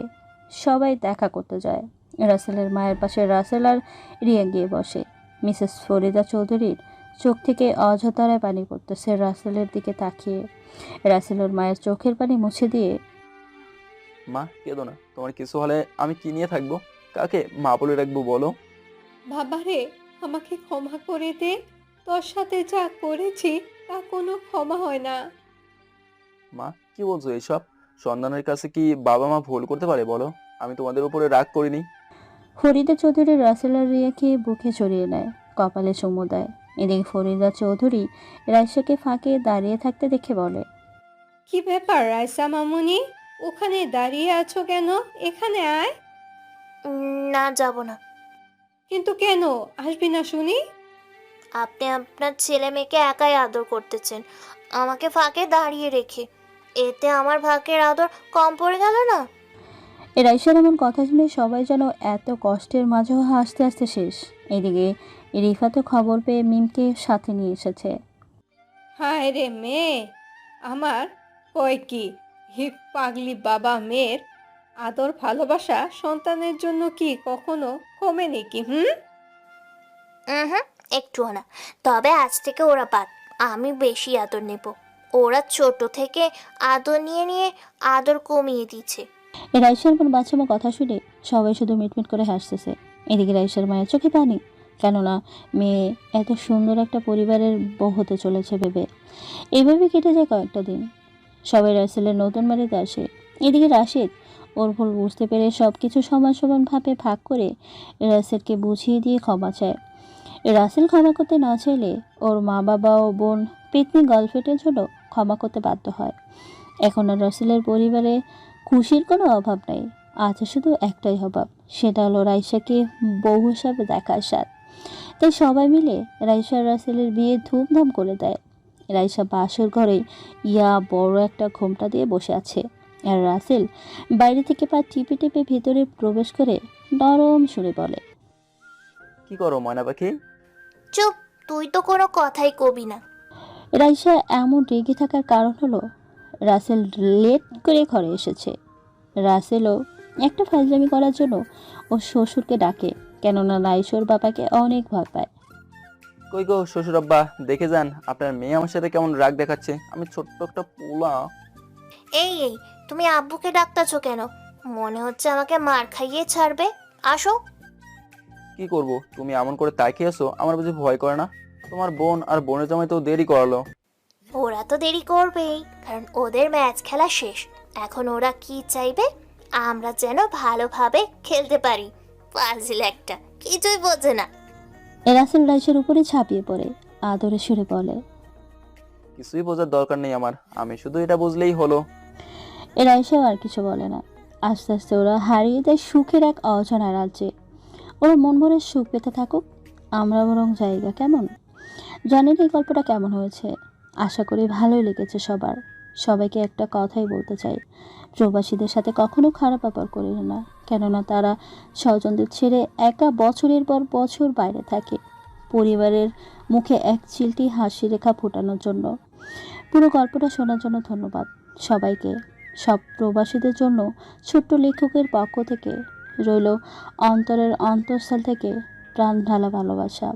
সবাই দেখা করতে যায়। রাসেলের মায়ের পাশে রাসেল আর রিয়া গিয়ে বসে। মিসেস ফরিদা চৌধুরীর চোখ থেকে অঝতারায় পানি পড়তেছে রাসেলের দিকে তাকিয়ে। রাসেলের মায়ের চোখের পানি মুছে দিয়ে, মা কেঁদো না, তোমার কিছু হলে আমি কি নিয়ে থাকবো? কাকে মা বলে রাখবো বলো? বাবারে, আমাকে ক্ষমা করে দে। তোর সাথে যা করেছি তা কোনো ক্ষমা হয় না। মা কি বলছো এইসব? সন্তানের কাছে কি বাবা মা ভুল করতে পারে বলো? আমি তোমাদের উপরে রাগ করিনি। ফরিদা চৌধুরী রাসেল আর রিয়াকে বুকে জড়িয়ে নেয়, কপালে চুমু দেয়। এদিকে ফরিদা চৌধুরী রাইসাকে ফাঁকে দাঁড়িয়ে থাকতে দেখে বলে, কি ব্যাপার রাইসা মামুনি, ওখানে দাঁড়িয়ে আছো কেন? এখানে আয়। না, যাব না। কিন্তু কেন আসবি না শুনি? আপনি আপনার ছেলে মেয়েকে একাই আদর করতেছেন, আমাকে ফাঁকে দাঁড়িয়ে রেখে। এতে আমার ভাগ্যের আদর কম পড়ে গেল না? রাইসার এমন কথা শুনে সবাই যেন এত কষ্টের মাঝেও হাসতে হাসতে শেষ। এদিকে রিফা তো খবর পেয়ে মিমকে সাথে নিয়ে এসেছে। হায় রে মেয়ে আমার, কয় কি হিপ পাগলি বাবা মেয়ের আদর ভালোবাসা সন্তানের জন্য কি কখনো কমে নাকি? হুম, একটুও না। তবে আজ থেকে ওরা বাদ, আমি বেশি আদর নেব। ওরা ছোট থেকে আদর নিয়ে নিয়ে আদর কমিয়ে দিচ্ছে। রাইসার মন বাচ্চামো কথা শুনে সবাই শুধু মিটমিট করে হাসতেছে। এদিকে রাইসার মায়ের চোখে পানি, কেননা মেয়ে এত সুন্দর একটা পরিবারের বউ হতে চলেছে ভেবে। এইভাবে কেটে যায় কয়েকটা দিন। সবাই রাসেলের নতুন বাড়িতে আসে। এদিকে রাশেদ ওর ভুল বুঝতে পেরে সব কিছু সমান সমানভাবে ভাগ করে রাসেলকে বুঝিয়ে দিয়ে ক্ষমা চায়। রাসেল ক্ষমা করতে না চাইলে ওর মা বাবা ও বোন পেতনি গার্লফ্রেন্ডের জন্য ক্ষমা করতে বাধ্য হয়। এখন আর রাসেলের পরিবারে খুশির কোনো অভাব নাই, আছে শুধু একটাই অভাব, সেটা হলো রাইসাকে বউ হিসাবে দেখার স্বাদ। তাই সবাই মিলে রাইসা রাসেলের বিয়ে ধুমধাম করে দেয়। রাইসা বাসর ঘরে বড় একটা ঘোমটা দিয়ে বসে আছে। আর রাসেল বাইরে থেকে পা টিপে টিপে ভেতরে প্রবেশ করে নরম সুরে বলে, কি করো ময়না পাখি? চুপ, তুই তো কোনো কথাই কবি না। রাইসা এমন রেগে থাকার কারণ হলো রাসেল লেট করে ঘরে এসেছে। রাসেলও একটা ফাজলামি করার জন্য ওর শ্বশুরকে ডাকে, কেননা রাইসোর বাবাকে অনেক ভয় পায়। কই গো শ্বশুর আব্বা, দেখে যান আপনার মেয়ে আমার সাথে কেমন রাগ দেখাচ্ছে। আমি ছোট্ট একটা পোলা। এই এই, তুমি আব্বুকে ডাকতেছো কেন? মনে হচ্ছে আমাকে মার খাইয়ে ছাড়বে। আসো। কি করব, তুমি এমন করে তাকিয়ে আছো, আমার বুঝি ভয় করে না? তোমার বোন আর বোনের জামাই তো দেরি করালো। ওরা তো দেরি করবেই, কারণ ওদের ম্যাচ খেলা শেষ। এখন ওরা কি চাইবে? আমরা যেন ভালোভাবে খেলতে পারি। ফাজিল একটা, কিছুই বোঝে না। রাসেল রাইসের উপরে ঝাঁপিয়ে পড়ে আদরে সুরে বলে, কিছুই বোঝার দরকার নেই আমার, আমি শুধু এটা বুঝলেই হলো। রাইসাও আর কিছু বলে না। আস্তে আস্তে ওরা হারিয়ে দেয় সুখের এক অজানা রাজ্যে। ওরা মন ভরে সুখ পেতে থাকুক, আমরা বরং জায়গা কেমন। জানেন এই গল্পটা কেমন হয়েছে? আশা করি ভালোই লেগেছে সবার। সবাইকে একটা কথাই বলতে চাই, প্রবাসীদের সাথে কখনো খারাপ ব্যবহার করি না, কেননা তারা স্বজনদের ছেড়ে একা বছরের পর বছর বাইরে থাকে পরিবারের মুখে এক চিলটি হাসি রেখা ফোটানোর জন্য। পুরো গল্পটা শোনার জন্য ধন্যবাদ সবাইকে। সব প্রবাসীদের জন্য ছোট্ট লেখকের পক্ষ থেকে রইল অন্তরের অন্তঃস্থল থেকে প্রাণ ঢালা ভালোবাসা।